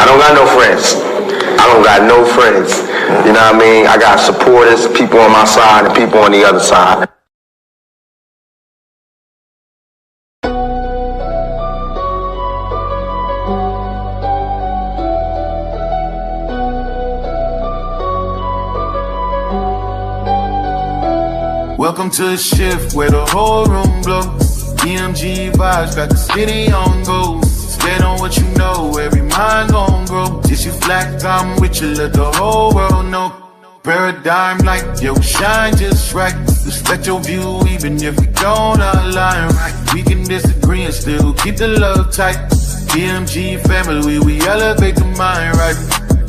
don't got no friends. I don't got no friends. You know what I mean? I got supporters, people on my side and people on the other side. Welcome to the shift where the whole room blows. DMG vibes got the city on go. Stand on what you know, every mind gon' grow. This you flat, I'm with you, let the whole world know. Paradigm like, yo, shine just right. Respect your view even if we don't align right. We can disagree and still keep the love tight. DMG family, we elevate the mind right.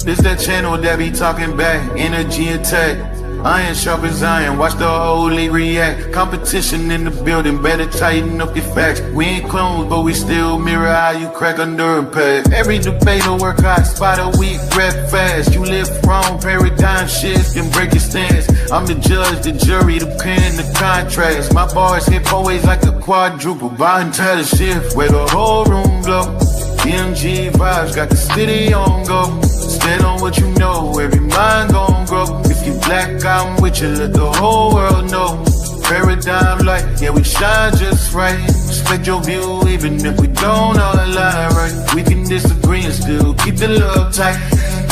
This that channel that be talking back, energy attack. Iron sharp as iron, watch the whole league react. Competition in the building, better tighten up your facts. We ain't clones, but we still mirror how you crack under impact. Every debater work hard, spot a weak, rep fast. You live wrong, paradigm shift, and break your stance. I'm the judge, the jury, the pen, the contrast. My bars hit always like a quadruple. Bond tell the shift, where the whole room blow. DMG vibes got the city on go. Stand on what you know, every mind gon' grow. If you black, I'm with you, let the whole world know. Paradigm light, yeah, we shine just right. Respect your view, even if we don't all align right. We can disagree and still keep the love tight.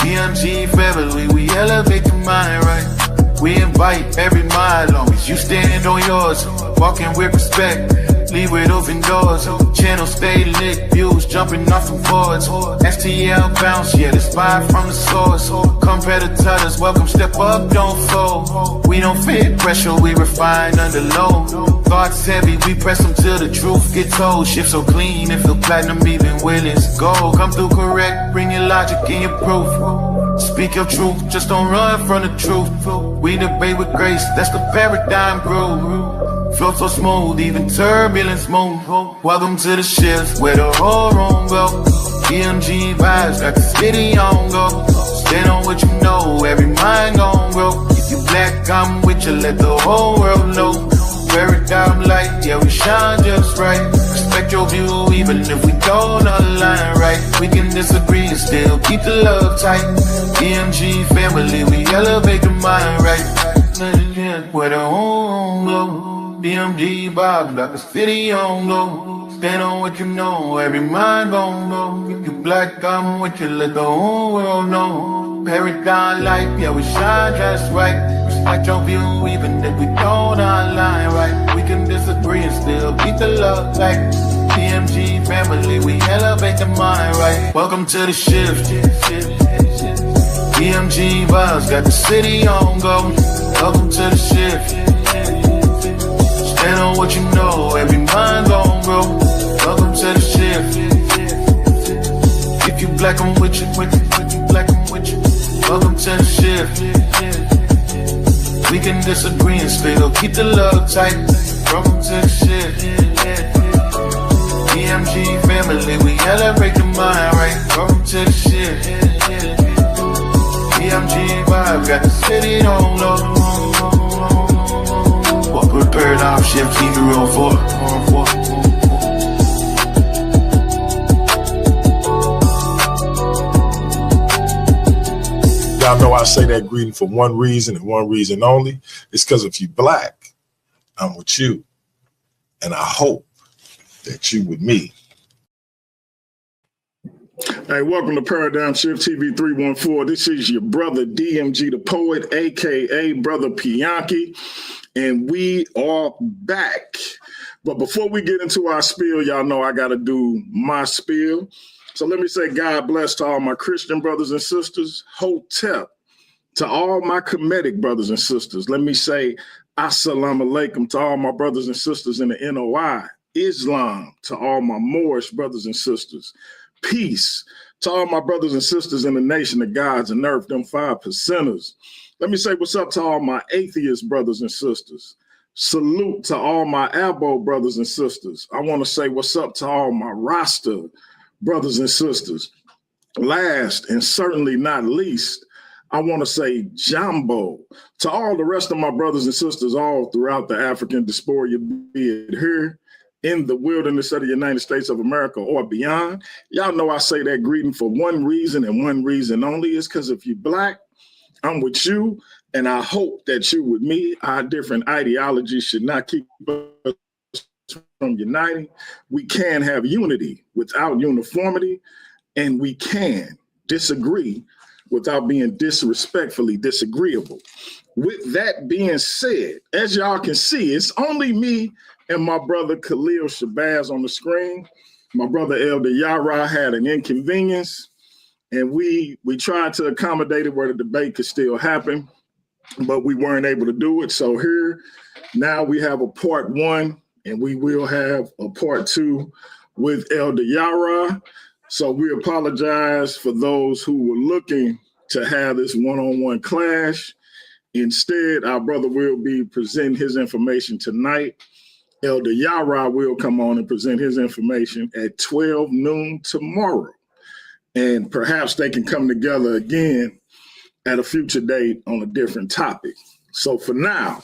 DMG family, we elevate the mind right. We invite every mind, long as you stand on yours. Walking with respect, leave with open doors. Channel stay lit, views jumping off the boards. STL bounce, yeah, the spy from the source. Competitors, welcome, step up, don't fold. We don't fit pressure, we refine under load. Thoughts heavy, we press them till the truth get told. Shift so clean, it feel platinum even when it's gold. Come through correct, bring your logic and your proof. Speak your truth, just don't run from the truth. We debate with grace, that's the paradigm groove. Flow so smooth, even turbulence move. Welcome to the shift where the whole room go. DMG vibes got the city on go. Stand on what you know, every mind gon' grow. If you black, I'm with you, let the whole world know. Paradigm light, yeah, we shine just right. Respect your view, even if we don't align right. We can disagree and still keep the love tight. DMG family, we elevate the mind right. Where the whole room go. DMG vibes got the city on go. Stand on what you know, every mind gon' go. If you black, I'm with you, let the whole world know. Paradigm light, yeah, we shine just right. Respect your view, even if we don't align right. We can disagree and still keep the love tight. DMG family, we elevate the mind right. Welcome to the shift. DMG vibes got the city on go. Welcome to the shift. Stand on what you know, every mind gon' grow. Welcome to the shift. If you black, I'm with you, if you black, I'm with you. Welcome to the shift. We can disagree and still keep the love tight. Welcome to the shift. DMG family, we elevate the mind right. Welcome to the shift. DMG vibe, got the city on low. With paradigm shift, keep it real for. Y'all know I say that greeting for one reason and one reason only. It's because if you black, I'm with you. And I hope that you with me. Hey, welcome to Paradigm Shift TV 314. This is your brother DMG the Poet, aka Brother Pianki. And we are back. But before we get into our spiel, y'all know I got to do my spiel. So let me say God bless to all my Christian brothers and sisters. Hotep to all my Kemetic brothers and sisters. Let me say Assalamu alaikum to all my brothers and sisters in the NOI. Islam to all my Moorish brothers and sisters. Peace to all my brothers and sisters in the nation of gods and earth, them 5%ers. Let me say what's up to all my atheist brothers and sisters. Salute to all my Abo brothers and sisters. I want to say what's up to all my Rasta brothers and sisters. Last and certainly not least, I want to say Jambo to all the rest of my brothers and sisters all throughout the African diaspora, be it here in the wilderness of the United States of America or beyond. Y'all know I say that greeting for one reason and one reason only, is because if you're Black, I'm with you, and I hope that you with me. Our different ideologies should not keep us from uniting. We can have unity without uniformity, and we can disagree without being disrespectfully disagreeable. With that being said, as y'all can see, it's only me and my brother Khalil Shabazz on the screen. My brother Elder Yara had an inconvenience, and we tried to accommodate it where the debate could still happen, but we weren't able to do it. So here, now we have a part 1, and we will have a part 2 with Elder Yara. So we apologize for those who were looking to have this one-on-one clash. Instead, our brother will be presenting his information tonight. Elder Yara will come on and present his information at 12 noon tomorrow. And perhaps they can come together again at a future date on a different topic. So for now,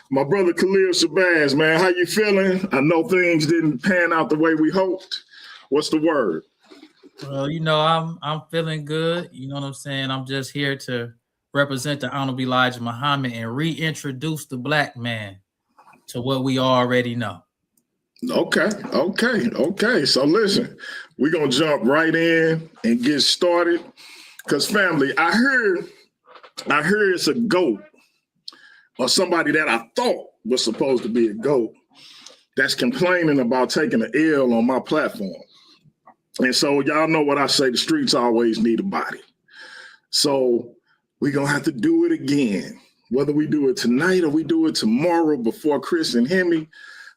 my brother Khalil Shabazz, man, how you feeling? I know things didn't pan out the way we hoped. What's the word? Well, I'm feeling good. You know what I'm saying? I'm just here to represent the Honorable Elijah Muhammad and reintroduce the Black man to what we already know. Okay. So listen, we're going to jump right in and get started. Because family, I heard it's a GOAT, or somebody that I thought was supposed to be a GOAT, that's complaining about taking an L on my platform. And so y'all know what I say, the streets always need a body. So we're going to have to do it again. Whether we do it tonight or we do it tomorrow before Chris and Hemi,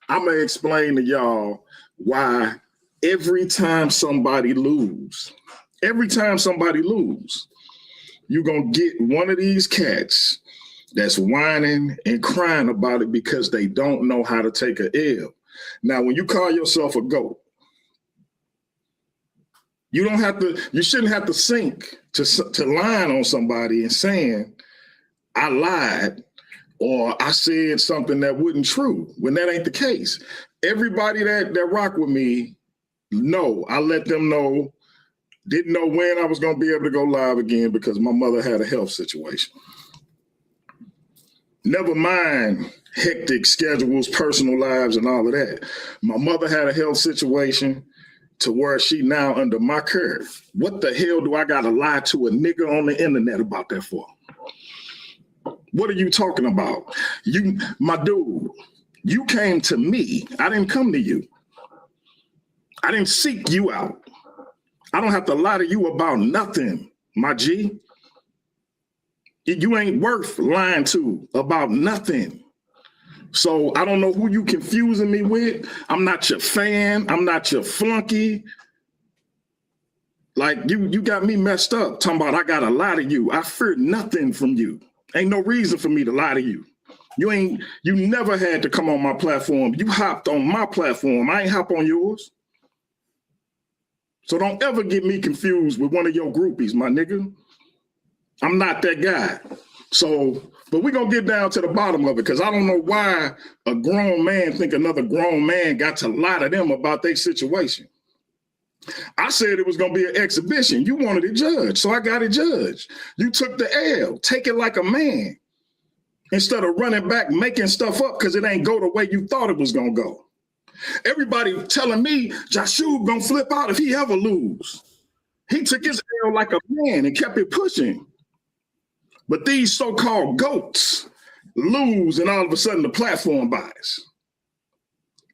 I'm going to explain to y'all why every time somebody lose, you're going to get one of these cats that's whining and crying about it because they don't know how to take an L. Now, when you call yourself a GOAT, you shouldn't have to sink to lying on somebody and saying, I lied or I said something that wasn't true, when that ain't the case. Everybody that rock with me know, I let them know, didn't know when I was going to be able to go live again because my mother had a health situation. Never mind hectic schedules, personal lives, and all of that. My mother had a health situation to where she now under my care. What the hell do I got to lie to a nigga on the internet about that for? What are you talking about? My dude, you came to me. I didn't come to you. I didn't seek you out. I don't have to lie to you about nothing, my G. You ain't worth lying to about nothing. So I don't know who you confusing me with. I'm not your fan. I'm not your flunky. Like you got me messed up talking about I got to lie to you. I fear nothing from you. Ain't no reason for me to lie to you. You never had to come on my platform. You hopped on my platform. I ain't hop on yours. So don't ever get me confused with one of your groupies, my nigga. I'm not that guy. So, but we're going to get down to the bottom of it because I don't know why a grown man think another grown man got to lie to them about their situation. I said it was going to be an exhibition. You wanted it judged, so I got it judged. You took the L. Take it like a man instead of running back, making stuff up because it ain't go the way you thought it was going to go. Everybody telling me Joshua going to flip out if he ever lose. He took his L like a man and kept it pushing. But these so-called GOATs lose and all of a sudden the platform buys.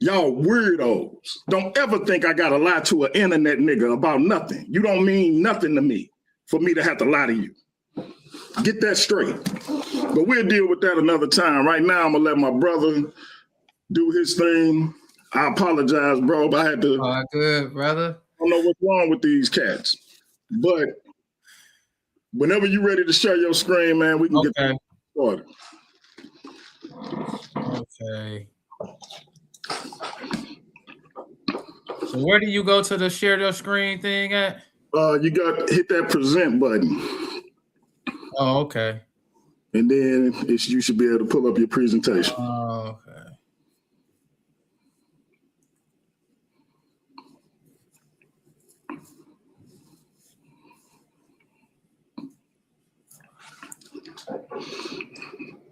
Y'all weirdos. Don't ever think I got to lie to an internet nigga about nothing. You don't mean nothing to me for me to have to lie to you. Get that straight. But we'll deal with that another time. Right now, I'm going to let my brother do his thing. I apologize, bro, but I had to. All good, brother. I don't know what's wrong with these cats. But whenever you're ready to share your screen, man, we can get that started. Okay. So where do you go to the share your screen thing at? You got to hit that present button. Oh, okay. And then you should be able to pull up your presentation. Oh, okay.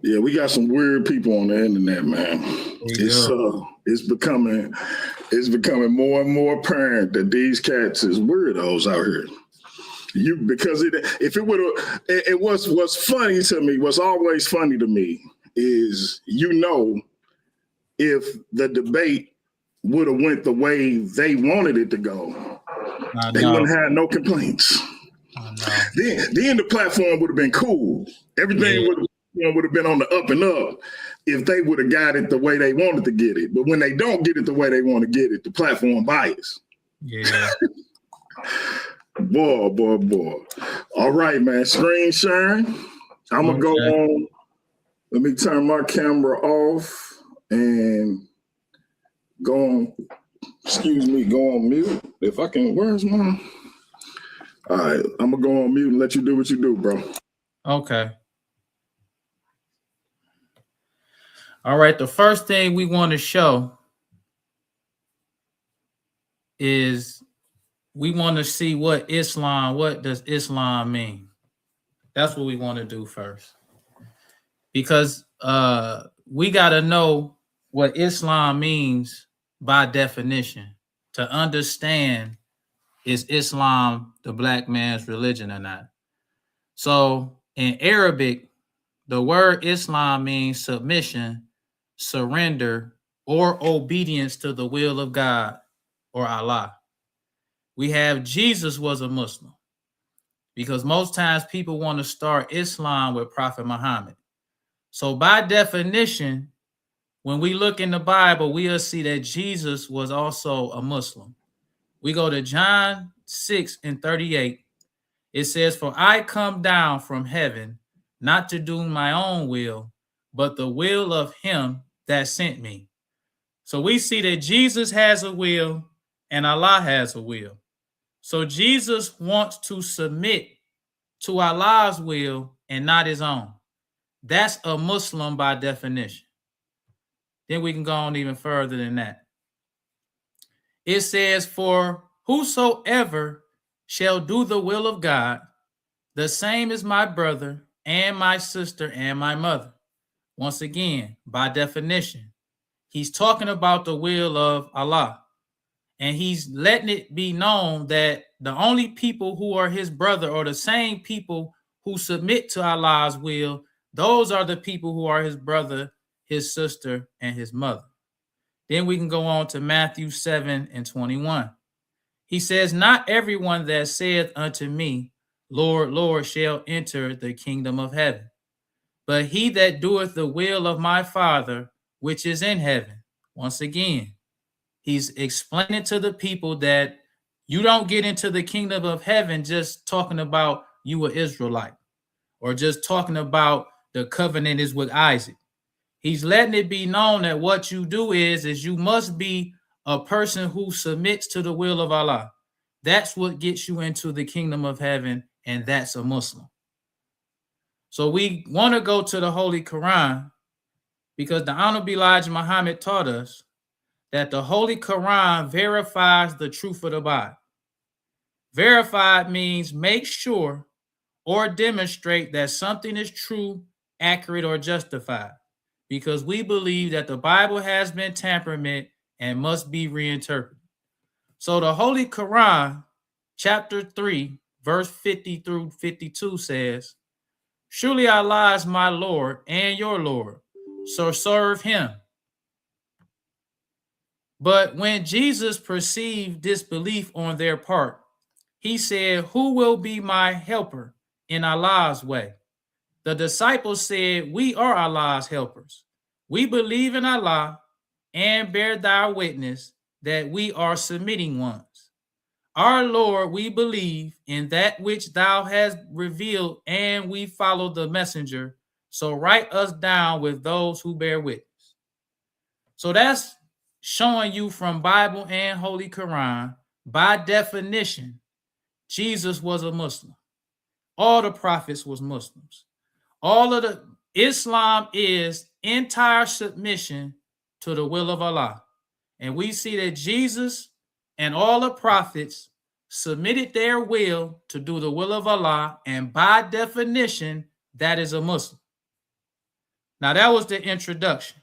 Yeah, we got some weird people on the internet, man. It's becoming more and more apparent that these cats is weirdos out here. If it would have, it was what's funny to me. What's always funny to me is, if the debate would have went the way they wanted it to go, they wouldn't have no complaints. Then the platform would have been cool. Everything would have been on the up and up if they would have got it the way they wanted to get it. But when they don't get it the way they want to get it, the platform bias. Yeah. Boy. All right, man. Screen sharing. I'm going to go on. Let me turn my camera off and go on mute. If I can, where's mine? All right, I'm going to go on mute and let you do what you do, bro. Okay. All right, the first thing we want to show is we want to see what does Islam mean? That's what we want to do first. Because we got to know what Islam means by definition to understand, is Islam the black man's religion or not? So in Arabic, the word Islam means submission, surrender, or obedience to the will of God or Allah. We have Jesus was a Muslim, because most times people want to start Islam with Prophet Muhammad. So by definition, when we look in the Bible, we'll see that Jesus was also a Muslim. We go to John 6:38. It says, "For I come down from heaven, not to do my own will, but the will of him that sent me." So we see that Jesus has a will and Allah has a will. So Jesus wants to submit to Allah's will and not his own. That's a Muslim by definition. Then we can go on even further than that. It says, "For whosoever shall do the will of God, the same is my brother and my sister and my mother." Once again, by definition, he's talking about the will of Allah. And he's letting it be known that the only people who are his brother, or the same people who submit to Allah's will, those are the people who are his brother, his sister, and his mother. Then we can go on to Matthew 7:21. He says, "Not everyone that saith unto me, Lord, Lord, shall enter the kingdom of heaven, but he that doeth the will of my Father which is in heaven." Once again, he's explaining to the people that you don't get into the kingdom of heaven just talking about you an Israelite, or just talking about the covenant is with Isaac. He's letting it be known that what you do is you must be a person who submits to the will of Allah. That's what gets you into the kingdom of heaven, and that's a Muslim. So we want to go to the Holy Quran, because the Honorable Elijah Muhammad taught us that the Holy Quran verifies the truth of the Bible. Verified means make sure or demonstrate that something is true, accurate, or justified, because we believe that the Bible has been tampered with and must be reinterpreted. So the Holy Quran, chapter 3, verse 50 through 52 says, "Surely Allah is my Lord and your Lord, so serve him." But when Jesus perceived disbelief on their part, he said, "Who will be my helper in Allah's way?" The disciples said, "We are Allah's helpers. We believe in Allah and bear thy witness that we are submitting ones. Our Lord, we believe in that which thou hast revealed, and we follow the messenger. So write us down with those who bear witness." So that's showing you from Bible and Holy Quran, by definition, Jesus was a Muslim. All the prophets was Muslims. All of the Islam is entire submission to the will of Allah. And we see that Jesus and all the prophets submitted their will to do the will of Allah, and by definition, that is a Muslim. Now, that was the introduction.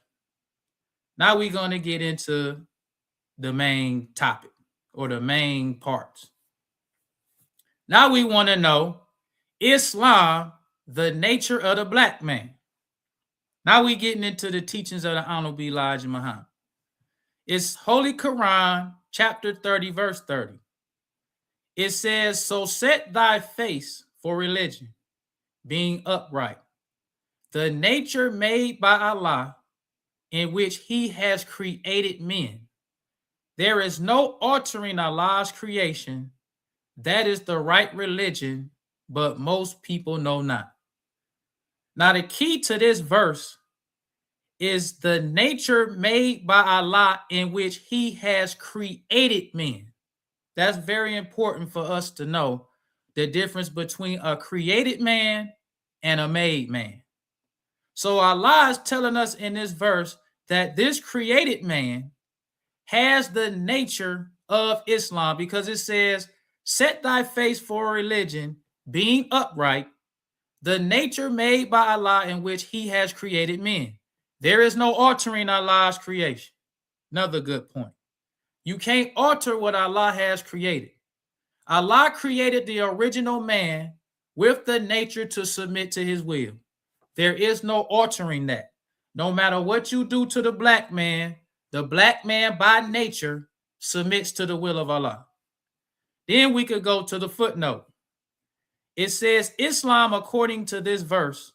Now we're going to get into the main topic or the main parts. Now we want to know Islam, the nature of the black man. Now we getting into the teachings of the Honorable Elijah Muhammad. It's Holy Quran, chapter 30, verse 30. It says, so set thy face for religion, being upright. The nature made by Allah, in which he has created men. There is no altering Allah's creation. That is the right religion, but most people know not. Now, the key to this verse is the nature made by Allah in which he has created men. That's very important for us to know the difference between a created man and a made man. So Allah is telling us in this verse that this created man has the nature of Islam, because it says, set thy face for religion, being upright, the nature made by Allah in which he has created men. There is no altering Allah's creation. Another good point. You can't alter what Allah has created. Allah created the original man with the nature to submit to his will. There is no altering that. No matter what you do to the black man by nature submits to the will of Allah. Then we could go to the footnote. It says Islam, according to this verse,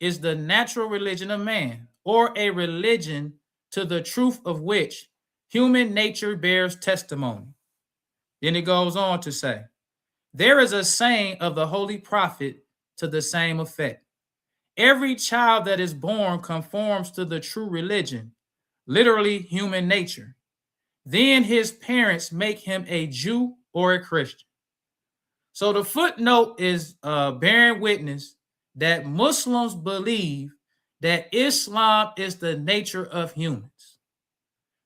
is the natural religion of man, or a religion to the truth of which human nature bears testimony. Then it goes on to say, there is a saying of the Holy Prophet to the same effect. Every child that is born conforms to the true religion, literally human nature. Then his parents make him a Jew or a Christian. So the footnote is bearing witness that Muslims believe that Islam is the nature of humans.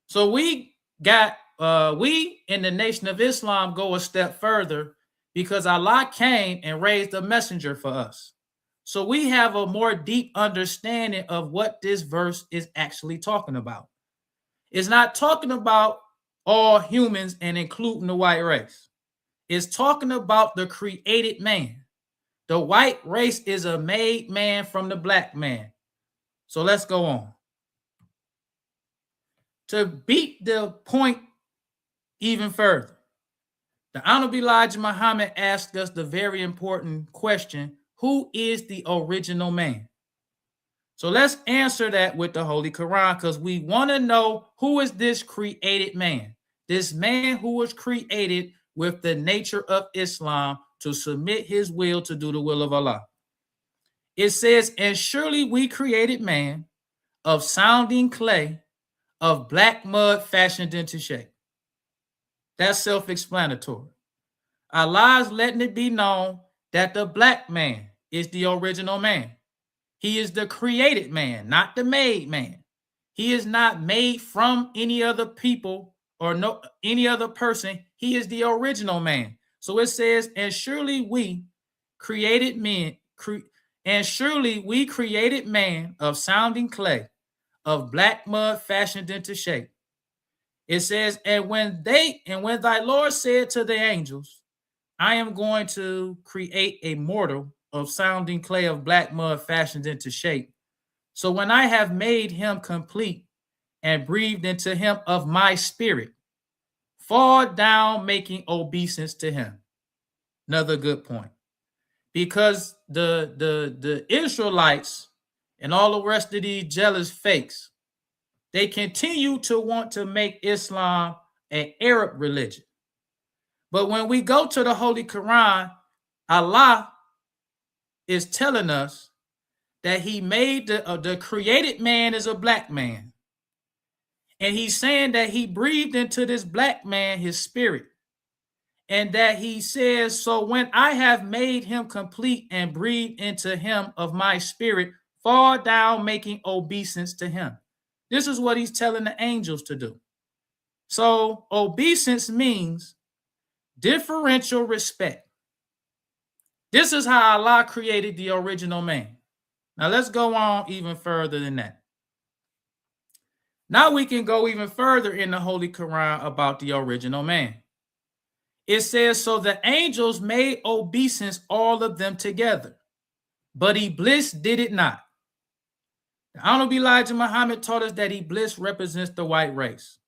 So we in the Nation of Islam go a step further, because Allah came and raised a messenger for us. So we have a more deep understanding of what this verse is actually talking about. It's not talking about all humans and including the white race. It's talking about the created man. The white race is a made man from the black man. So let's go on. To beat the point even further, the Honorable Elijah Muhammad asked us the very important question, who is the original man? So let's answer that with the Holy Quran, because we want to know, who is this created man? This man who was created with the nature of Islam to submit his will to do the will of Allah. It says, and surely we created man of sounding clay, of black mud fashioned into shape. That's self-explanatory. Allah is letting it be known that the black man is the original man. He is the created man, not the made man. He is not made from any other people or any other person. He is the original man. So it says, and surely we created man, of sounding clay, of black mud fashioned into shape. It says, and when thy Lord said to the angels, I am going to create a mortal of sounding clay of black mud fashioned into shape. So when I have made him complete and breathed into him of my spirit, fall down making obeisance to him. Another good point. Because the Israelites and all the rest of these jealous fakes, they continue to want to make Islam an Arab religion. But when we go to the Holy Quran, Allah is telling us that he made the created man is a black man. And he's saying that he breathed into this black man his spirit. And that he says, so when I have made him complete and breathed into him of my spirit, fall down making obeisance to him. This is what he's telling the angels to do. So obeisance means differential respect. This is how Allah created the original man. Now let's go on even further than that. Now we can go even further in the Holy Quran about the original man. It says, so the angels made obeisance, all of them together, but Iblis did it not. The Honorable Elijah Muhammad taught us that Iblis represents the white race.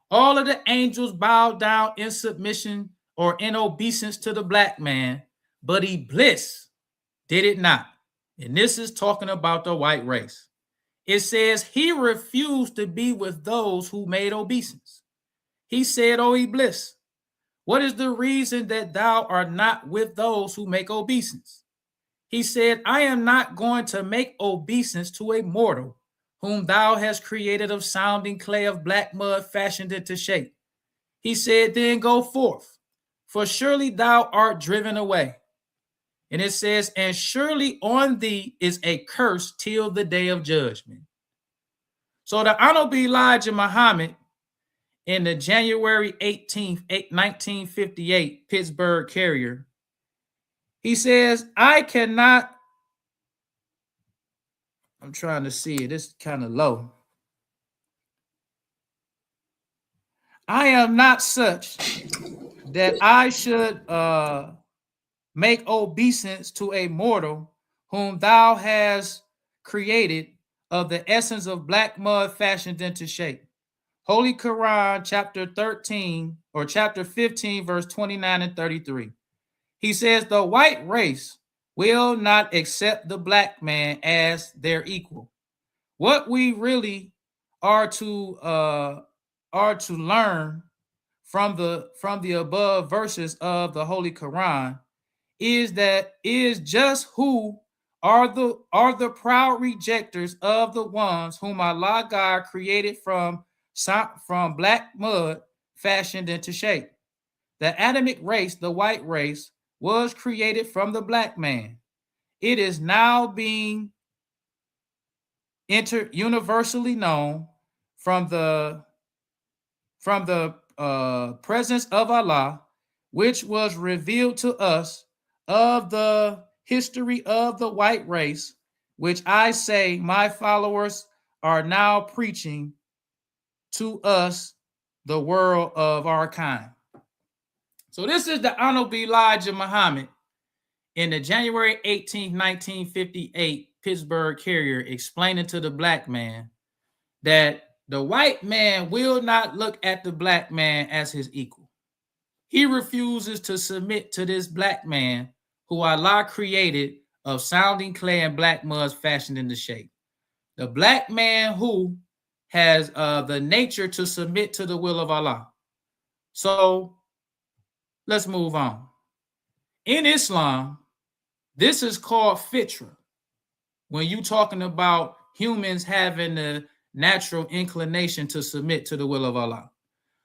All of the angels bowed down in submission or in obeisance to the black man, but Iblis did it not. And this is talking about the white race. It says he refused to be with those who made obeisance. He said, O Iblis, what is the reason that thou art not with those who make obeisance? He said, I am not going to make obeisance to a mortal whom thou hast created of sounding clay of black mud fashioned into shape. He said, then go forth, for surely thou art driven away. And it says, and surely on thee is a curse till the day of judgment. So the Honorable Elijah Muhammad, in the January 18th, 1958 Pittsburgh Carrier, he says, I'm trying to see it. It's kind of low. I am not such that I should make obeisance to a mortal whom thou hast created of the essence of black mud fashioned into shape. Holy Quran, chapter 13 or chapter 15, verse 29 and 33. He says the white race will not accept the black man as their equal. What we really are to learn from the above verses of the Holy Quran is just who are the proud rejectors of the ones whom Allah God created from black mud fashioned into shape. The Adamic race, the white race, was created from the black man. It is now being universally known from the presence of Allah, which was revealed to us of the history of the white race, which I say my followers are now preaching to us, the world of our kind. So this is the Honorable Elijah Muhammad in the January 18, 1958 Pittsburgh Carrier explaining to the black man that the white man will not look at the black man as his equal. He refuses to submit to this black man who Allah created of sounding clay and black mud fashioned into shape. The black man who has the nature to submit to the will of Allah. So let's move on. In Islam, this is called fitra. When you're talking about humans having the natural inclination to submit to the will of Allah.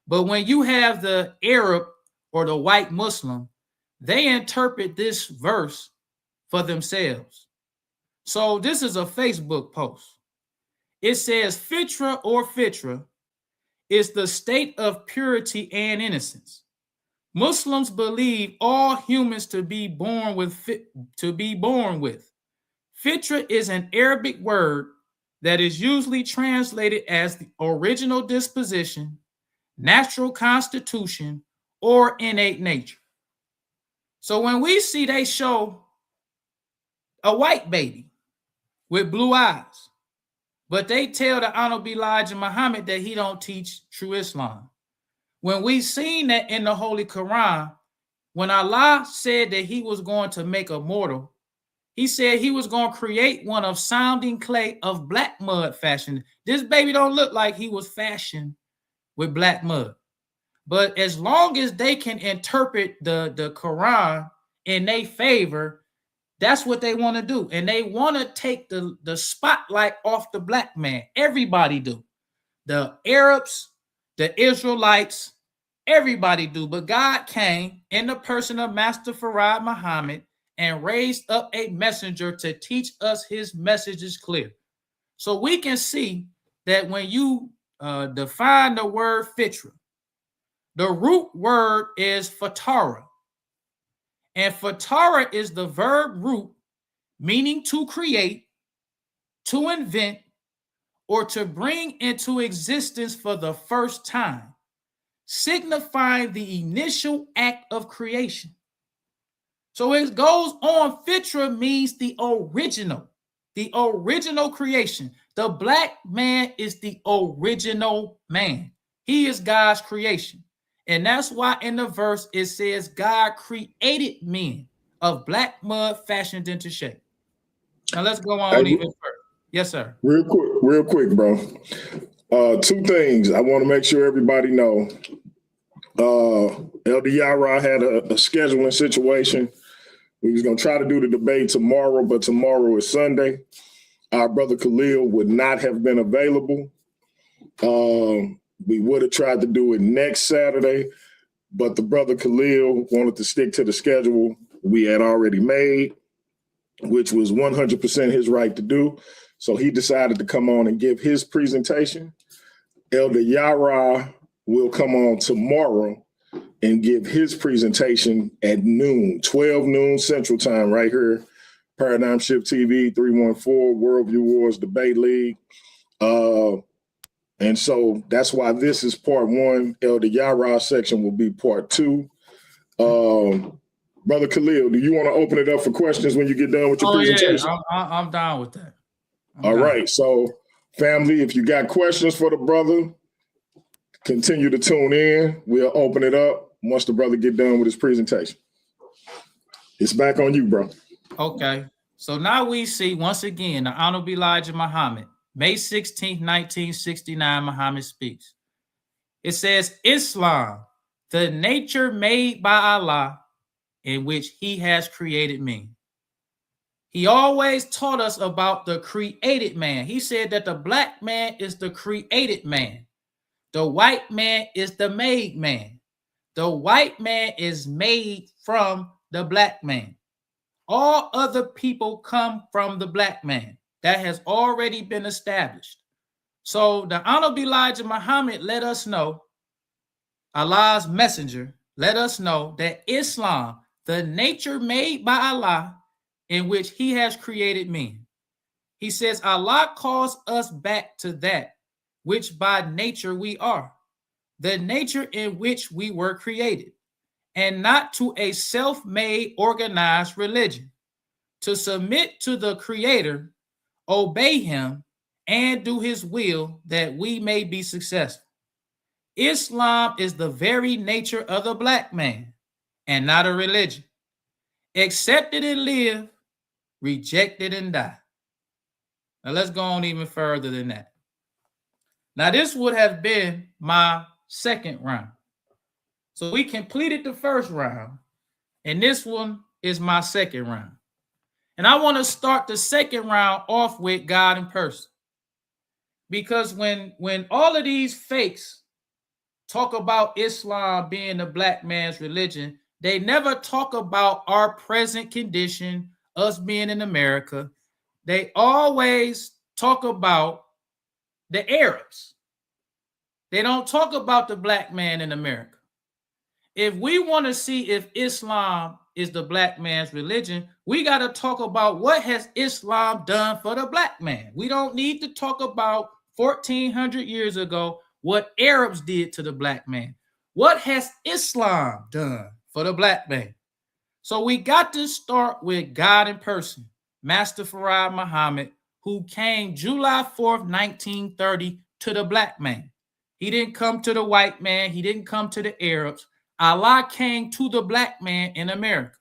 But when you have the Arab or the white Muslim, they interpret this verse for themselves. So this is a Facebook post. It says fitra or fitra is the state of purity and innocence. Muslims believe all humans to be born with. Fitra is an Arabic word that is usually translated as the original disposition, natural constitution, or innate nature. So when we see they show a white baby with blue eyes, but they tell the Honorable Elijah Muhammad that he don't teach true Islam. When we seen that in the Holy Quran, when Allah said that he was going to make a mortal, he said he was going to create one of sounding clay of black mud fashioned. This baby don't look like he was fashioned with black mud. But as long as they can interpret the Quran in their favor, that's what they want to do. And they want to take the spotlight off the black man. Everybody do. The Arabs, the Israelites, everybody do. But God came in the person of Master Farad Muhammad and raised up a messenger to teach us his message is clear. So we can see that when you define the word fitra, the root word is fatara. And fatara is the verb root, meaning to create, to invent, or to bring into existence for the first time, signifying the initial act of creation. So it goes on, Fitra means the original creation. The black man is the original man. He is God's creation. And that's why in the verse it says God created men of black mud fashioned into shape. Now let's go on even further. Yes, sir. Real quick, bro. Two things I want to make sure everybody know. Elder Yara had a scheduling situation. We was gonna try to do the debate tomorrow, but tomorrow is Sunday. Our brother Khalil would not have been available. We would have tried to do it next Saturday, but the brother Khalil wanted to stick to the schedule we had already made, which was 100% his right to do. So he decided to come on and give his presentation. Elder Yara will come on tomorrow and give his presentation at noon, 12 noon Central Time, right here, Paradigm Shift TV, 314, Worldview Wars Debate League. And so that's why this is part one. Elder Yara section will be part two. Brother Khalil, do you want to open it up for questions when you get done with your presentation? Yeah, I'm down with that. All right. So, family, if you got questions for the brother, continue to tune in. We'll open it up once the brother get done with his presentation. It's back on you, bro. Okay. So now we see once again the Honorable Elijah Muhammad, May 16th, 1969, Muhammad speaks. It says, Islam, the nature made by Allah in which he has created me. He always taught us about the created man. He said that the black man is the created man. The white man is the made man. The white man is made from the black man. All other people come from the black man. That has already been established. So the Honorable Elijah Muhammad let us know, Allah's messenger, let us know that Islam, the nature made by Allah, in which he has created men. He says Allah calls us back to that which by nature we are, the nature in which we were created, and not to a self-made organized religion. To submit to the Creator, obey him, and do his will that we may be successful. Islam is the very nature of the black man and not a religion. Accept it and live, reject it and die. Now let's go on even further than that. Now this would have been my second round. So we completed the first round, and this one is my second round. And I want to start the second round off with God in person. Because when all of these fakes talk about Islam being the black man's religion, they never talk about our present condition, us being in America. They always talk about the Arabs. They don't talk about the black man in America. If we want to see if Islam is the black man's religion, we got to talk about what has Islam done for the black man. We don't need to talk about 1400 years ago what Arabs did to the black man. What has Islam done for the black man? So we got to start with God in person, Master Farad Muhammad, who came July 4th, 1930 to the black man. He didn't come to the white man. He didn't come to the Arabs. Allah came to the black man in America.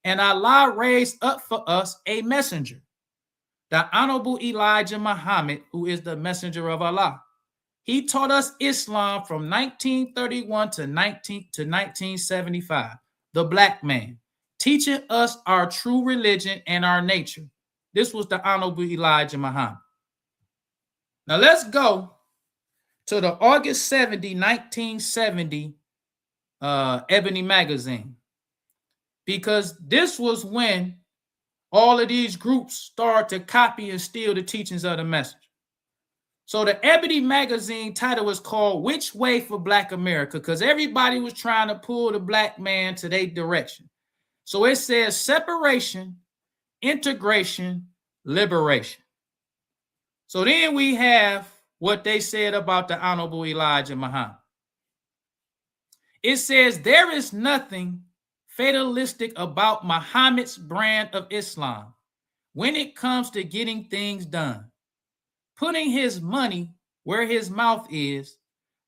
And Allah raised up for us a messenger, the Honorable Elijah Muhammad, who is the messenger of Allah. He taught us Islam from 1931 to 1975, the black man, teaching us our true religion and our nature. This was the Honorable Elijah Muhammad. Now let's go to the August 70, 1970 Ebony magazine, because this was when all of these groups started to copy and steal the teachings of the message. So the Ebony magazine title was called Which Way for Black America, because everybody was trying to pull the black man to their direction. So it says separation, integration, liberation. So then we have what they said about the Honorable Elijah Muhammad. It says, there is nothing fatalistic about Muhammad's brand of Islam when it comes to getting things done. Putting his money where his mouth is,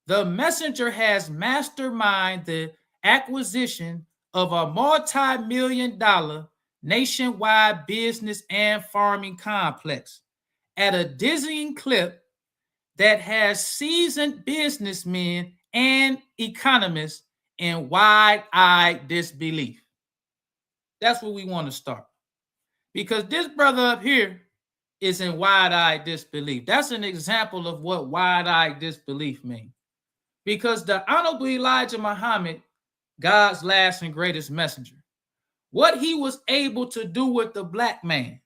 the messenger has masterminded the acquisition of a multi-million-dollar nationwide business and farming complex at a dizzying clip that has seasoned businessmen and economists in wide-eyed disbelief. That's where we want to start. Because this brother up here is in wide-eyed disbelief. That's an example of what wide-eyed disbelief means. Because the Honorable Elijah Muhammad, God's last and greatest messenger, what he was able to do with the black man,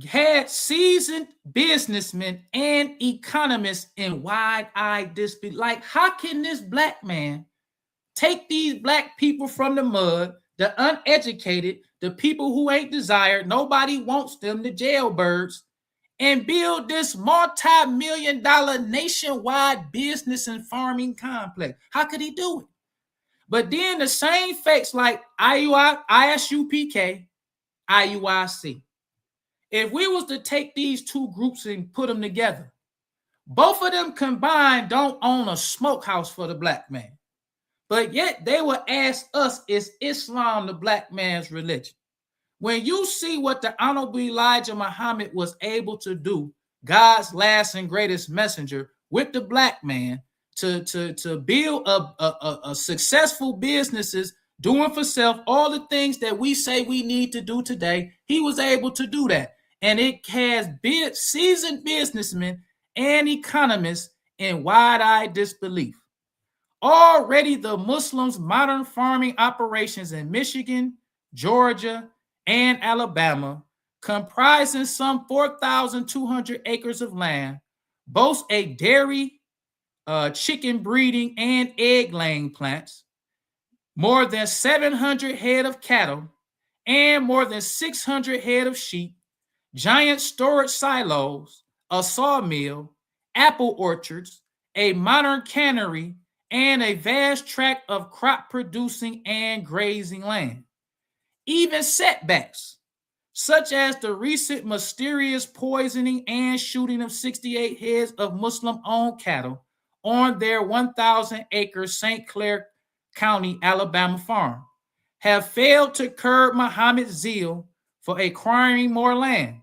had seasoned businessmen and economists in wide-eyed disbelief. Like, how can this black man take these black people from the mud, the uneducated, the people who ain't desired, nobody wants them, the jailbirds, and build this multi-million-dollar nationwide business and farming complex? How could he do it? But then the same fakes like ISUPK, IUIC. If we was to take these two groups and put them together, both of them combined don't own a smokehouse for the black man. But yet they will ask us, is Islam the black man's religion? When you see what the Honorable Elijah Muhammad was able to do, God's last and greatest messenger, with the black man to build a successful businesses, doing for self, all the things that we say we need to do today, he was able to do that. And it has seasoned businessmen and economists in wide-eyed disbelief. Already the Muslims' modern farming operations in Michigan, Georgia, and Alabama, comprising some 4,200 acres of land, boast a dairy, chicken breeding, and egg laying plants, more than 700 head of cattle, and more than 600 head of sheep, giant storage silos, a sawmill, apple orchards, a modern cannery, and a vast tract of crop producing and grazing land. Even setbacks, such as the recent mysterious poisoning and shooting of 68 heads of Muslim-owned cattle on their 1,000-acre St. Clair County, Alabama farm, have failed to curb Muhammad's zeal for acquiring more land.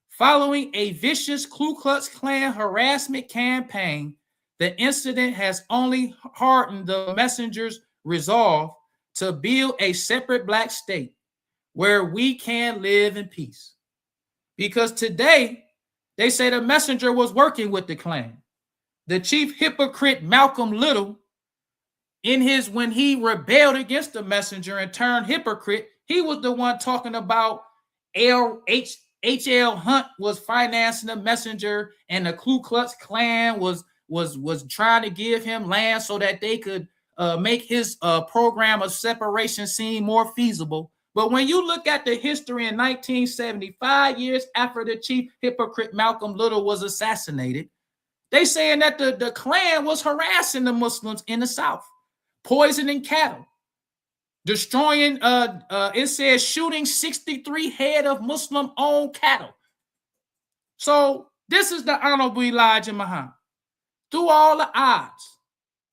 Following a vicious Ku Klux Klan harassment campaign, the incident has only hardened the messenger's resolve to build a separate black state where we can live in peace. Because today, they say the messenger was working with the Klan. The chief hypocrite Malcolm Little, when he rebelled against the messenger and turned hypocrite, he was the one talking about H.L. Hunt was financing the messenger, and the Ku Klux Klan was trying to give him land so that they could make his program of separation seem more feasible. But when you look at the history in 1975 years after the chief hypocrite Malcolm Little was assassinated, they saying that the Klan was harassing the Muslims in the South, poisoning cattle, destroying, it says shooting 63 head of Muslim-owned cattle. So this is the Honorable Elijah Muhammad. Through all the odds,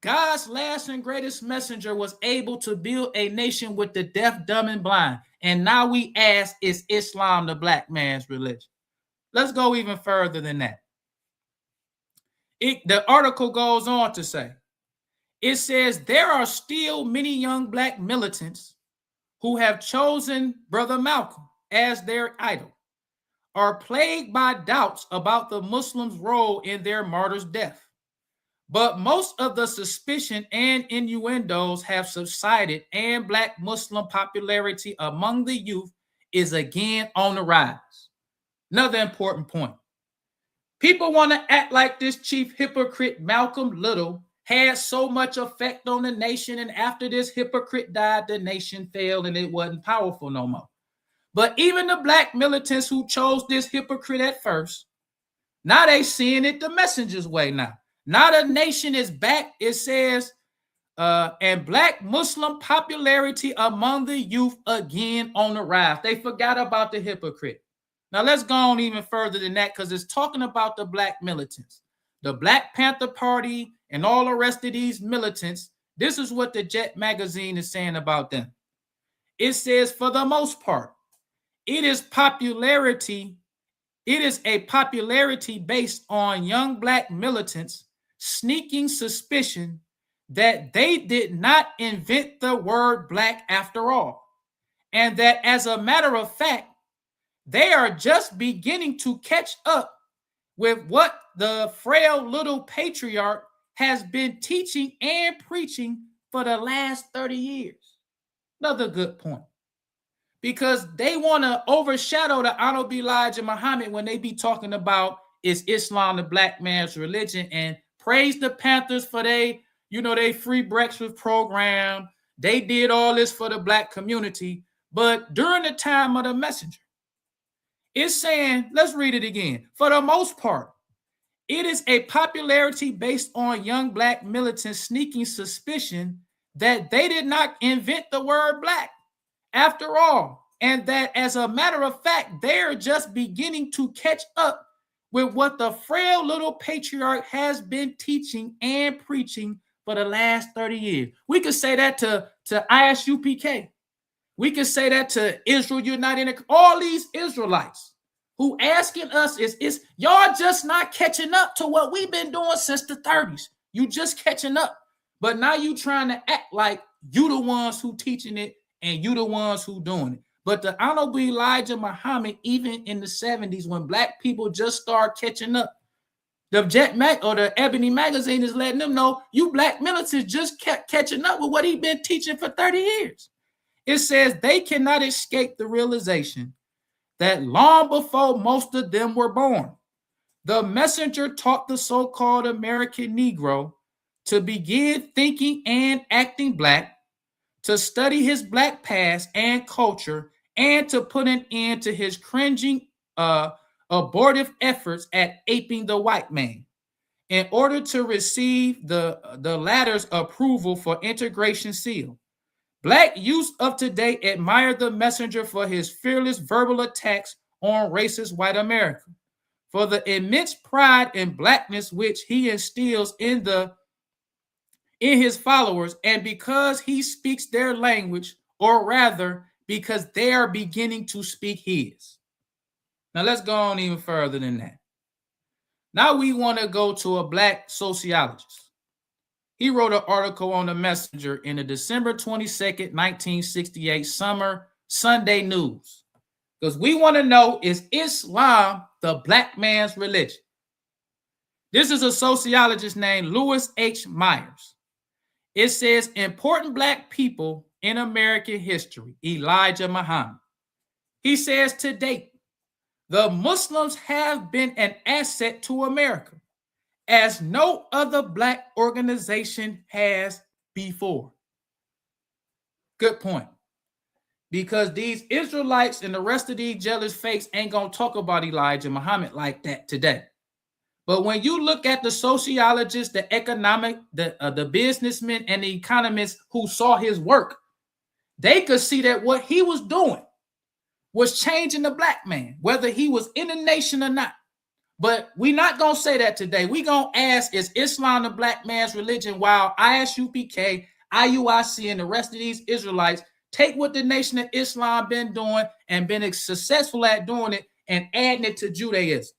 God's last and greatest messenger was able to build a nation with the deaf, dumb, and blind. And now we ask, is Islam the black man's religion? Let's go even further than that. The article goes on to say, it says there are still many young black militants who have chosen Brother Malcolm as their idol, are plagued by doubts about the Muslims' role in their martyr's death. But most of the suspicion and innuendos have subsided, and black Muslim popularity among the youth is again on the rise. Another important point. People want to act like this chief hypocrite Malcolm Little had so much effect on the nation, and after this hypocrite died, the nation failed and it wasn't powerful no more. But even the black militants who chose this hypocrite at first Now they seeing it the messenger's way now. Now the nation is back. It says, and black Muslim popularity among the youth again on the rise. They forgot about the hypocrite. Now let's go on even further than that, because it's talking about the black militants, the Black Panther Party, and all the rest of these militants. This is what the Jet magazine is saying about them. It says, for the most part, it is a popularity based on young black militants' sneaking suspicion that they did not invent the word black after all, and that as a matter of fact, they are just beginning to catch up with what the frail little patriarch has been teaching and preaching for the last 30 years. Another good point. Because they want to overshadow the Honorable Elijah Muhammad when they be talking about is Islam the black man's religion, and praise the Panthers for they free breakfast program. They did all this for the black community. But during the time of the messenger, it's saying, let's read it again. For the most part, it is a popularity based on young black militants' sneaking suspicion that they did not invent the word black after all, and that as a matter of fact, they're just beginning to catch up with what the frail little patriarch has been teaching and preaching for the last 30 years. We could say that to ISUPK. We could say that to Israel United, all these Israelites who asking us is y'all just not catching up to what we've been doing since the 30s. You just catching up. But now you trying to act like you the ones who teaching it and you the ones who doing it. But the Honorable Elijah Muhammad, even in the 70s, when black people just start catching up, the the Ebony magazine is letting them know you black militants just kept catching up with what he's been teaching for 30 years. It says they cannot escape the realization that long before most of them were born, the messenger taught the so-called American Negro to begin thinking and acting black, to study his black past and culture, and to put an end to his cringing, abortive efforts at aping the white man in order to receive the latter's approval for integration seal. Black youth of today admire the messenger for his fearless verbal attacks on racist white America, for the immense pride in blackness which he instills in his followers, and because he speaks their language, or rather, because they are beginning to speak his. Now let's go on even further than that. Now we want to go to a black sociologist. He wrote an article on the messenger in the December 22nd, 1968 summer Sunday News. Because we want to know, is Islam the black man's religion? This is a sociologist named Lewis H. Myers. It says, important black people in American history, Elijah Muhammad. He says, to date, the Muslims have been an asset to America, as no other black organization has before. Good point. Because these Israelites and the rest of these jealous fakes ain't going to talk about Elijah Muhammad like that today. But when you look at the sociologists, the the businessmen, and the economists who saw his work, they could see that what he was doing was changing the black man, whether he was in the nation or not. But we're not going to say that today. We're going to ask, is Islam the black man's religion? While ISUPK, IUIC, and the rest of these Israelites take what the Nation of Islam been doing and been successful at doing it and adding it to Judaism.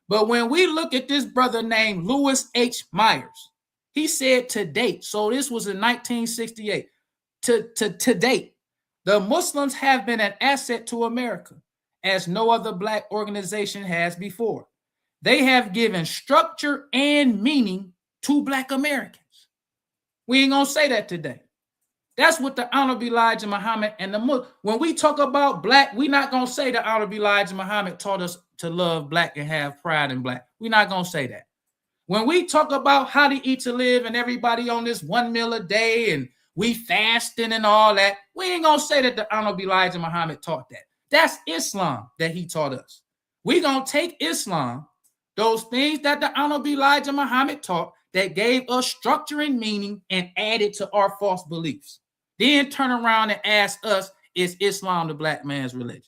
But when we look at this brother named Lewis H. Myers, he said to date, so this was in 1968, to date, the Muslims have been an asset to America, as no other black organization has before. They have given structure and meaning to black Americans. We ain't gonna say that today. That's what the Honorable Elijah Muhammad and when we talk about black, we're not gonna say the Honorable Elijah Muhammad taught us to love black and have pride in black. We're not gonna say that. When we talk about how to eat to live and everybody on this 1 meal a day and we fasting and all that, we ain't gonna say that the Honorable Elijah Muhammad taught that. That's Islam that he taught us. We're gonna take Islam, those things that the Honorable Elijah Muhammad taught that gave us structure and meaning and added to our false beliefs. Then turn around and ask us, is Islam the black man's religion?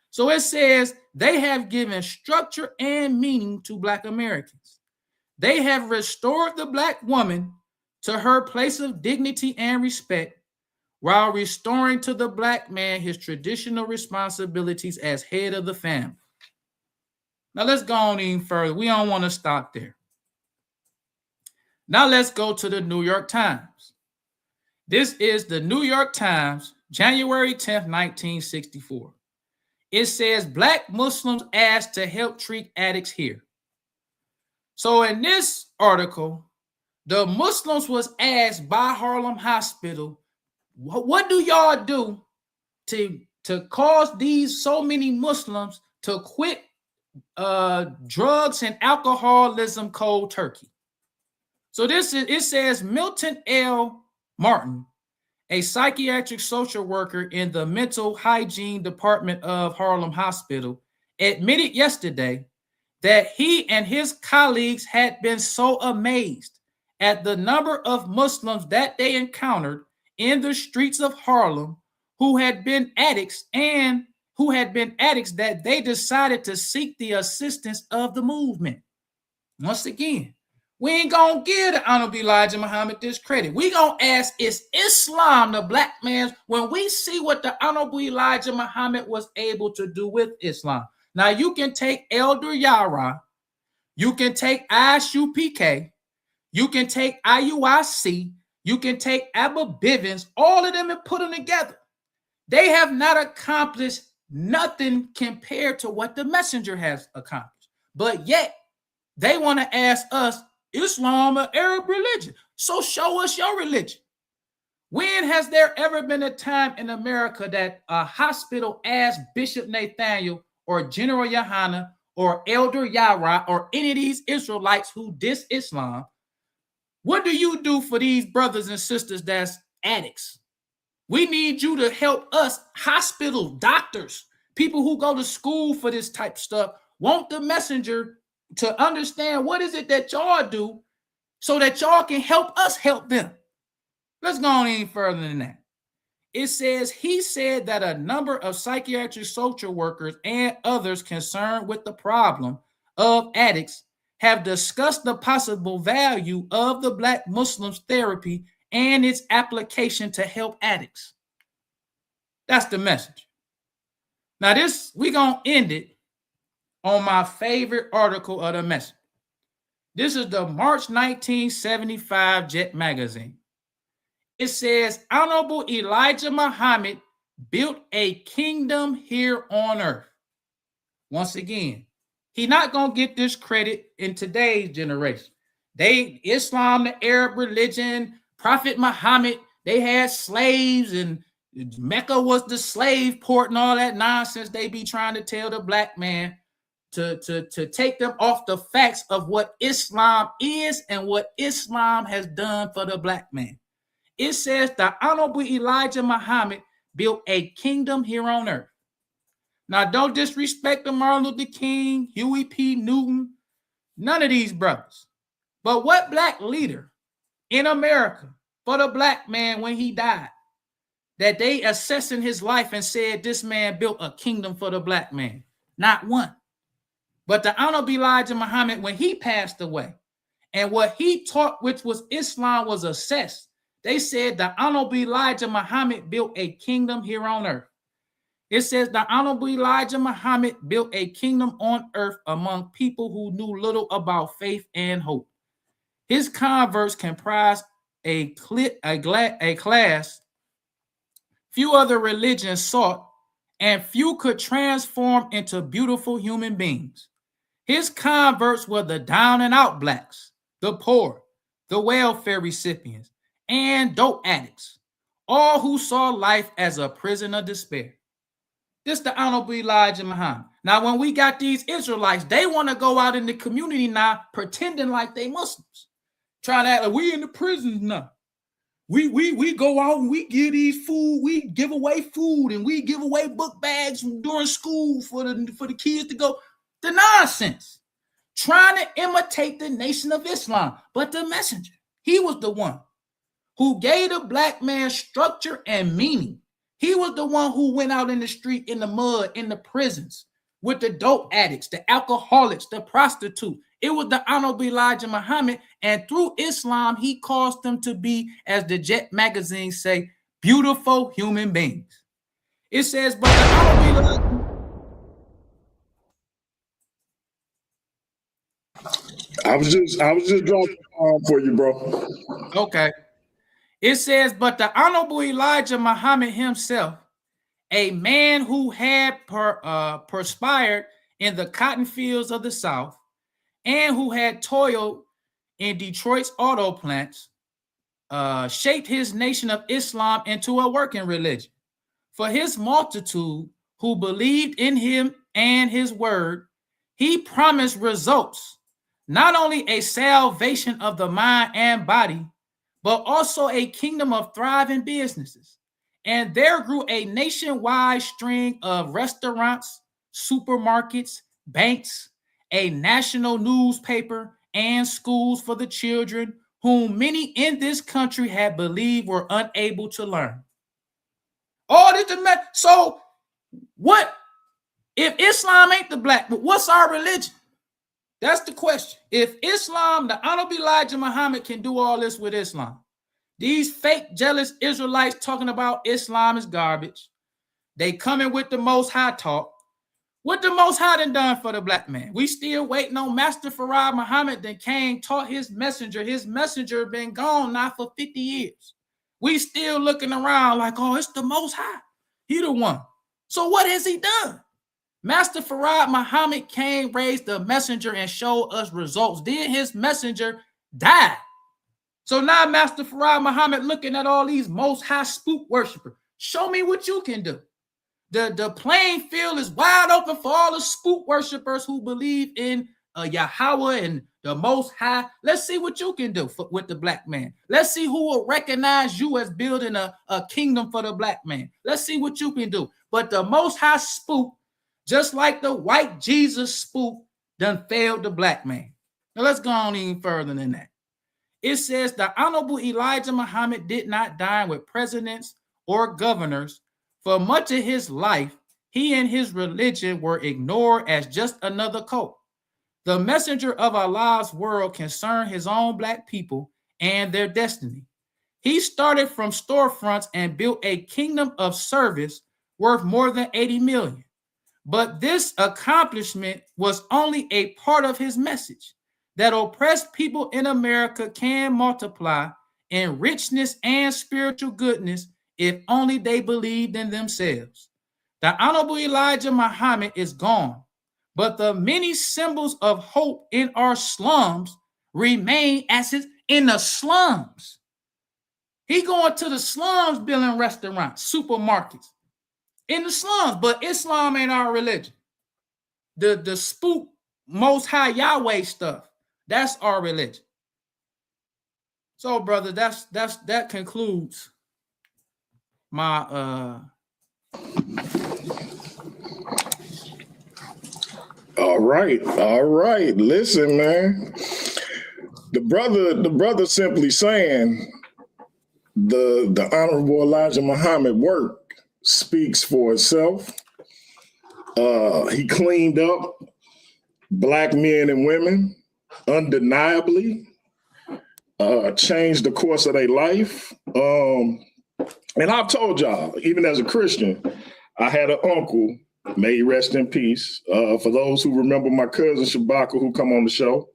So it says they have given structure and meaning to Black Americans. They have restored the Black woman to her place of dignity and respect while restoring to the Black man his traditional responsibilities as head of the family. Now let's go on even further. We don't want to stop there. Now let's go to the New York Times. This is the New York Times, January 10th, 1964. It says Black Muslims asked to help treat addicts here. So in this article, the Muslims was asked by Harlem Hospital, what do y'all do to cause these so many Muslims to quit drugs and alcoholism cold turkey? So it says Milton L. Martin, a psychiatric social worker in the mental hygiene department of Harlem Hospital, admitted yesterday that he and his colleagues had been so amazed at the number of Muslims that they encountered in the streets of Harlem who had been addicts that they decided to seek the assistance of the movement. Once again, we ain't gonna give the Honorable Elijah Muhammad this credit. We gonna ask, is Islam the black man's, when we see what the Honorable Elijah Muhammad was able to do with Islam. Now you can take Elder Yara, you can take ISUPK, you can take IUIC, you can take Abba Bivens, all of them and put them together. They have not accomplished nothing compared to what the messenger has accomplished. But yet, they want to ask us, Islam an Arab religion? So show us your religion. When has there ever been a time in America that a hospital asked Bishop Nathaniel or General Yohana or Elder Yara or any of these Israelites who diss Islam, what do you do for these brothers and sisters that's addicts? We need you to help us, hospital doctors, people who go to school for this type of stuff, want the messenger to understand what is it that y'all do so that y'all can help us help them. Let's go on any further than that. It says, he said that a number of psychiatric social workers and others concerned with the problem of addicts have discussed the possible value of the Black Muslims therapy and its application to help addicts. That's the message. Now this, we're going to end it on my favorite article of the message. This is the March 1975 Jet Magazine. It says, Honorable Elijah Muhammad built a kingdom here on earth. Once again, he's not going to get this credit in today's generation. Islam, the Arab religion, Prophet Muhammad, they had slaves and Mecca was the slave port and all that nonsense they be trying to tell the black man to take them off the facts of what Islam is and what Islam has done for the black man. It says the Honorable Elijah Muhammad built a kingdom here on earth. Now, don't disrespect the Martin Luther King, Huey P. Newton, none of these brothers. But what black leader in America for the black man when he died, that they assessing his life and said this man built a kingdom for the black man? Not one. But the Honorable Elijah Muhammad, when he passed away, and what he taught, which was Islam, was assessed. They said the Honorable Elijah Muhammad built a kingdom here on earth. It says the Honorable Elijah Muhammad built a kingdom on earth among people who knew little about faith and hope. His converts comprised a class few other religions sought, and few could transform into beautiful human beings. His converts were the down and out blacks, the poor, the welfare recipients, and dope addicts, all who saw life as a prison of despair. This the Honorable Elijah Muhammad. Now, when we got these Israelites, they want to go out in the community now pretending like they Muslims, trying to act like we in the prisons now. We go out and we give these food, we give away food, and we give away book bags during school for the kids to go. The nonsense. trying to imitate the Nation of Islam. But the messenger, he was the one who gave the black man structure and meaning. He was the one who went out in the street, in the mud, in the prisons, with the dope addicts, the alcoholics, the prostitute. It was the Honorable Elijah Muhammad, and through Islam, he caused them to be, as the Jet magazine say, beautiful human beings. It says, but the Honorable Elijah... I was just dropping for you, bro. Okay. It says, but the Honorable Elijah Muhammad himself, a man who had perspired in the cotton fields of the South and who had toiled in Detroit's auto plants, shaped his Nation of Islam into a working religion. For his multitude who believed in him and his word, he promised results, not only a salvation of the mind and body, but also a kingdom of thriving businesses. And there grew a nationwide string of restaurants, supermarkets, banks, a national newspaper, and schools for the children whom many in this country had believed were unable to learn. All this, so what if Islam ain't the black, but what's our religion? That's the question. If Islam, the Honorable Elijah Muhammad can do all this with Islam, these fake jealous Israelites talking about Islam is garbage. They coming with the Most High talk. What the Most High done done for the black man? We still waiting on Master Farad Muhammad that came, taught his messenger. His messenger been gone now for 50 years. We still looking around like, oh, it's the Most High. He the one. So what has he done? Master Farad Muhammad came, raised the messenger, and showed us results. Then his messenger died. So now Master Farad Muhammad looking at all these Most High spook worshipers. Show me what you can do. The playing field is wide open for all the spook worshipers who believe in Yahweh and the Most High. Let's see what you can do with the black man. Let's see who will recognize you as building a kingdom for the black man. Let's see what you can do. But the Most High spook, just like the white Jesus spook, done failed the black man. Now let's go on even further than that. It says the Honorable Elijah Muhammad did not dine with presidents or governors. For much of his life, he and his religion were ignored as just another cult. The messenger of Allah's world concerned his own black people and their destiny. He started from storefronts and built a kingdom of service worth more than 80 million. But this accomplishment was only a part of his message that oppressed people in America can multiply in richness and spiritual goodness if only they believed in themselves. The Honorable Elijah Muhammad is gone, but the many symbols of hope in our slums remain as is in the slums. He going to the slums building restaurants, supermarkets, in the slums, but Islam ain't our religion. The spook Most High Yahweh stuff, that's our religion. So, brother, that concludes my All right. Listen, man. The brother simply saying the Honorable Elijah Muhammad work speaks for itself. He cleaned up black men and women undeniably, changed the course of their life. And I've told y'all, even as a Christian, I had an uncle, may he rest in peace. For those who remember my cousin Shabaka, who come on the show,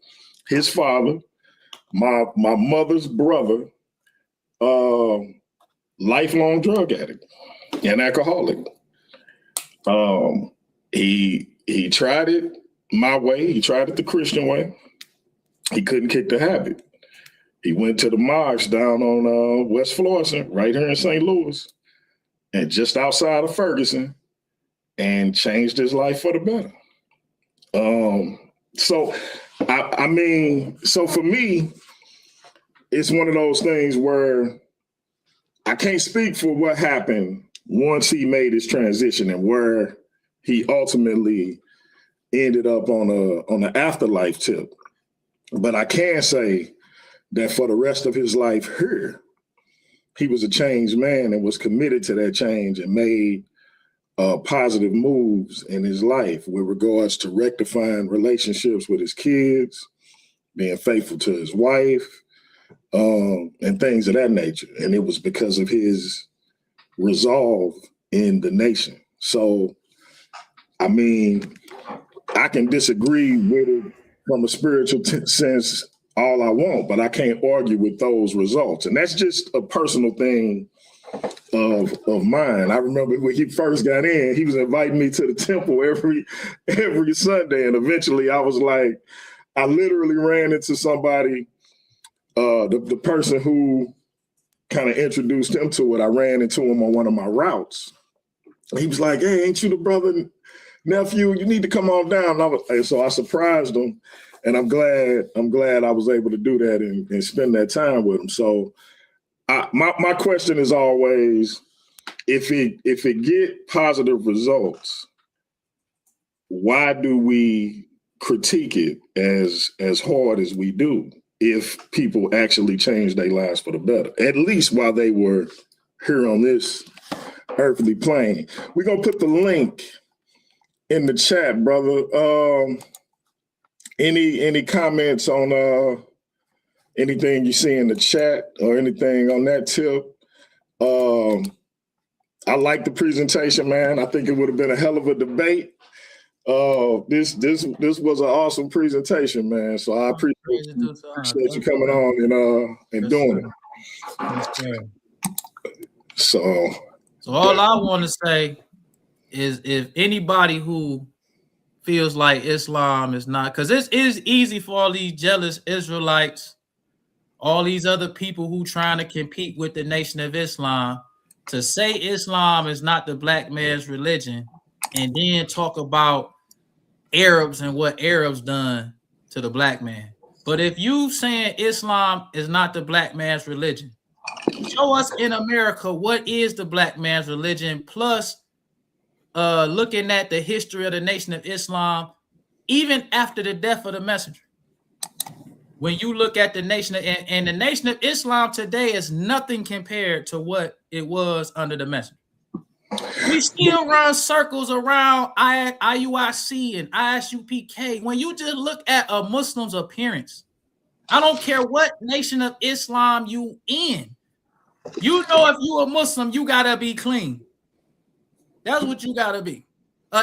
his father, my mother's brother, lifelong drug addict and alcoholic. He tried it my way. He tried it the Christian way. He couldn't kick the habit. He went to the mosque down on West Florissant, right here in St. Louis, and just outside of Ferguson, and changed his life for the better. So for me, it's one of those things where I can't speak for what happened once he made his transition and where he ultimately ended up on an afterlife tip. But I can say that for the rest of his life here, he was a changed man and was committed to that change and made positive moves in his life with regards to rectifying relationships with his kids, being faithful to his wife, and things of that nature. And it was because of his resolve in the nation. So, I mean, I can disagree with it from a spiritual sense all I want, but I can't argue with those results. And that's just a personal thing of mine. I remember when he first got in, he was inviting me to the temple every Sunday. And eventually I was like, I literally ran into somebody, the person who kind of introduced him to it. I ran into him on one of my routes. He was like, hey, ain't you the brother, nephew? You need to come on down. And so I surprised him. And I'm glad I was able to do that and spend that time with him. So my question is always, if it get positive results, why do we critique it as hard as we do if people actually change their lives for the better, at least while they were here on this earthly plane? We're going to put the link in the chat, brother. Any comments on anything you see in the chat or anything on that tip? I like the presentation, man. I think it would have been a hell of a debate. This was an awesome presentation, man. So I appreciate you coming on and doing it. So all I want to say is, if anybody who feels like Islam is not, because it is easy for all these jealous Israelites, all these other people who trying to compete with the Nation of Islam, to say Islam is not the black man's religion, and then talk about Arabs and what Arabs done to the black man. But if you saying Islam is not the black man's religion, show us in America what is the black man's religion, plus looking at the history of the Nation of Islam, even after the death of the messenger. When you look at the Nation of, and the Nation of Islam today is nothing compared to what it was under the messenger. We still run circles around IUIC and ISUPK. When you just look at a Muslim's appearance, I don't care what Nation of Islam you in, you know, if you a Muslim, you gotta be clean. That's what you gotta be.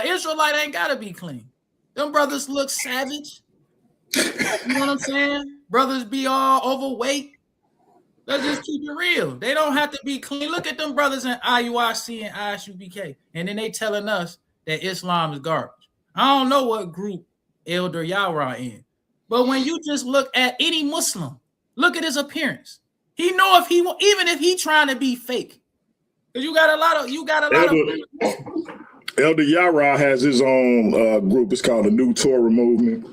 Israelite ain't gotta be clean. Them brothers look savage. You know what I'm saying? Brothers be all overweight. Let's just keep it real. They don't have to be clean. Look at them brothers in IUIC and ISUPK. And then they telling us that Islam is garbage. I don't know what group Elder Yara in. But when you just look at any Muslim, look at his appearance. He know if he, even if he trying to be fake. Because you got a lot of Elder Yara has his own group. It's called the New Torah Movement.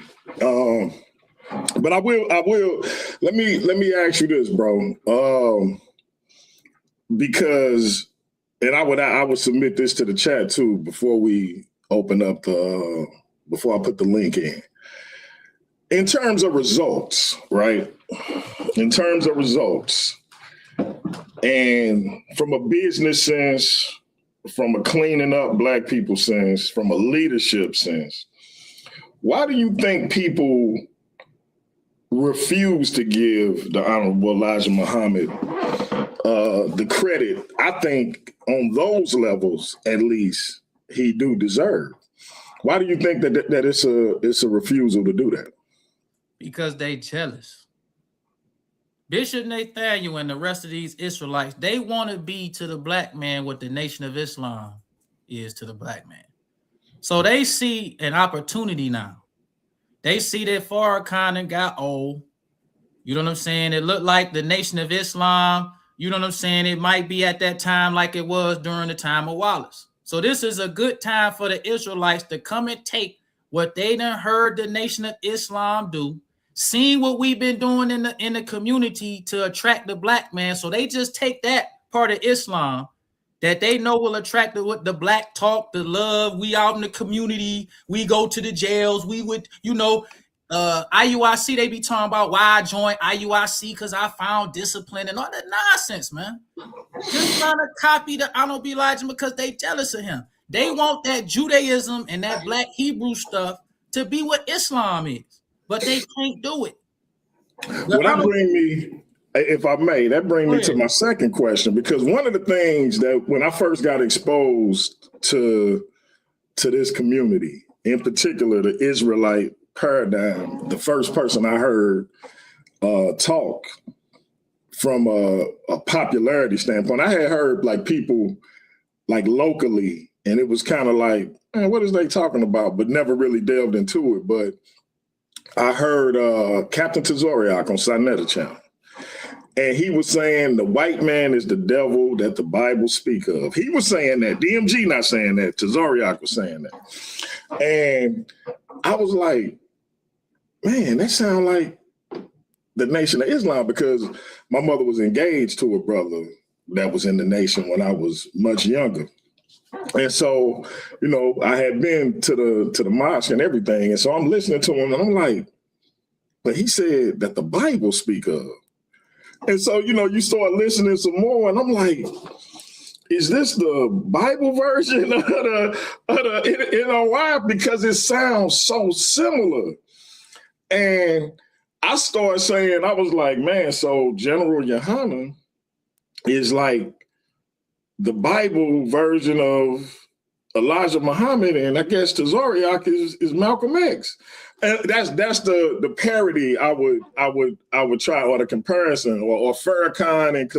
But I will. Let me ask you this, bro. Because, and I would submit this to the chat too before we open up before I put the link in. In terms of results, right? In terms of results, and from a business sense, from a cleaning up black people sense, from a leadership sense, why do you think people refuse to give the Honorable Elijah Muhammad the credit? I think on those levels, at least, he do deserve. Why do you think that it's a refusal to do that? Because they jealous. Bishop Nathaniel and the rest of these Israelites, they want to be to the black man what the Nation of Islam is to the black man. So they see an opportunity now. They see that Farrakhan got old. You know what I'm saying? It looked like the Nation of Islam, you know what I'm saying? It might be at that time like it was during the time of Wallace. So this is a good time for the Israelites to come and take what they done heard the Nation of Islam do, seeing what we've been doing in the community to attract the black man. So they just take that part of Islam that they know will attract the black talk, the love. We out in the community. We go to the jails. We would, IUIC, they be talking about why I joined IUIC because I found discipline and all that nonsense, man. Just trying to copy the Honorable Elijah because they jealous of him. They want that Judaism and that black Hebrew stuff to be what Islam is, but they can't do it. Well, that bring me, if I may, that bring me to my second question, because one of the things that when I first got exposed to this community, in particular the Israelite paradigm, the first person I heard talk from a popularity standpoint, I had heard like people like locally, and it was kind of like, man, what is they talking about? But never really delved into it. But I heard Captain Tazoriak on Sinetta Channel. And he was saying the white man is the devil that the Bible speak of. He was saying that. DMG not saying that. Tazoriak was saying that. And I was like, man, that sounds like the Nation of Islam, because my mother was engaged to a brother that was in the nation when I was much younger. And so, I had been to the mosque and everything. And so I'm listening to him and I'm like, but he said that the Bible speak of. And so, you start listening some more, and I'm like, is this the Bible version of the NOI? Because it sounds so similar. And I started saying, I was like, man, so General Yohanan is like the Bible version of Elijah Muhammad, and I guess Tazoriak is Malcolm X. And that's the parody I would try, or the comparison, or Farrakhan and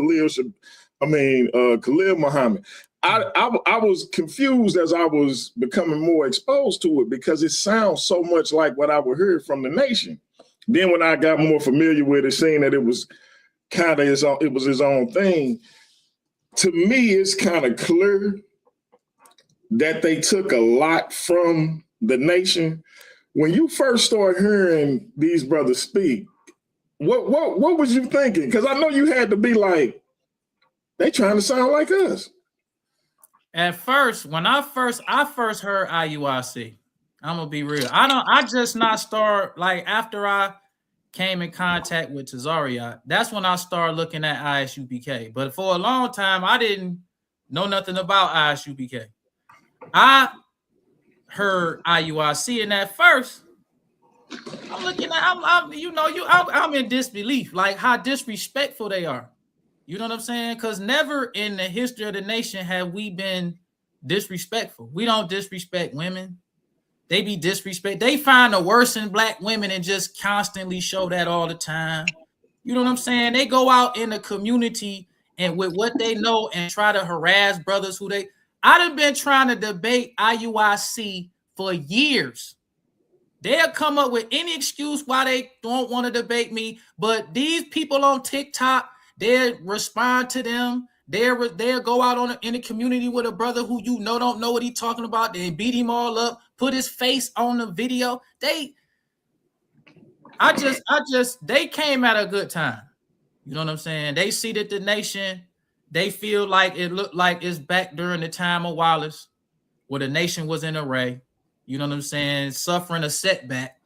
Khalil Muhammad. I was confused as I was becoming more exposed to it, because it sounds so much like what I would hear from the Nation. Then when I got more familiar with it, seeing that it was kind of his own thing, to me it's kind of clear that they took a lot from the Nation. When you first start hearing these brothers speak, what was you thinking? Because I know you had to be like, they trying to sound like us. At first, when I first heard IUIC, I'm gonna be real. I just not start, like, after I came in contact with Tazariak, that's when I started looking at ISUPK. But for a long time, I didn't know nothing about ISUPK. I heard IUIC, and at first I'm looking at, I'm in disbelief, like how disrespectful they are. You know what I'm saying? Because never in the history of the nation have we been disrespectful. We don't disrespect women. They be disrespect. They find the worst in black women and just constantly show that all the time. You know what I'm saying? They go out in the community and with what they know and try to harass brothers who they. I done been trying to debate IUIC for years. They'll come up with any excuse why they don't want to debate me, but these people on TikTok, they'll respond to them. They'll go out in the community with a brother who don't know what he's talking about. They beat him all up, put his face on the video. They came at a good time. You know what I'm saying? They see that the Nation, they feel like it looked like it's back during the time of Wallace, where the Nation was in array. You know what I'm saying? Suffering a setback.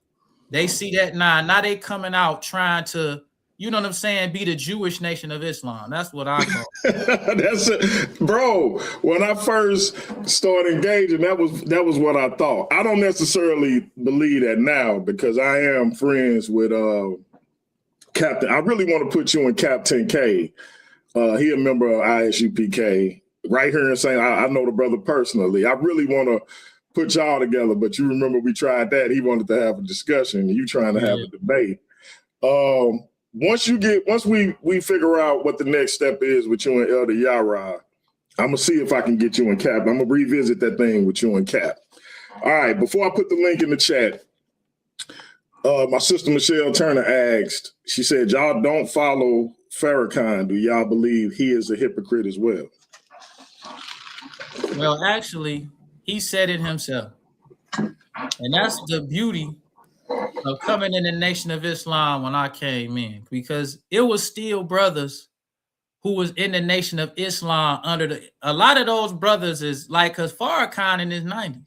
They see that now they coming out trying to, you know what I'm saying, be the Jewish Nation of Islam. That's what I call it. That's it. Bro, when I first started engaging, that was what I thought. I don't necessarily believe that now, because I am friends with Captain. I really want to put you in Captain K. He a member of ISUPK right here in St. I know the brother personally. I really want to put y'all together, but you remember we tried that. He wanted to have a discussion, and you trying to have a debate. Once we figure out what the next step is with you and Elder Yara, I'm gonna see if I can get you and Cap. I'm gonna revisit that thing with you and Cap. All right, before I put the link in the chat, my sister Michelle Turner asked, she said, y'all don't follow Farrakhan. Do y'all believe he is a hypocrite as well? Well, actually, he said it himself. And that's the beauty of coming in the Nation of Islam when I came in, because it was still brothers who was in the Nation of Islam under a lot of those brothers is like, because Farrakhan in his 90s.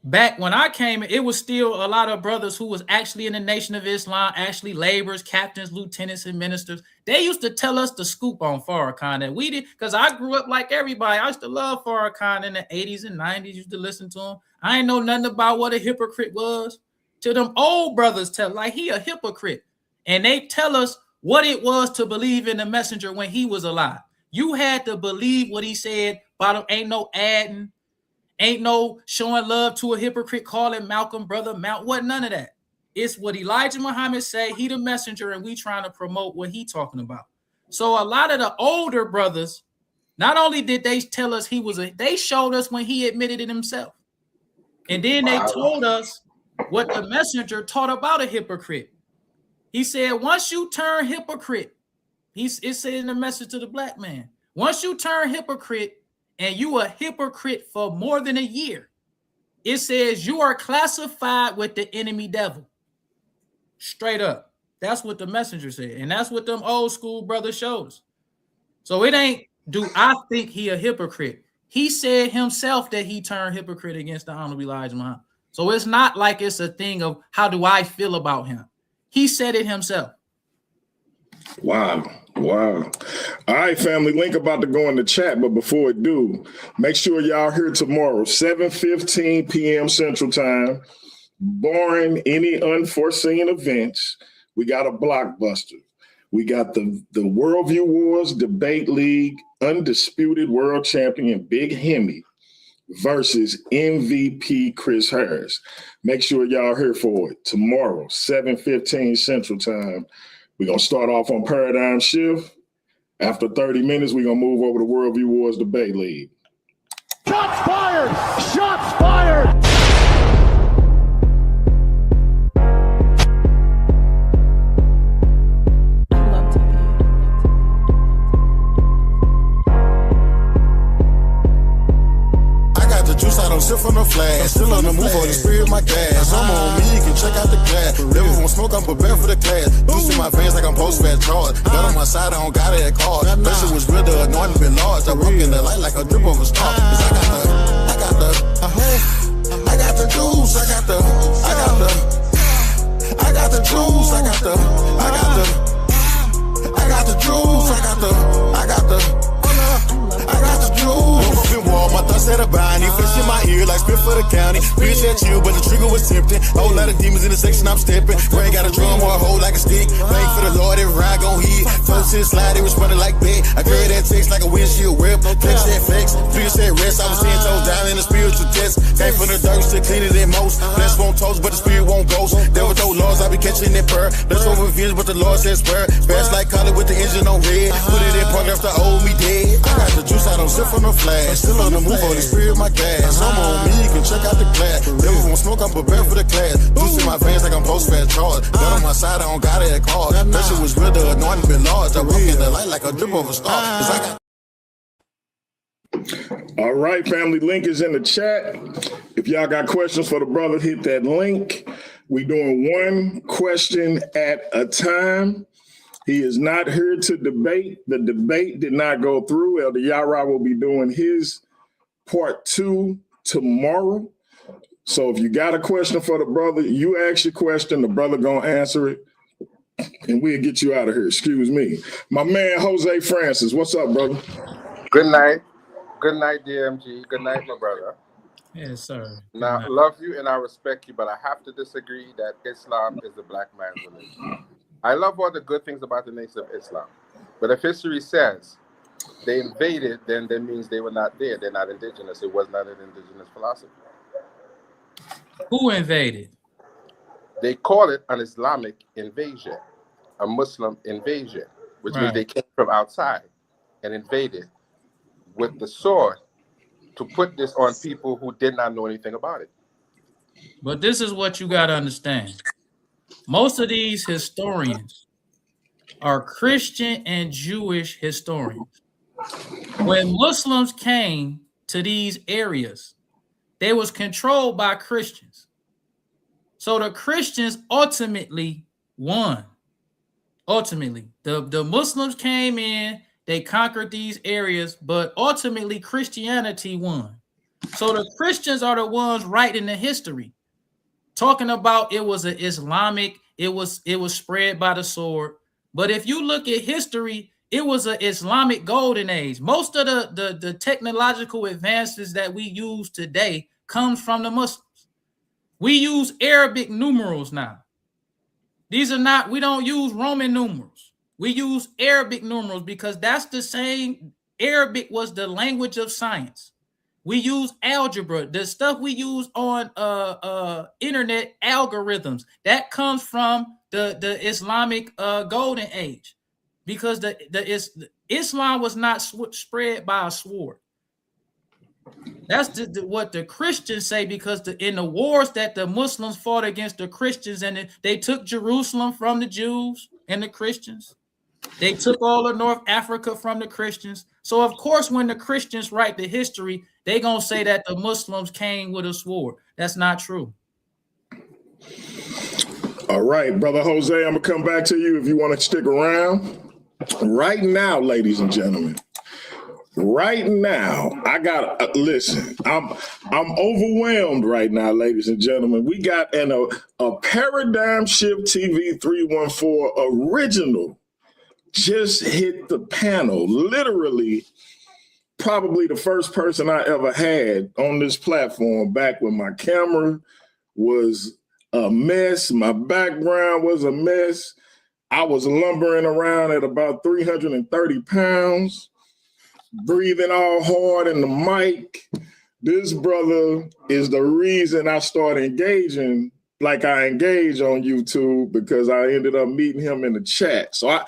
Back when I came, it was still a lot of brothers who was actually in the Nation of Islam, actually laborers, captains, lieutenants, and ministers. They used to tell us the scoop on Farrakhan, and we did, because I grew up like everybody. I used to love Farrakhan in the 80s and 90s, used to listen to him. I ain't know nothing about what a hypocrite was. Till them old brothers tell, like, he a hypocrite. And they tell us what it was to believe in the messenger when he was alive. You had to believe what he said. Bottom ain't no adding. Ain't no showing love to a hypocrite, calling Malcolm brother Mount. What, none of that. It's what Elijah Muhammad say. He the messenger, and we trying to promote what he talking about. So a lot of the older brothers, not only did they tell us they showed us when he admitted it himself. And then they told us what the messenger taught about a hypocrite. He said, once you turn hypocrite, it said in the message to the black man, once you turn hypocrite, and you a hypocrite for more than a year, it says you are classified with the enemy devil. Straight up. That's what the messenger said. And that's what them old school brothers shows. So it ain't, do I think he a hypocrite? He said himself that he turned hypocrite against the Honorable Elijah Muhammad. So it's not like it's a thing of how do I feel about him? He said it himself. Wow. All right, family. Link about to go in the chat, but before it do, make sure y'all here tomorrow, 7:15 p.m. Central Time. Barring any unforeseen events, we got a blockbuster. We got the Worldview Wars Debate League undisputed world champion Big Hemi versus MVP Chris Harris. Make sure y'all here for it tomorrow, 7:15 Central Time. We're going to start off on Paradigm Shift. After 30 minutes, we're going to move over to Worldview Wars Debate League. Shots fired! Shots fired! I don't sip from the flash, still on the move on the spirit of my gas. I'm on me, you can check out the glass. Never won't smoke, I'm prepared for the class. Juice in my veins like I'm post-fat charge. Got on my side, I don't got it at card. Pressure was real, the anointing been large. I walk in the light like a drip of a star. Cause I got the juice, I got the juice, I got the juice, I got the juice. My thoughts at a bind, fish in my ear like spit for the county. Bitch at you, but the trigger was tempting. Whole lot of demons in the section, I'm stepping. Brain got a drum or a hole like a stick. Thank for the Lord, every ride gon' hit. Folks in the slide, they was running like bait. I carry that text like a windshield whip. Flex said flex, figure said rest. I was 10 toes down in the spiritual test. Came from the dirt, still cleaner than most. Flesh won't toast, but the spirit won't ghost. Devil told laws, I be catching that purr. That's what revenge, but the Lord says swear. Fast like collar with the engine on red. Put it in park after old me dead. I got the juice, I don't sip from the flash. Still on the move on the spirit of my gas. I'm on me, you can check out the glass. Never won't smoke, I'm prepared for the class. Juice in my veins like I'm post-fat charge. Got on my side, I don't got it at card. Pressure was real, the anointing been large. I walk in the light like a drip of a star. Cause I got All right, family, link is in the chat. If y'all got questions for the brother, hit that link. We doing one question at a time. He is not here to debate. The debate did not go through. Elder Yara will be doing his part 2 tomorrow. So if you got a question for the brother, you ask your question, the brother gonna answer it, and we'll get you out of here. Excuse me. My man, Jose Francis, what's up, brother? Good night. Good night, DMG. Good night, my brother. Yes, sir. Now, I love you and I respect you, but I have to disagree that Islam is the black man's religion. I love all the good things about the nation of Islam. But if history says they invaded, then that means they were not there. They're not indigenous. It was not an indigenous philosophy. Who invaded? They call it an Islamic invasion, a Muslim invasion, which means they came from outside and invaded with the sword to put this on people who did not know anything about it. But this is what you got to understand. Most of these historians are Christian and Jewish historians. When Muslims came to these areas, they was controlled by Christians. So the Christians ultimately won. Ultimately, the Muslims came in, they conquered these areas, but ultimately Christianity won. So the Christians are the ones writing the history, talking about it was an Islamic, it was spread by the sword. But if you look at history, it was an Islamic golden age. Most of the technological advances that we use today comes from the Muslims. We use Arabic numerals now. These are not, we don't use Roman numerals. We use Arabic numerals because that's the same. Arabic was the language of science. We use algebra, the stuff we use on internet algorithms. That comes from the Islamic golden age, because Islam was not spread by a sword. That's what the Christians say, because in the wars that the Muslims fought against the Christians, and they took Jerusalem from the Jews and the Christians. They took all of North Africa from the Christians. So, of course, when the Christians write the history, they're going to say that the Muslims came with a sword. That's not true. All right, Brother Jose, I'm going to come back to you if you want to stick around. Right now, ladies and gentlemen, right now, I got listen. I'm overwhelmed right now, ladies and gentlemen. We got a Paradigm Shift TV 314 original just hit the panel. Literally, probably the first person I ever had on this platform, back when my camera was a mess, my background was a mess. I was lumbering around at about 330 pounds, breathing all hard in the mic. This brother is the reason I started engaging like I engage on YouTube, because I ended up meeting him in the chat. So I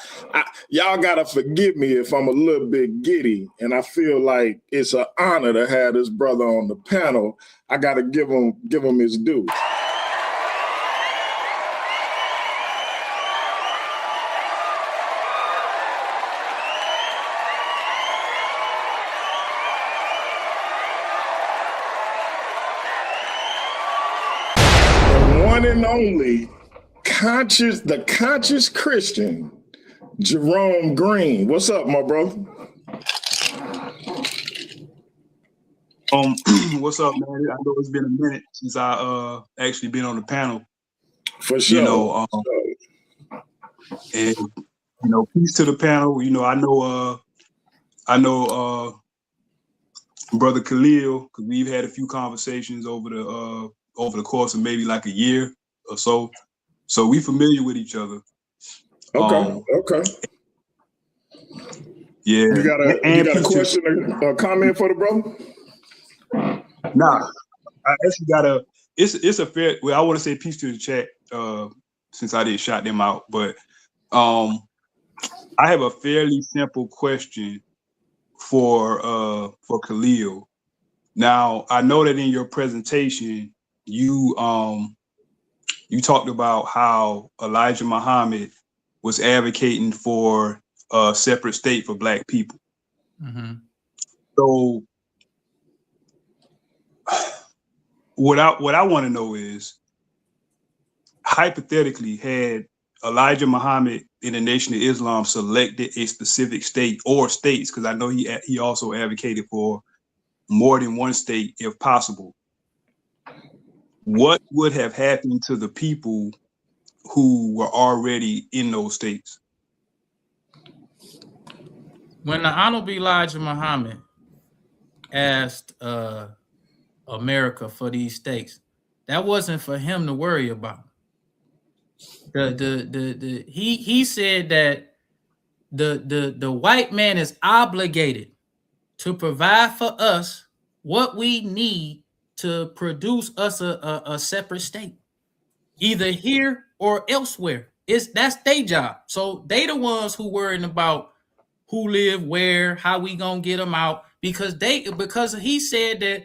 y'all gotta forgive me if I'm a little bit giddy, and I feel like it's an honor to have this brother on the panel. I gotta give him his due. And only the conscious Christian, Jerome Green. What's up, my brother? What's up, man? I know it's been a minute since I actually been on the panel. For sure. You know, and peace to the panel. You know, I know Brother Khalil, because we've had a few conversations over the course of maybe like a year or so. So we familiar with each other. Okay. Yeah. You got a question or a comment for the brother? Nah. I actually got it's a fair, well, I want to say peace to the chat, since I didn't shout them out, but I have a fairly simple question for Khalil. Now, I know that in your presentation, you talked about how Elijah Muhammad was advocating for a separate state for Black people. Mm-hmm. So what I want to know is, hypothetically, had Elijah Muhammad in the Nation of Islam selected a specific state or states, because I know he also advocated for more than one state if possible, what would have happened to the people who were already in those states? When the Honorable Elijah Muhammad asked America for these states, that wasn't for him to worry about. He said that the white man is obligated to provide for us what we need to produce us a separate state, either here or elsewhere. That's their job. So they the ones who worrying about who live where, how we gonna get them out, because he said that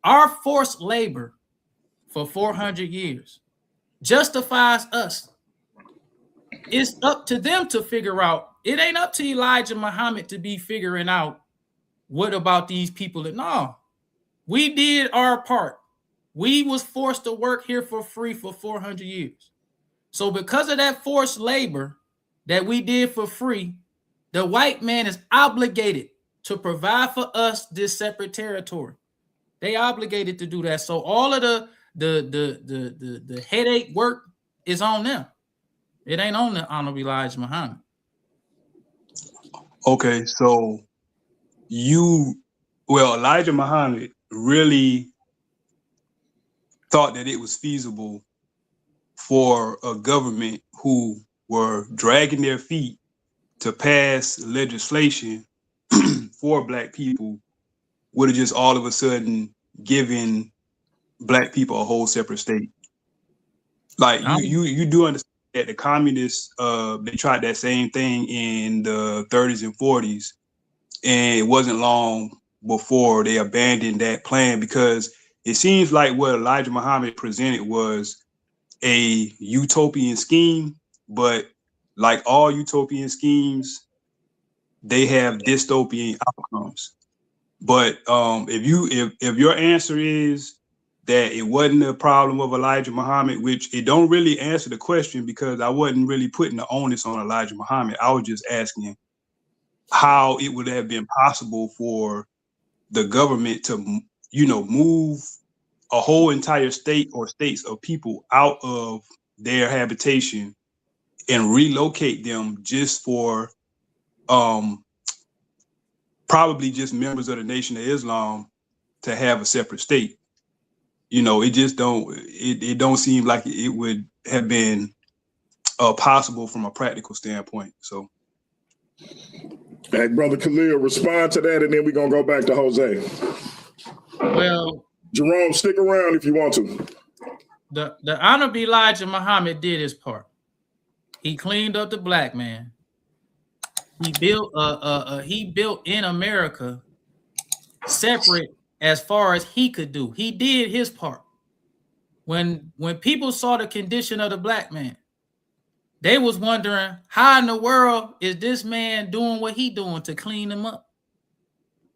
our forced labor for 400 years justifies us. It's up to them to figure out. It ain't up to Elijah Muhammad to be figuring out what about these people. No, we did our part. We was forced to work here for free for 400 years. So because of that forced labor, that we did for free, the white man is obligated to provide for us this separate territory. They obligated to do that. So all of the headache work is on them. It ain't on the Honorable Elijah Muhammad. Okay, so Elijah Muhammad really thought that it was feasible for a government who were dragging their feet to pass legislation for black people would have just all of a sudden given black people a whole separate state. Like you do understand that the communists they tried that same thing in the 30s and 40s, and it wasn't long before they abandoned that plan, because it seems like what Elijah Muhammad presented was a utopian scheme, but like all utopian schemes, they have dystopian outcomes. But if your answer is that it wasn't a problem of Elijah Muhammad, which it don't really answer the question, because I wasn't really putting the onus on Elijah Muhammad. I was just asking how it would have been possible for the government to, move a whole entire state or states of people out of their habitation and relocate them just for probably just members of the Nation of Islam to have a separate state. It just don't seem like it would have been possible from a practical standpoint. So, hey, Brother Khalil, respond to that, and then we're gonna go back to Jose. Well, Jerome, stick around if you want to. The Honorable Elijah Muhammad did his part. He cleaned up the black man. He built in America separate as far as he could do. He did his part. When people saw the condition of the black man, they was wondering, how in the world is this man doing what he doing to clean them up?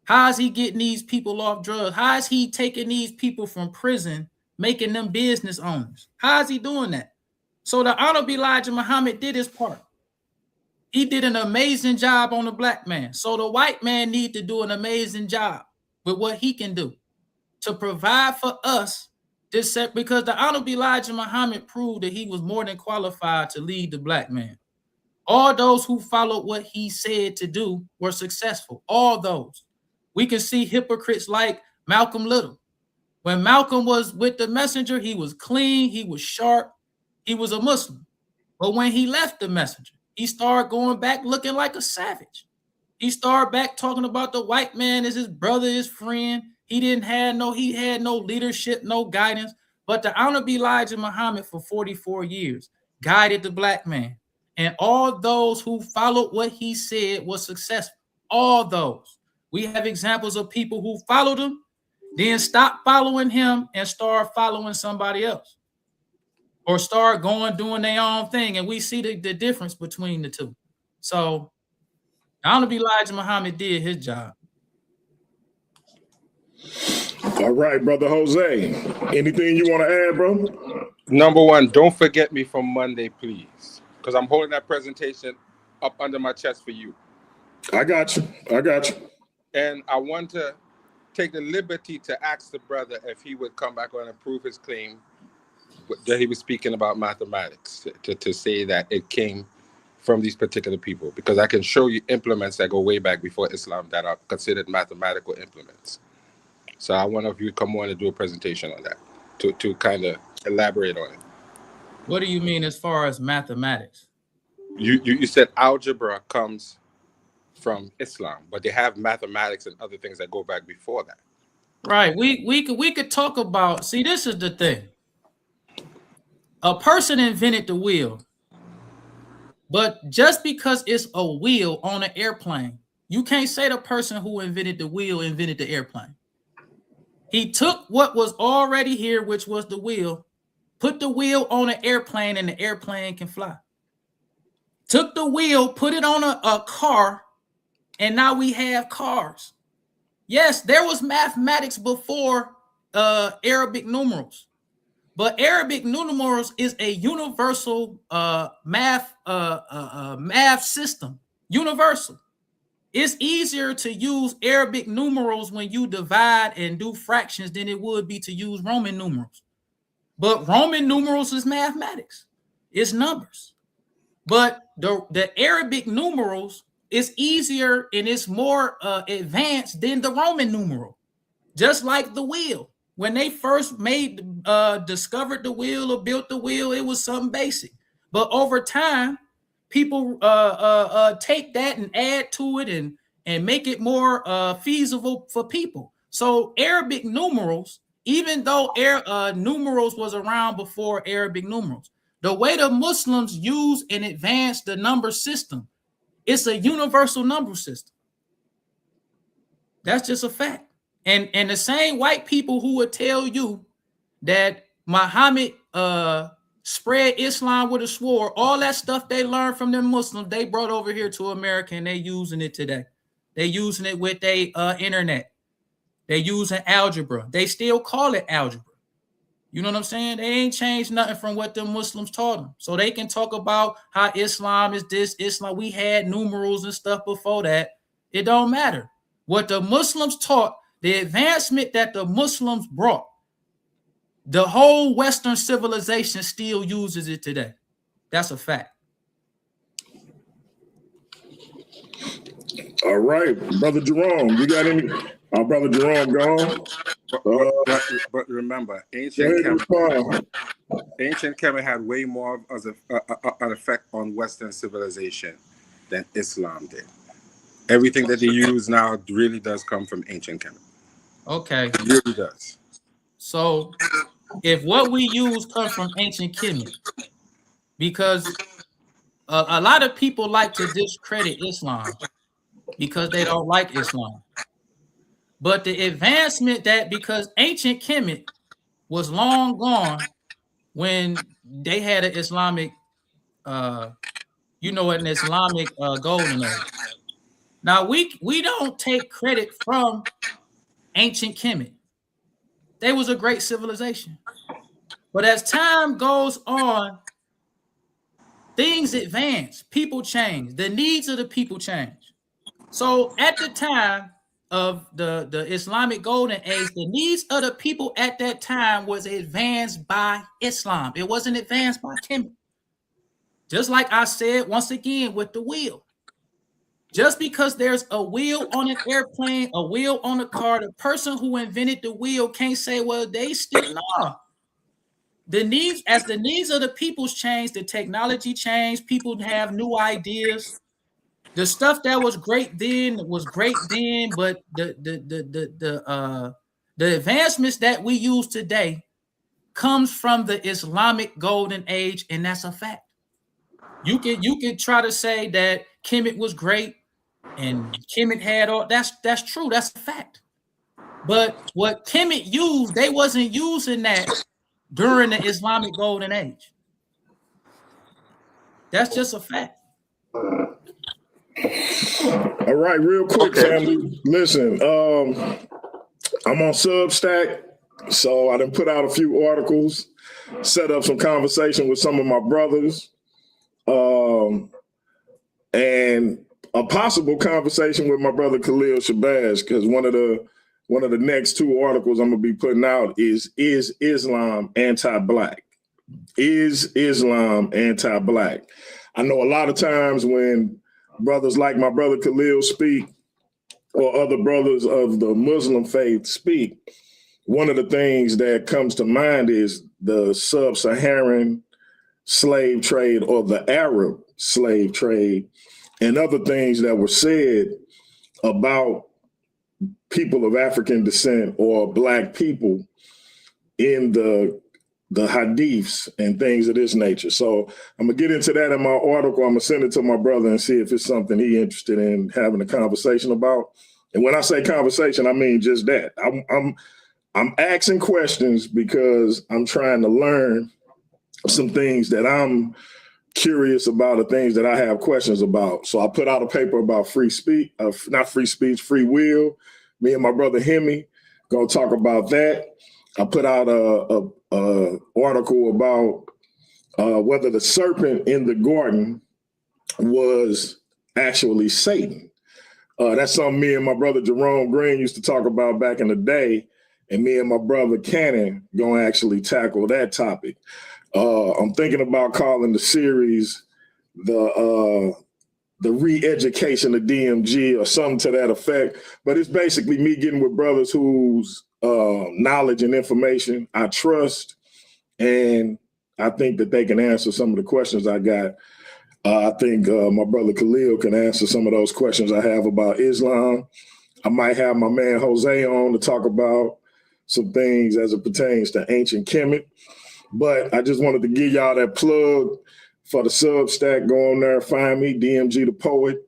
How is he getting these people off drugs? How is he taking these people from prison, making them business owners? How is he doing that? So the Honorable Elijah Muhammad did his part. He did an amazing job on the black man. So the white man need to do an amazing job with what he can do to provide for us this set, because the Honorable Elijah Muhammad proved that he was more than qualified to lead the black man. All those who followed what he said to do were successful. All those. We can see hypocrites like Malcolm Little. When Malcolm was with the messenger, he was clean, he was sharp, he was a Muslim. But when he left the messenger, he started going back looking like a savage. He started back talking about the white man as his brother, his friend. He had no leadership, no guidance. But the Honorable Elijah Muhammad for 44 years guided the black man. And all those who followed what he said were successful. All those. We have examples of people who followed him, then stopped following him and start following somebody else. Or start doing their own thing. And we see the difference between the two. So Honorable Elijah Muhammad did his job. All right, Brother Jose. Anything you want to add, bro? Number one, don't forget me for Monday, please. Because I'm holding that presentation up under my chest for you. I got you. And I want to take the liberty to ask the brother if he would come back on and prove his claim that he was speaking about mathematics, to say that it came from these particular people, because I can show you implements that go way back before Islam that are considered mathematical implements. So I want you to come on and do a presentation on that to kind of elaborate on it. What do you mean as far as mathematics? You said algebra comes from Islam, but they have mathematics and other things that go back before that. Right. We could talk about, see, this is the thing. A person invented the wheel, but just because it's a wheel on an airplane, you can't say the person who invented the wheel invented the airplane. He took what was already here, which was the wheel, put the wheel on an airplane, and the airplane can fly. Took the wheel, put it on a car, and now we have cars. Yes, there was mathematics before Arabic numerals. But Arabic numerals is a universal math system. Universal. It's easier to use Arabic numerals when you divide and do fractions than it would be to use Roman numerals. But Roman numerals is mathematics. It's numbers. But the Arabic numerals is easier and it's more advanced than the Roman numeral. Just like the wheel. When they first discovered the wheel or built the wheel, it was something basic. But over time, people take that and add to it and make it more feasible for people. So Arabic numerals, even though numerals was around before Arabic numerals, the way the Muslims use and advance the number system, it's a universal number system. That's just a fact. And the same white people who would tell you that Muhammad spread Islam with a sword, all that stuff they learned from them Muslims, they brought over here to America and they using it today. They using it with their internet. They using algebra. They still call it algebra. You know what I'm saying? They ain't changed nothing from what the Muslims taught them. So they can talk about how Islam is this, Islam. We had numerals and stuff before that. It don't matter. What the Muslims taught, the advancement that the Muslims brought, the whole Western civilization still uses it today. That's a fact. All right, Brother Jerome, you got any? Our Brother Jerome gone. But remember, ancient Kemet had way more of an effect on Western civilization than Islam did. Everything that they use now really does come from ancient Kemet. Okay. It really does. So if what we use comes from ancient Kemet, because a lot of people like to discredit Islam because they don't like Islam. But the advancement that, because ancient Kemet was long gone when they had an Islamic, an Islamic golden age. Now, we don't take credit from ancient Kemet. They was a great civilization. But as time goes on, things advance, people change, the needs of the people change. So at the time of the Islamic golden age, the needs of the people at that time was advanced by Islam. It wasn't advanced by Kemet. Just like I said once again with the wheel. Just because there's a wheel on an airplane, a wheel on a car, the person who invented the wheel can't say, well, they still know. The needs of the peoples change, the technology changed, people have new ideas. The stuff that was great then, but the advancements that we use today comes from the Islamic golden age, and that's a fact. You can try to say that Kemet was great and Kemet had all that's true, that's a fact. But what Kemet used, they wasn't using that during the Islamic golden age. That's just a fact. All right, real quick, family. Listen, I'm on Substack, so I done put out a few articles, set up some conversation with some of my brothers, and a possible conversation with my brother Khalil Shabazz, because one of the next two articles I'm gonna be putting out is Islam anti-black? Is Islam anti-black? I know a lot of times when brothers like my brother Khalil speak, or other brothers of the Muslim faith speak, one of the things that comes to mind is the sub-Saharan slave trade or the Arab slave trade and other things that were said about people of African descent or black people in the hadiths and things of this nature. So I'm gonna get into that in my article. I'm gonna send it to my brother and see if it's something he's interested in having a conversation about. And when I say conversation, I mean just that. I'm asking questions because I'm trying to learn some things that I'm curious about, the things that I have questions about. So I put out a paper about free speech, free will. Me and my brother Hemi gonna talk about that. I put out a article about whether the serpent in the garden was actually Satan. That's something me and my brother Jerome Green used to talk about back in the day, and me and my brother Cannon gonna actually tackle that topic. I'm thinking about calling the series the re-education of DMG or something to that effect. But it's basically me getting with brothers whose knowledge and information I trust, and I think that they can answer some of the questions I got. I think my brother Khalil can answer some of those questions I have about Islam. I might have my man Jose on to talk about some things as it pertains to ancient Kemet. But I just wanted to give y'all that plug for the Substack. Go on there, find me, DMG the Poet,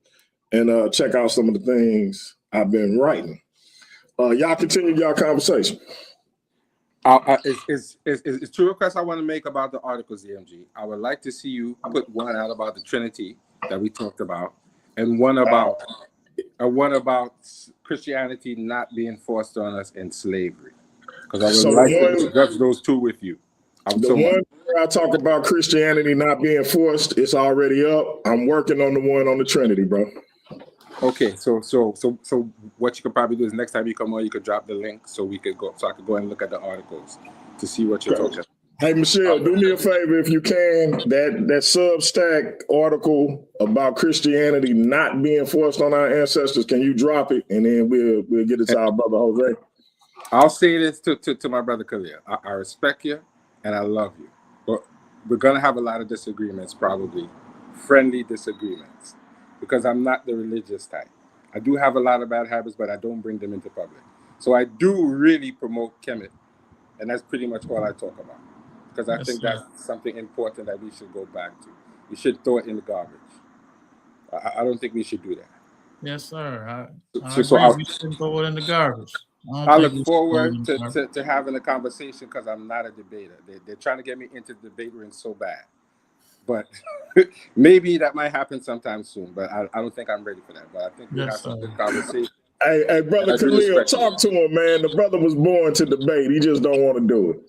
and check out some of the things I've been writing. Y'all continue y'all conversation. It's two requests I want to make about the articles, DMG. I would like to see you put one out about the Trinity that we talked about, and one about Christianity not being forced on us in slavery. Because I would like to discuss those two with you. The one where I talk about Christianity not being forced, it's already up. I'm working on the one on the Trinity, bro. Okay, so what you could probably do is next time you come on, you could drop the link so we could go, so I could go and look at the articles to see what you're talking about. Hey, Michelle, do me a favor if you can. That Substack article about Christianity not being forced on our ancestors, can you drop it, and then we'll get it to our brother Jose. I'll say this to my brother Khalil. I respect you and I love you, but we're gonna have a lot of disagreements, probably friendly disagreements, because I'm not the religious type. I do have a lot of bad habits, but I don't bring them into public. So I do really promote Kemet, and that's pretty much all I talk about, because I think that's something important that we should go back to. We should throw it in the garbage. I don't think we should do that. Yes, sir. I So agree. We shouldn't throw it in the garbage. I look forward to having a conversation, because I'm not a debater. They're trying to get me into the debate ring so bad. But maybe that might happen sometime soon. But I don't think I'm ready for that. But I think we have some good conversation. Hey, brother Khalil, talk to him, man. The brother was born to debate. He just don't want to do it.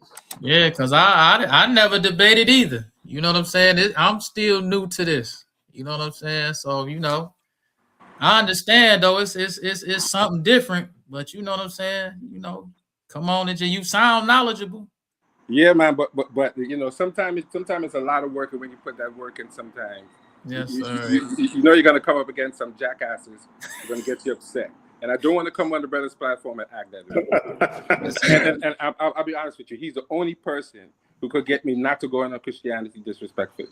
Yeah, because I never debated either. You know what I'm saying? I'm still new to this. You know what I'm saying? So, I understand, though. It's something different. But you know what I'm saying? Come on, and you sound knowledgeable. Yeah, man. But sometimes it's a lot of work, and when you put that work in, sometimes sir. You're gonna come up against some jackasses. You're gonna get you upset, and I don't want to come on the brother's platform and act that way. and I'll be honest with you. He's the only person who could get me not to go on Christianity disrespectfully,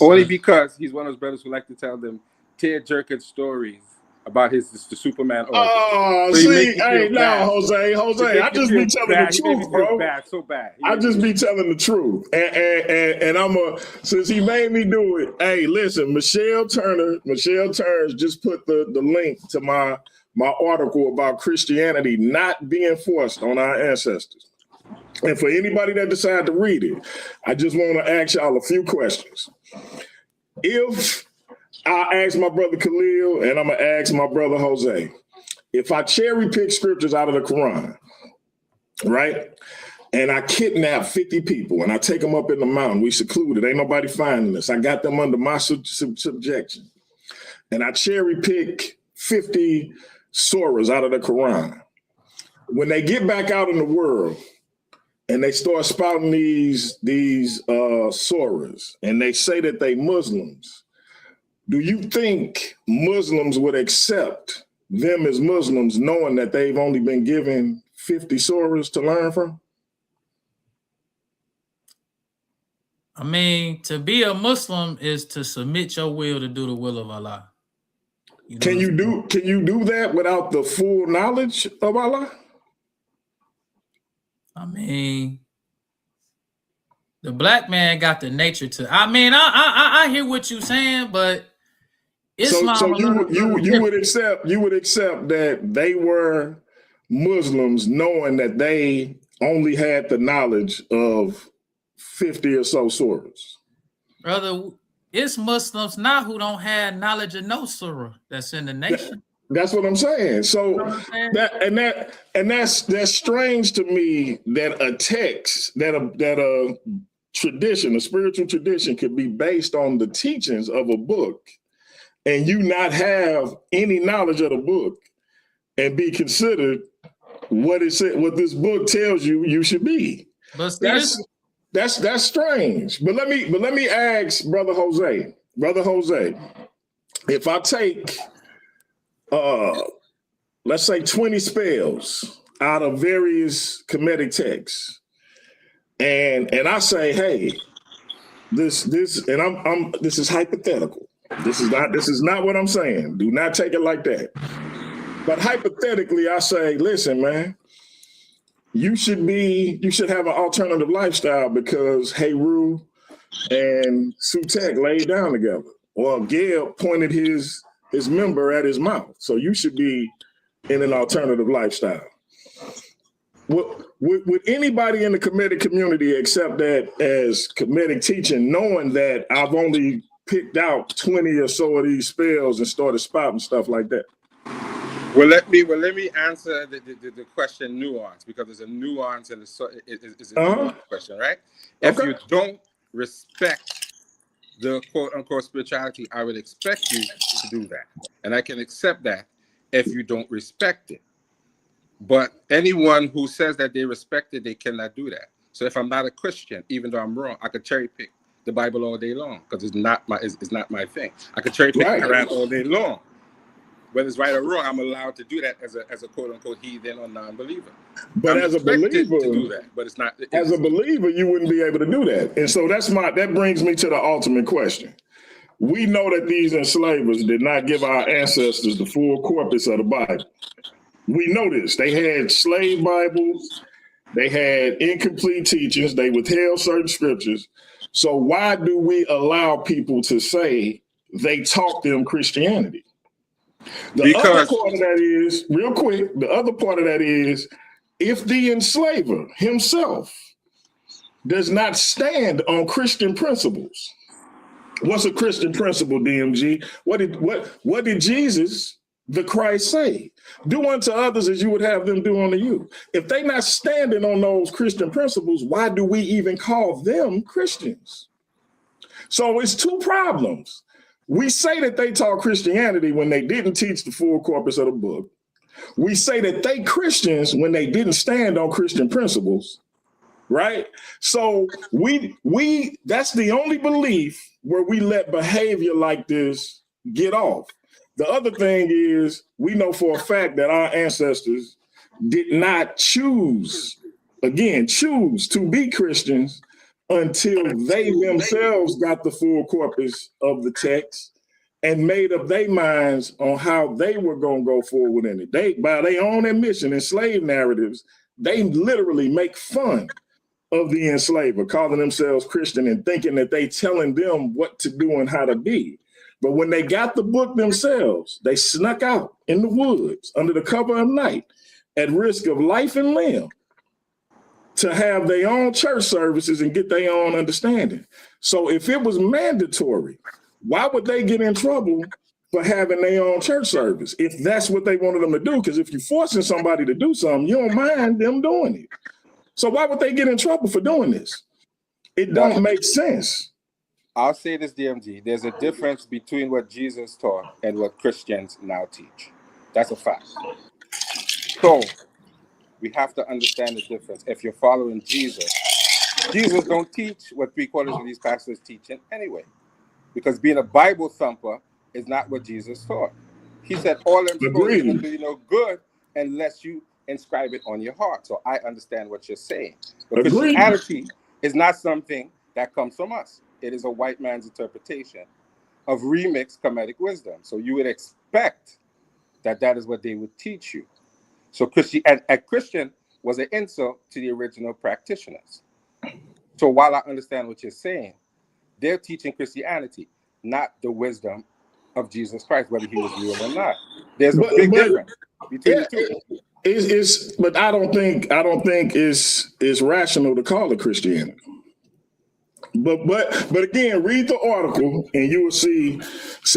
only because he's one of those brothers who like to tell them tear-jerking stories about the Superman origin. Oh, so see, hey, now, Jose, I just be telling the truth, bro. So bad. I just be telling the truth, and since he made me do it. Hey, listen, Michelle Turns just put the link to my article about Christianity not being forced on our ancestors. And for anybody that decide to read it, I just want to ask y'all a few questions. If I ask my brother Khalil, and I'm going to ask my brother Jose, if I cherry pick scriptures out of the Quran, right, and I kidnap 50 people and I take them up in the mountain, we secluded, ain't nobody finding us, I got them under my subjection, and I cherry pick 50 surahs out of the Quran, when they get back out in the world and they start spouting these surahs, and they say that they Muslims, do you think Muslims would accept them as Muslims knowing that they've only been given 50 surahs to learn from? I mean, to be a Muslim is to submit your will to do the will of Allah. Can you do that without the full knowledge of Allah? I mean, the black man got the nature to. I mean, I hear what you're saying, but Islam. So you would accept that they were Muslims knowing that they only had the knowledge of 50 or so surahs. Brother, it's Muslims now who don't have knowledge of no surah that's in the nation. That's what I'm saying. So that's strange to me that a text, that a tradition, a spiritual tradition, could be based on the teachings of a book, and you not have any knowledge of the book and be considered what this book tells you should be. But see, that's strange. But let me ask Brother Jose. Brother Jose, if I take let's say 20 spells out of various Kemetic texts, and I say, hey, this is hypothetical. This is not what I'm saying. Do not take it like that. But hypothetically, I say, listen, man, you should have an alternative lifestyle because Heru and Sutek laid down together. Or Gil pointed his member at his mouth. So you should be in an alternative lifestyle. Would anybody in the Kemetic community accept that as Kemetic teaching, knowing that I've only picked out 20 or so of these spells and started spouting stuff like that? Well, let me answer the question nuance, because there's a nuance and it's a nuance question, right? If you don't respect the quote unquote spirituality, I would expect you to do that. And I can accept that if you don't respect it. But anyone who says that they respect it, they cannot do that. So if I'm not a Christian, even though I'm wrong, I could cherry pick the Bible all day long because it's not my thing. I could cherry pick Quran all day long. Whether it's right or wrong, I'm allowed to do that as a quote unquote heathen or non-believer. But I'm as a believer, to do that, but it's not. As a believer, you wouldn't be able to do that. And so that brings me to the ultimate question. We know that these enslavers did not give our ancestors the full corpus of the Bible. We know this. They had slave Bibles. They had incomplete teachings. They withheld certain scriptures. So why do we allow people to say they taught them Christianity? The other part of that is, real quick, if the enslaver himself does not stand on Christian principles. What's a Christian principle, DMG? What did Jesus, the Christ, say? Do unto others as you would have them do unto you. If they're not standing on those Christian principles, why do we even call them Christians? So it's two problems. We say that they taught Christianity when they didn't teach the full corpus of the book. We say that they Christians when they didn't stand on Christian principles, right? So that's the only belief where we let behavior like this get off. The other thing is, we know for a fact that our ancestors did not choose to be Christians until they themselves got the full corpus of the text and made up their minds on how they were going to go forward in it. They, by their own admission in slave narratives, they literally make fun of the enslaver, calling themselves Christian and thinking that they telling them what to do and how to be. But when they got the book themselves, they snuck out in the woods under the cover of night at risk of life and limb to have their own church services and get their own understanding. So if it was mandatory, why would they get in trouble for having their own church service if that's what they wanted them to do? Because if you're forcing somebody to do something, you don't mind them doing it. So why would they get in trouble for doing this? It don't make sense. I'll say this, DMG. There's a difference between what Jesus taught and what Christians now teach. That's a fact. So we have to understand the difference. If you're following Jesus, Jesus don't teach what 3/4 of these pastors teach anyway. Because being a Bible thumper is not what Jesus taught. He said, all them supposed to do you no good unless you inscribe it on your heart. So I understand what you're saying. But Christianity is not something that comes from us. It is a white man's interpretation of remixed Kemetic wisdom. So you would expect that is what they would teach you. So a Christian was an insult to the original practitioners. So while I understand what you're saying, they're teaching Christianity, not the wisdom of Jesus Christ, whether he was real or not. There's a big difference between the two. But I don't think it's rational to call it Christianity. But again, read the article and you will see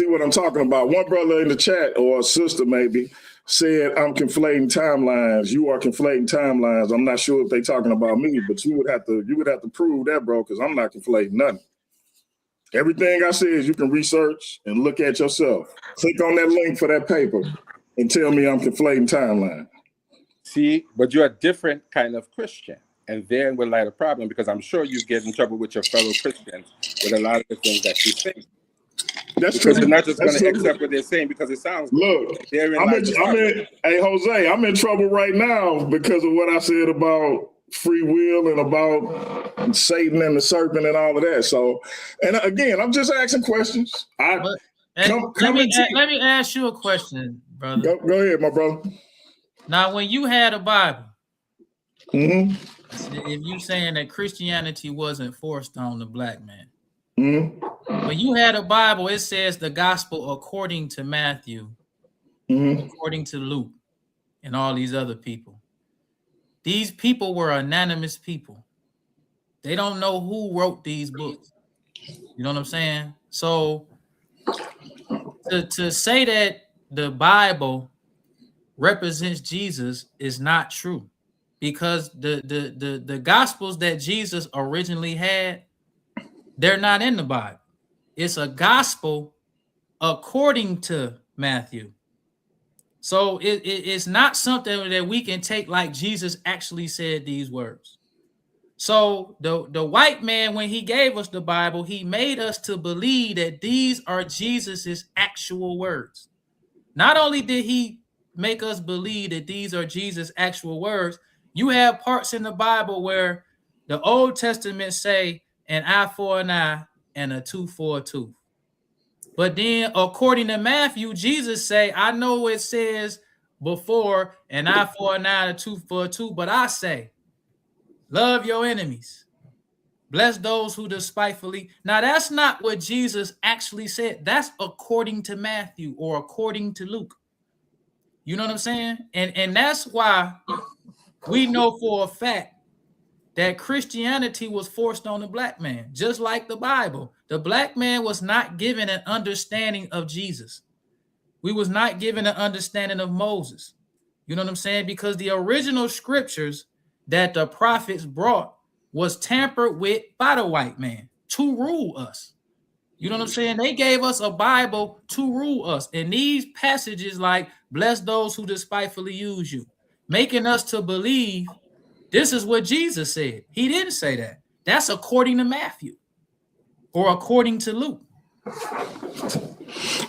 what I'm talking about. One brother in the chat, or a sister maybe, said I'm conflating timelines. You are conflating timelines. I'm not sure if they're talking about me, but you would have to prove that, bro, because I'm not conflating nothing. Everything I say is you can research and look at yourself. Click on that link for that paper and tell me I'm conflating timeline. See, but you're a different kind of Christian. And therein will lie the problem, because I'm sure you get in trouble with your fellow Christians with a lot of the things that you say. That's because true. they're not just going to true. accept what they're saying because it sounds good. Look, hey, Jose, I'm in trouble right now because of what I said about free will and about Satan and the serpent and all of that. So, and again, I'm just asking questions. Let me ask you a question, brother. Go ahead, my brother. Now, when you had a Bible, mm-hmm. if you saying that Christianity wasn't forced on the black man, mm-hmm. when you had a Bible, it says the gospel according to Matthew, mm-hmm. according to Luke, and all these other people. These people were anonymous people. They don't know who wrote these books. You know what I'm saying? So to say that the Bible represents Jesus is not true, because the gospels that Jesus originally had, they're not in the Bible. It's a gospel according to Matthew. So it's not something that we can take like Jesus actually said these words. So the white man, when he gave us the Bible, he made us to believe that these are Jesus's actual words. Not only did he make us believe that these are Jesus' actual words, you have parts in the Bible where the Old Testament say an eye for an eye and a tooth for a tooth. But then according to Matthew, Jesus say, I know it says before an eye for an eye and a tooth for a tooth, but I say, love your enemies. Bless those who despitefully. Now, that's not what Jesus actually said. That's according to Matthew or according to Luke. You know what I'm saying? And that's why we know for a fact that Christianity was forced on the black man, just like the Bible. The black man was not given an understanding of Jesus. We was not given an understanding of Moses. You know what I'm saying? Because the original scriptures that the prophets brought was tampered with by the white man to rule us. You know what I'm saying? They gave us a Bible to rule us. And these passages like, bless those who despitefully use you, making us to believe this is what Jesus said. He didn't say that. That's according to Matthew or according to Luke.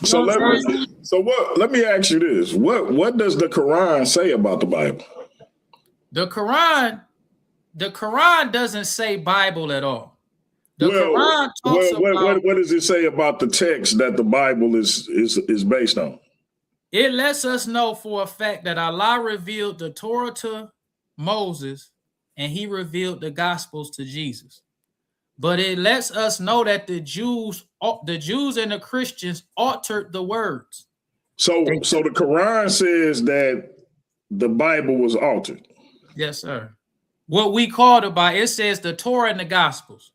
So let me ask you this. What does the Quran say about the Bible? The Quran doesn't say Bible at all. The Quran talks about what does it say about the text that the Bible is based on? It lets us know for a fact that Allah revealed the Torah to Moses and he revealed the Gospels to Jesus. But it lets us know that the Jews and the Christians altered the words. So the Quran says that the Bible was altered. Yes, sir. What we call the Bible, it says the Torah and the Gospels.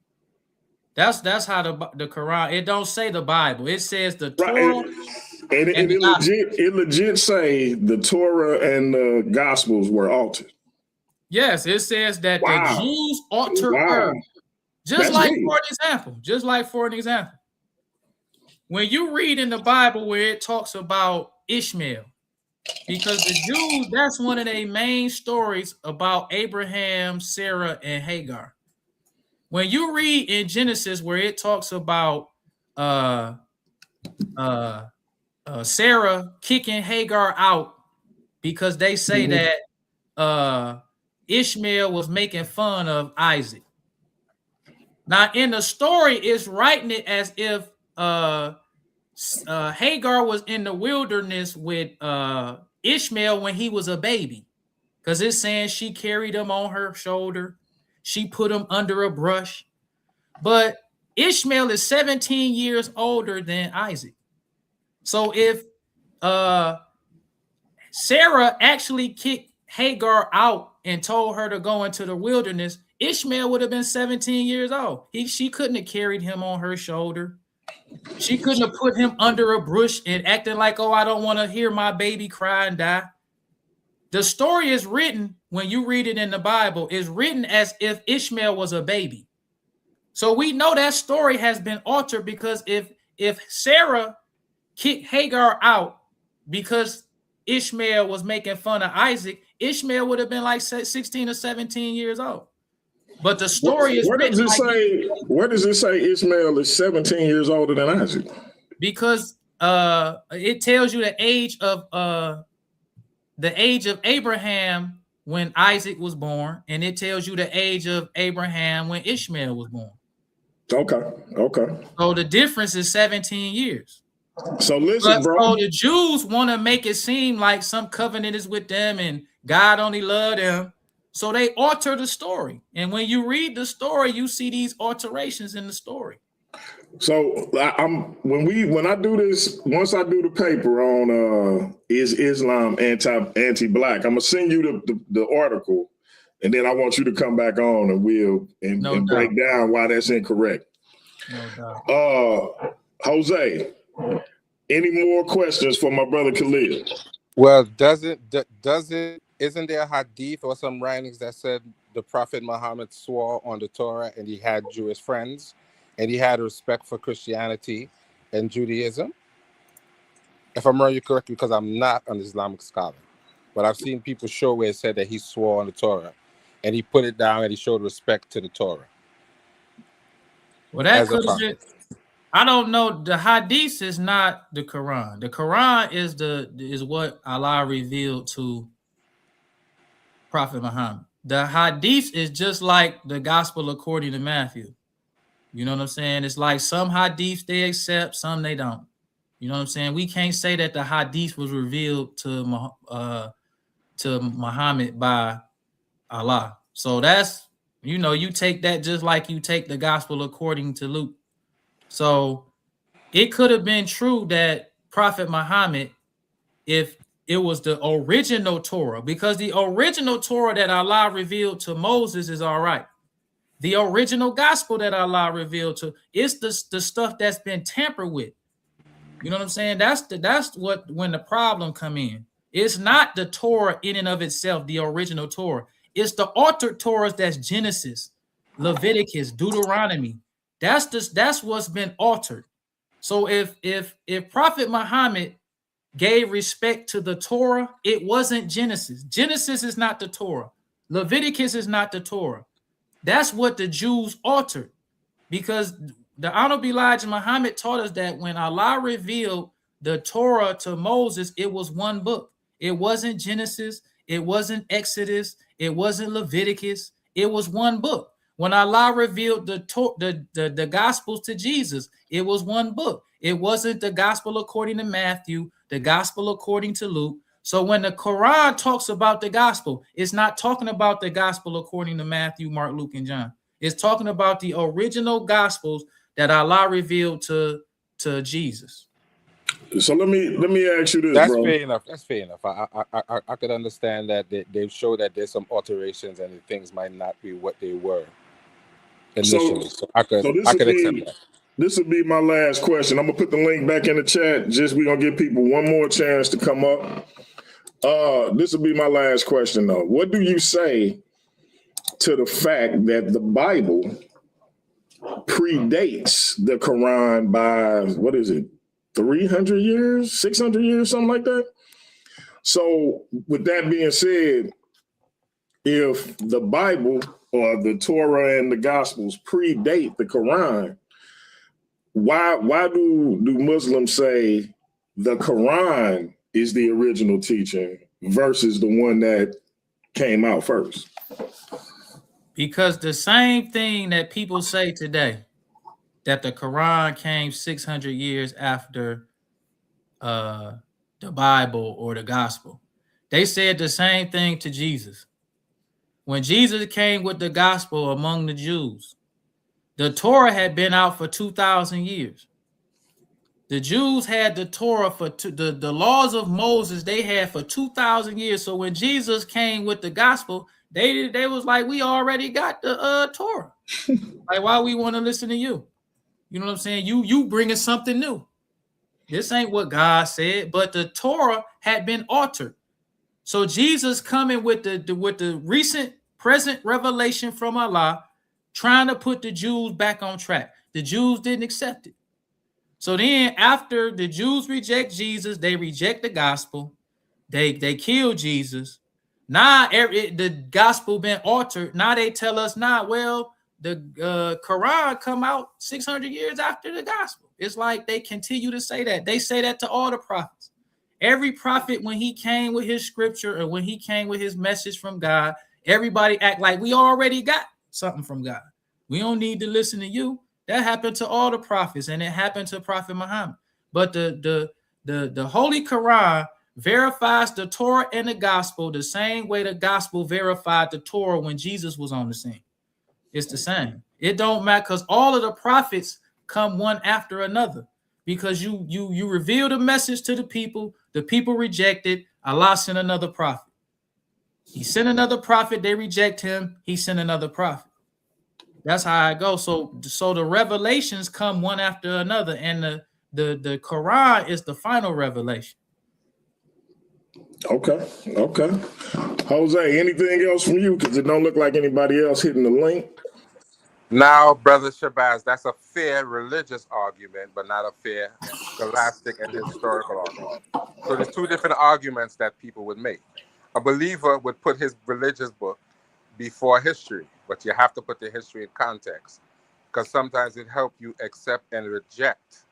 That's how the Quran, it don't say the Bible. It says the Torah. And it legit say the Torah and the Gospels were altered. Yes, it says that the Jews altered words. Just like for an example, when you read in the Bible where it talks about Ishmael, because the Jews, that's one of their main stories about Abraham, Sarah, and Hagar. When you read in Genesis where it talks about Sarah kicking Hagar out because they say that Ishmael was making fun of Isaac. Now, in the story, it's writing it as if Hagar was in the wilderness with Ishmael when he was a baby, because it's saying she carried him on her shoulder. She put him under a brush. But Ishmael is 17 years older than Isaac. So if Sarah actually kicked Hagar out and told her to go into the wilderness, Ishmael would have been 17 years old. She couldn't have carried him on her shoulder. She couldn't have put him under a bush and acting like, oh, I don't want to hear my baby cry and die. The story is written, when you read it in the Bible, is written as if Ishmael was a baby. So we know that story has been altered, because if Sarah kicked Hagar out because Ishmael was making fun of Isaac, Ishmael would have been like 16 or 17 years old. But the story is where does it say Ishmael is 17 years older than Isaac? Because it tells you the age of Abraham when Isaac was born, and it tells you the age of Abraham when Ishmael was born. Okay. So the difference is 17 years. So listen, bro. So the Jews want to make it seem like some covenant is with them and God only loved them. So they alter the story. And when you read the story, you see these alterations in the story. So when I do this, once I do the paper on is Islam anti-black, I'm gonna send you the article, and then I want you to come back on and break down why that's incorrect. No doubt. Jose, any more questions for my brother Khalil? Well, isn't there a hadith or some writings that said the Prophet Muhammad swore on the Torah and he had Jewish friends and he had respect for Christianity and Judaism? If I'm remembering correctly, because I'm not an Islamic scholar, but I've seen people show where it said that he swore on the Torah and he put it down and he showed respect to the Torah. Well, that could have been. I don't know. The hadith is not the Quran. The Quran is what Allah revealed to Prophet Muhammad. The hadith is just like the gospel according to Matthew. You know what I'm saying? It's like some hadiths they accept, some they don't. You know what I'm saying? We can't say that the hadith was revealed to Muhammad by Allah. So that's, you take that just like you take the gospel according to Luke. So it could have been true that Prophet Muhammad, if it was the original Torah, because the original Torah that Allah revealed to Moses is all right. The original gospel that Allah revealed to, it's the stuff that's been tampered with. You know what I'm saying? That's what when the problem come in. It's not the Torah in and of itself, the original Torah. It's the altered Torahs that's Genesis, Leviticus, Deuteronomy. That's what's been altered. So if Prophet Muhammad gave respect to the Torah, it wasn't Genesis. Genesis is not the Torah. Leviticus is not the Torah. That's what the Jews altered, because the Honorable Elijah Muhammad taught us that when Allah revealed the Torah to Moses, it was one book. It wasn't Genesis. It wasn't Exodus. It wasn't Leviticus. It was one book. When Allah revealed the Gospels to Jesus, it was one book. It wasn't the Gospel according to Matthew, the Gospel according to Luke. So when the Quran talks about the Gospel, it's not talking about the Gospel according to Matthew, Mark, Luke, and John. It's talking about the original Gospels that Allah revealed to Jesus. So let me ask you this, That's bro. fair enough. That's fair enough. I could understand that they show that there's some alterations and things might not be what they were initially. So I could accept that. This will be my last question. I'm gonna put the link back in the chat. We're gonna give people one more chance to come up. This will be my last question though. What do you say to the fact that the Bible predates the Quran by, 300 years, 600 years, something like that? So with that being said, if the Bible or the Torah and the Gospels predate the Quran, why do Muslims say the Quran is the original teaching versus the one that came out first? Because the same thing that people say today, that the Quran came 600 years after the Bible or the gospel. They said the same thing to Jesus. When Jesus came with the gospel among the Jews, the Torah had been out for 2,000 years. The Jews had the Torah for the laws of Moses they had for 2,000 years. So when Jesus came with the gospel, They was like, we already got the Torah. Like, why we want to listen to you? You know what I'm saying? You bringing something new. This ain't what God said, but the Torah had been altered. So Jesus coming with the recent present revelation from Allah, trying to put the Jews back on track. The Jews didn't accept it. So then after the Jews reject Jesus, they reject the gospel. They kill Jesus. Now the gospel been altered. Now they tell us, well, the Quran come out 600 years after the gospel. It's like they continue to say that. They say that to all the prophets. Every prophet, when he came with his scripture or when he came with his message from God, everybody act like we already got something from God. We don't need to listen to you. That happened to all the prophets, and it happened to Prophet Muhammad. But the Holy Quran verifies the Torah and the gospel the same way the gospel verified the Torah when Jesus was on the scene. It's the same. It don't matter, because all of the prophets come one after another, because you reveal the message to the people reject it. Allah sent another prophet. He sent another prophet, they reject him, he sent another prophet. That's how it goes. So the revelations come one after another, and the Quran is the final revelation. Okay. Jose, anything else from you? Because it don't look like anybody else hitting the link. Now, Brother Shabazz, that's a fair religious argument, but not a fair scholastic and historical argument. So there's two different arguments that people would make. A believer would put his religious book before history, but you have to put the history in context, because sometimes it helps you accept and reject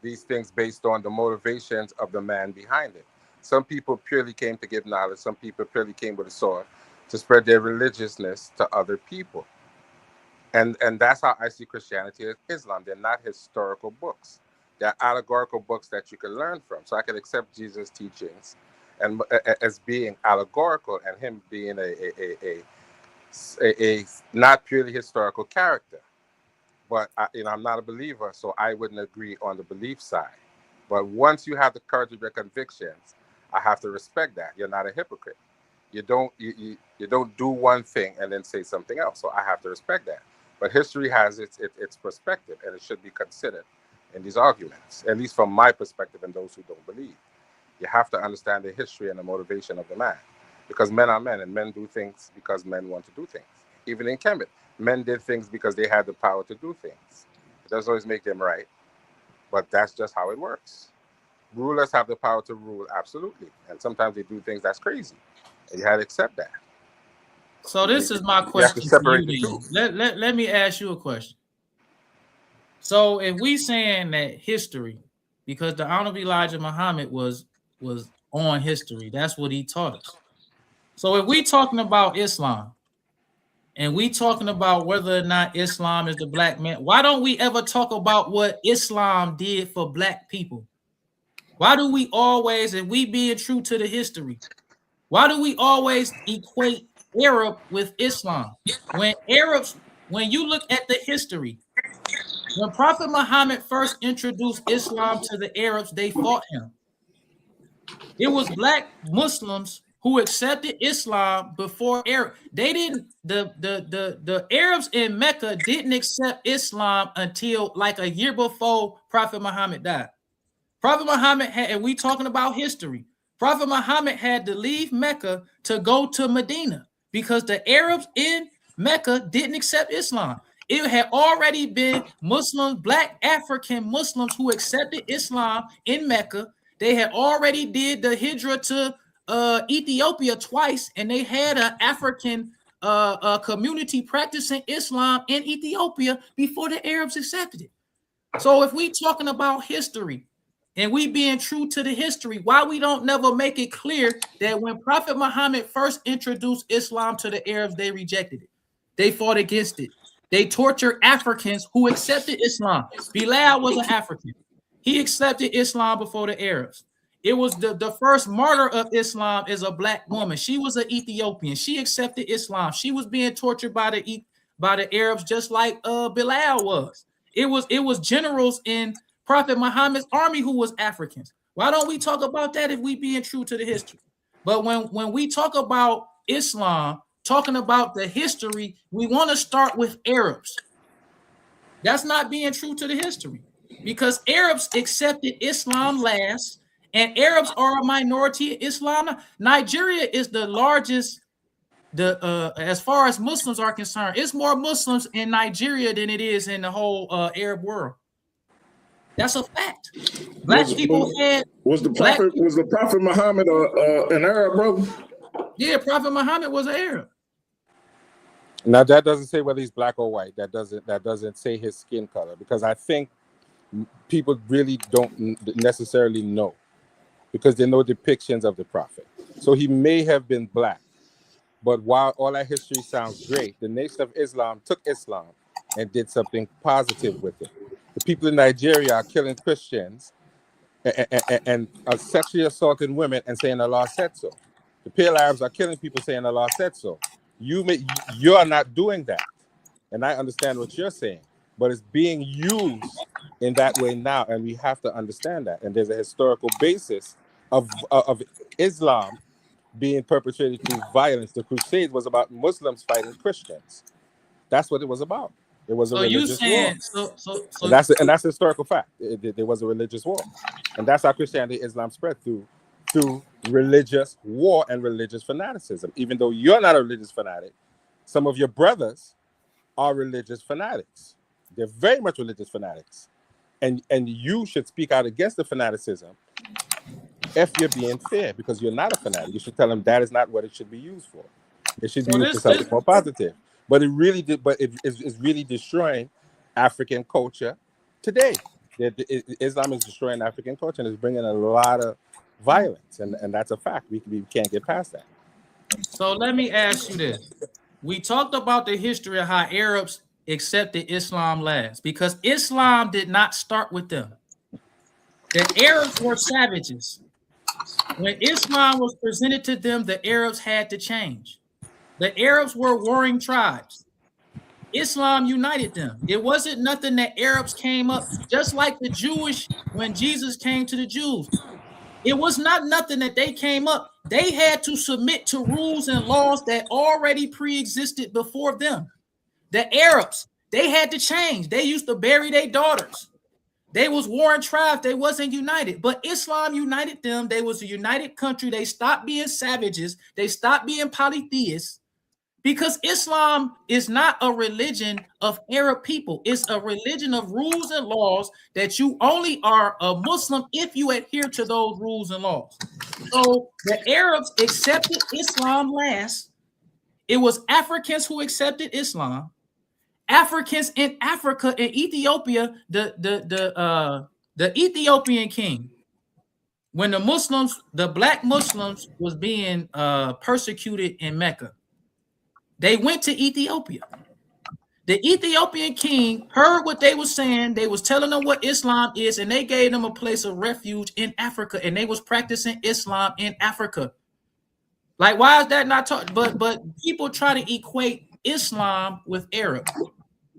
these things based on the motivations of the man behind it. Some people purely came to give knowledge. Some people purely came with a sword to spread their religiousness to other people. And that's how I see Christianity and Islam. They're not historical books. They're allegorical books that you can learn from. So I can accept Jesus' teachings and as being allegorical, and him being a not purely historical character. But I'm not a believer, so I wouldn't agree on the belief side. But once you have the courage of your convictions, I have to respect that. You're not a hypocrite. You don't do one thing and then say something else. So I have to respect that. But history has its perspective, and it should be considered in these arguments, at least from my perspective and those who don't believe. You have to understand the history and the motivation of the man, because men are men, and men do things because men want to do things. Even in Kemet, men did things because they had the power to do things. It doesn't always make them right, but that's just how it works. Rulers have the power to rule, absolutely, and sometimes they do things that's crazy, and you have to accept that. So this is my question for you. Let me ask you a question. So if we saying that history, because the Honorable Elijah Muhammad was on history, that's what he taught us. So if we talking about Islam, and we talking about whether or not Islam is the black man, why don't we ever talk about what Islam did for black people? Why do we always, and we being true to the history, why do we always equate Arab with Islam? When you look at the history, when Prophet Muhammad first introduced Islam to the Arabs, they fought him. It was black Muslims who accepted Islam before Arab. They didn't, the Arabs in Mecca didn't accept Islam until like a year before Prophet Muhammad died. Prophet Muhammad had, and we talking about history, Prophet Muhammad had to leave Mecca to go to Medina because the Arabs in Mecca didn't accept Islam. It had already been Muslims, black African Muslims who accepted Islam in Mecca. They had already did the hijrah to Ethiopia twice, and they had an African community practicing Islam in Ethiopia before the Arabs accepted it. So if we talking about history and we being true to the history, why we don't never make it clear that when Prophet Muhammad first introduced Islam to the Arabs, they rejected it. They fought against it. They tortured Africans who accepted Islam. Bilal was an African. He accepted Islam before the Arabs. It was the first martyr of Islam is a black woman. She was an Ethiopian. She accepted Islam. She was being tortured by the Arabs just like Bilal was. It was generals in Prophet Muhammad's army who was Africans. Why don't we talk about that if we being true to the history? But when we talk about Islam talking about the history, we want to start with Arabs. That's not being true to the history, because Arabs accepted Islam last, and Arabs are a minority in Islam. Nigeria is the largest, as far as Muslims are concerned, it's more Muslims in Nigeria than it is in the whole Arab world. That's a fact. Was the Prophet Muhammad an Arab, brother? Yeah, Prophet Muhammad was an Arab. Now that doesn't say whether he's black or white. That doesn't say his skin color, because I think people really don't necessarily know, because there are no depictions of the prophet. So he may have been black, but while all that history sounds great, the Nation of Islam took Islam and did something positive with it. The people in Nigeria are killing Christians and are sexually assaulting women and saying Allah said so. The Pale Arabs are killing people saying Allah said so. You are not doing that, and I understand what you're saying, but it's being used in that way now, and we have to understand that. And there's a historical basis of Islam being perpetrated through violence. The Crusade was about Muslims fighting Christians. That's what it was about. It was a religious war. And that's a historical fact. There was a religious war, and that's how Christianity, Islam spread through religious war and religious fanaticism. Even though you're not a religious fanatic, some of your brothers are religious fanatics. They're very much religious fanatics, and you should speak out against the fanaticism if you're being fair, because you're not a fanatic. You should tell them that is not what it should be used for. It should be used for something more positive. But it's really destroying African culture today. Islam is destroying African culture, and it's bringing a lot of violence, and that's a fact. We can't get past that. So let me ask you this. We talked about the history of how Arabs accepted Islam last, because Islam did not start with them. The Arabs were savages. When Islam was presented to them, the Arabs had to change. The Arabs were warring tribes. Islam united them. It wasn't nothing that Arabs came up, just like the Jewish, when Jesus came to the Jews. It was not nothing that they came up. They had to submit to rules and laws that already pre-existed before them. The Arabs, they had to change. They used to bury their daughters. They was warring tribes. They wasn't united. But Islam united them. They was a united country. They stopped being savages. They stopped being polytheists. Because Islam is not a religion of Arab people. It's a religion of rules and laws that you only are a Muslim if you adhere to those rules and laws. So the Arabs accepted Islam last. It was Africans who accepted Islam. Africans in Africa and Ethiopia, the Ethiopian king, when the black Muslims was being persecuted in Mecca, they went to Ethiopia. The Ethiopian king heard what they were saying. They was telling them what Islam is, and they gave them a place of refuge in Africa, and they was practicing Islam in Africa. Like, why is that not taught? But people try to equate Islam with Arab.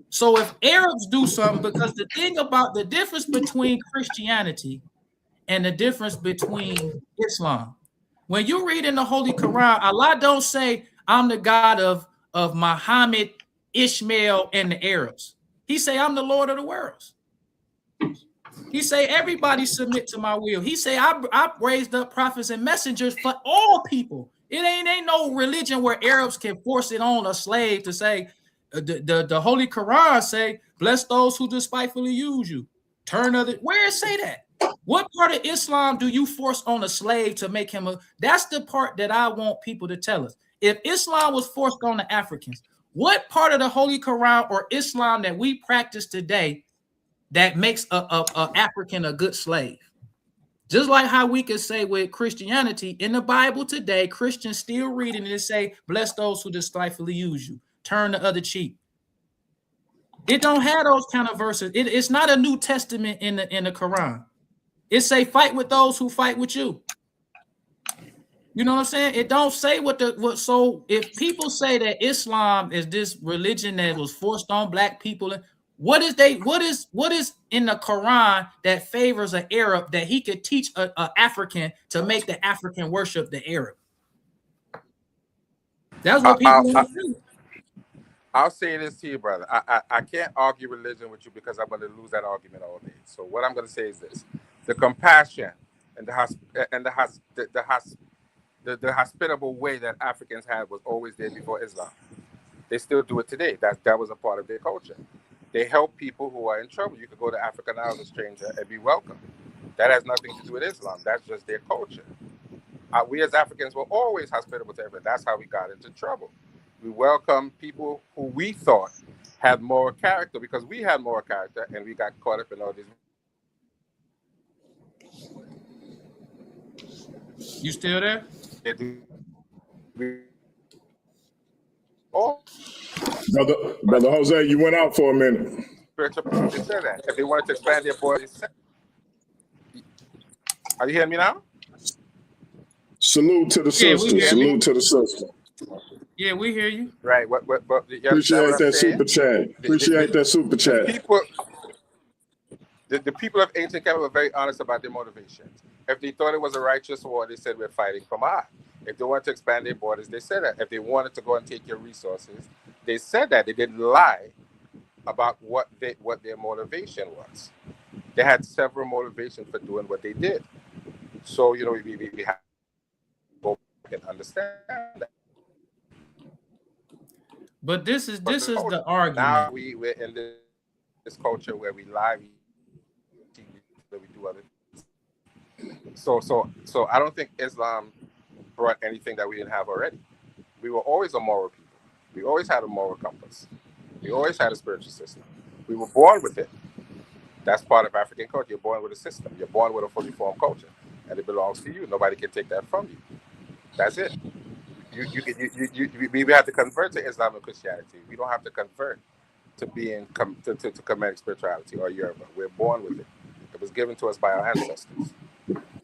So if Arabs do something, because the thing about the difference between Christianity and the difference between Islam, when you read in the Holy Quran, Allah don't say, I'm the God of Muhammad, Ishmael, and the Arabs. He say, I'm the Lord of the worlds. He say, everybody submit to my will. He say, I raised up prophets and messengers for all people. It ain't no religion where Arabs can force it on a slave to say, the Holy Quran say, bless those who despitefully use you. Where it say that? What part of Islam do you force on a slave to make him that's the part that I want people to tell us. If Islam was forced on the Africans, what part of the Holy Quran or Islam that we practice today that makes a African a good slave? Just like how we could say with Christianity, in the Bible today, Christians still reading it and say, bless those who despitefully use you. Turn the other cheek. It don't have those kind of verses. It's not a New Testament in the Quran. It say, fight with those who fight with you. You know what I'm saying? It don't say so if people say that Islam is this religion that was forced on black people, what is in the Quran that favors an Arab that he could teach an African to make the African worship the Arab? That's what people want to do. I'll say this to you, brother. I can't argue religion with you because I'm going to lose that argument all day. So what I'm going to say is this: the compassion and the hospitable way that Africans had was always there before Islam. They still do it today. That was a part of their culture. They help people who are in trouble. You could go to Africa now as a stranger and be welcome. That has nothing to do with Islam. That's just their culture. We as Africans were always hospitable to everyone. That's how we got into trouble. We welcome people who we thought had moral character because we had moral character, and we got caught up in all these. You still there? Oh, Brother Jose, you went out for a minute. Spiritual people said that. If they wanted to expand their borders, are you hearing me now? Salute to the sister. Salute to the sister. Yeah, we hear you. Right. Appreciate that super chat. Appreciate that super chat. The people of ancient Canada were very honest about their motivations. If they thought it was a righteous war, they said we're fighting for Ma'at. If they wanted to expand their borders, they said that. If they wanted to go and take your resources, they said that. They didn't lie about what their motivation was. They had several motivations for doing what they did. So, we have to go back and understand that. But this is the argument. Now we're in this culture where we lie, we do other things. So I don't think Islam brought anything that we didn't have already. We were always a moral people. We always had a moral compass. We always had a spiritual system. We were born with it. That's part of African culture. You're born with a system. You're born with a fully formed culture, and it belongs to you. Nobody can take that from you. That's it. We have to convert to Islam and Christianity. We don't have to convert to being to Kemetic spirituality or Yoruba. We're born with it. It was given to us by our ancestors.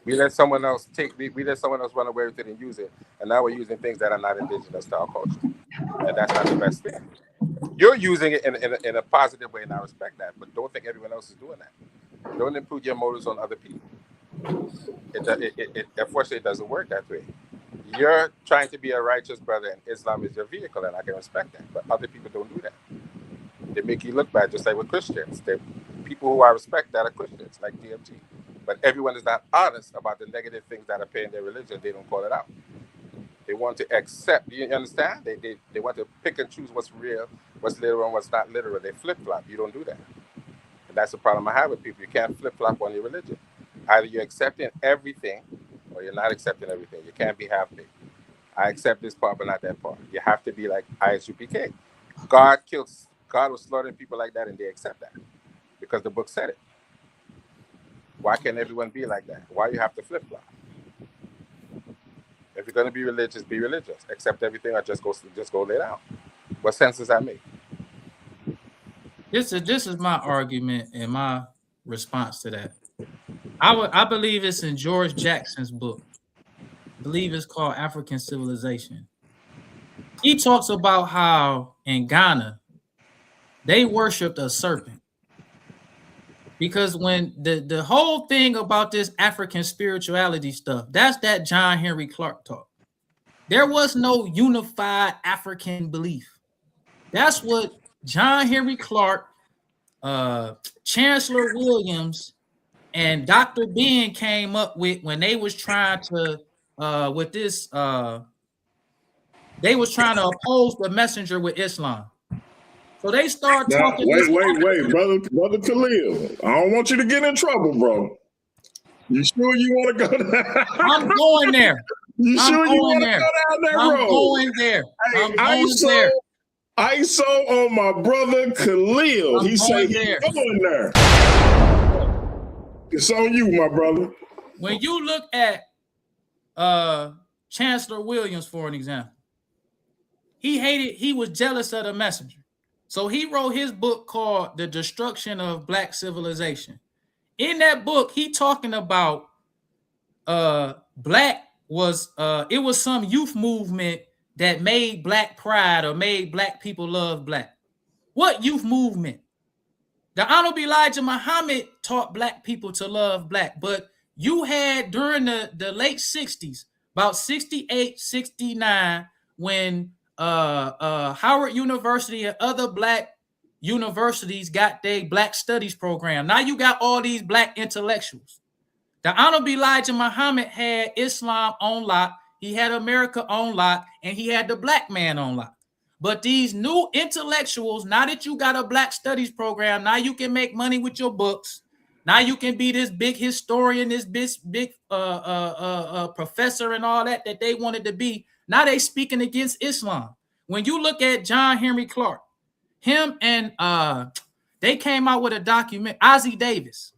We let someone else run away with it and use it, and now we're using things that are not indigenous to our culture, and that's not the best thing. You're using it in a positive way, and I respect that, but don't think everyone else is doing that. Don't impute your motives on other people. Unfortunately, it doesn't work that way. You're trying to be a righteous brother, and Islam is your vehicle, and I can respect that, but other people don't do that. They make you look bad, just like with Christians. They're people who I respect that are Christians, like DMT. But everyone is not honest about the negative things that appear in their religion. They don't call it out. They want to accept. You understand? They want to pick and choose what's real, what's literal, and what's not literal. They flip-flop. You don't do that. And that's the problem I have with people. You can't flip-flop on your religion. Either you're accepting everything or you're not accepting everything. You can't be half-baked. I accept this part, but not that part. You have to be like ISUPK. God was slaughtering people like that, and they accept that because the book said it. Why can't everyone be like that? Why you have to flip-flop? If you're going to be religious, be religious. Accept everything or just go lay down. What sense does that make? This is my argument and my response to that. I believe it's in George Jackson's book. I believe it's called African Civilization. He talks about how in Ghana, they worshipped a serpent. Because when the whole thing about this African spirituality stuff, that's that John Henry Clark talk. There was no unified African belief. That's what John Henry Clark, Chancellor Williams, and Dr. Ben came up with when they was trying to they was trying to oppose the messenger with Islam. So they start talking. Wait, brother Khalil. I don't want you to get in trouble, bro. You sure you want to go there? I'm going there. You sure you want to go down that road? I'm going there. I'm going there. ISO on my brother Khalil. He said he's going there. It's on you, my brother. When you look at Chancellor Williams, for an example, he was jealous of the messenger. So he wrote his book called The Destruction of Black Civilization. In that book, he talking about black was it was some youth movement that made black pride or made black people love black. What youth movement? The Honorable Elijah Muhammad taught black people to love black, but you had during the late 60s, about 68, 69, when Howard University and other black universities got their black studies program. Now you got all these black intellectuals. The Honorable Elijah Muhammad had Islam on lock, he had America on lock, and he had the black man on lock. But these new intellectuals, now that you got a black studies program, now you can make money with your books. Now you can be this big historian, this big professor and all that they wanted to be. Now they speaking against Islam. When you look at John Henry Clark, him and they came out with a document, Ozzie Davis.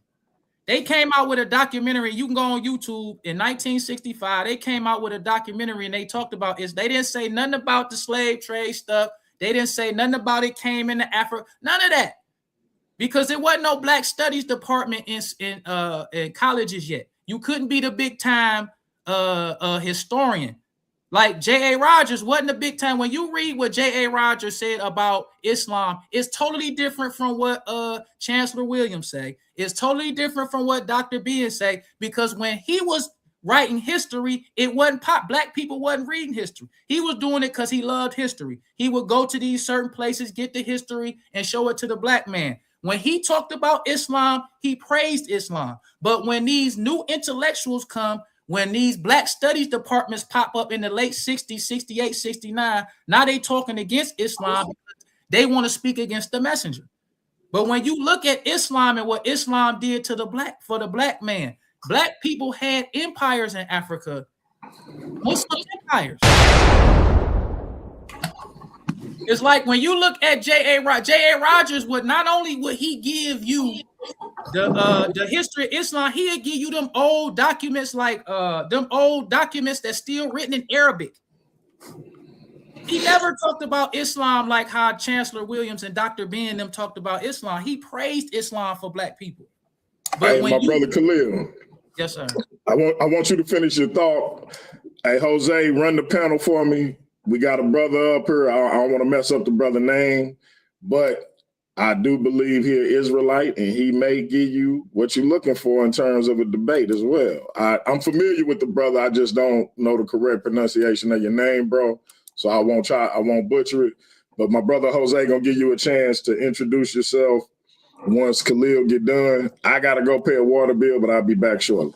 They came out with a documentary. You can go on YouTube in 1965. They came out with a documentary and they talked about it. They didn't say nothing about the slave trade stuff. They didn't say nothing about it came into Africa. None of that. Because there wasn't no black studies department in colleges yet. You couldn't be the big time historian. Like J.A. Rogers wasn't a big time. When you read what J.A. Rogers said about Islam, it's totally different from what Chancellor Williams say. It's totally different from what Dr. Bean say, because when he was writing history, it wasn't black people wasn't reading history. He was doing it because he loved history. He would go to these certain places, get the history, and show it to the black man. When he talked about Islam, he praised Islam. But when these new intellectuals come, when these black studies departments pop up in the late 60s, 68, 69, now they talking against Islam because they want to speak against the messenger. But when you look at Islam and what Islam did to the black man, black people had empires in Africa, Muslim empires. It's like when you look at J.A. Rogers, would not only would he give you the history of Islam, he'll give you them old documents like that's still written in Arabic. He never talked about Islam like how Chancellor Williams and Dr. Ben them talked about Islam. He praised Islam for black people. But hey, my brother Khalil. Yes, sir. I want you to finish your thought. Hey, Jose, run the panel for me. We got a brother up here. I don't want to mess up the brother name, but I do believe he is Israelite, and he may give you what you're looking for in terms of a debate as well. I'm familiar with the brother. I just don't know the correct pronunciation of your name, bro. So I won't butcher it. But my brother Jose gonna give you a chance to introduce yourself once Khalil get done. I gotta go pay a water bill, but I'll be back shortly.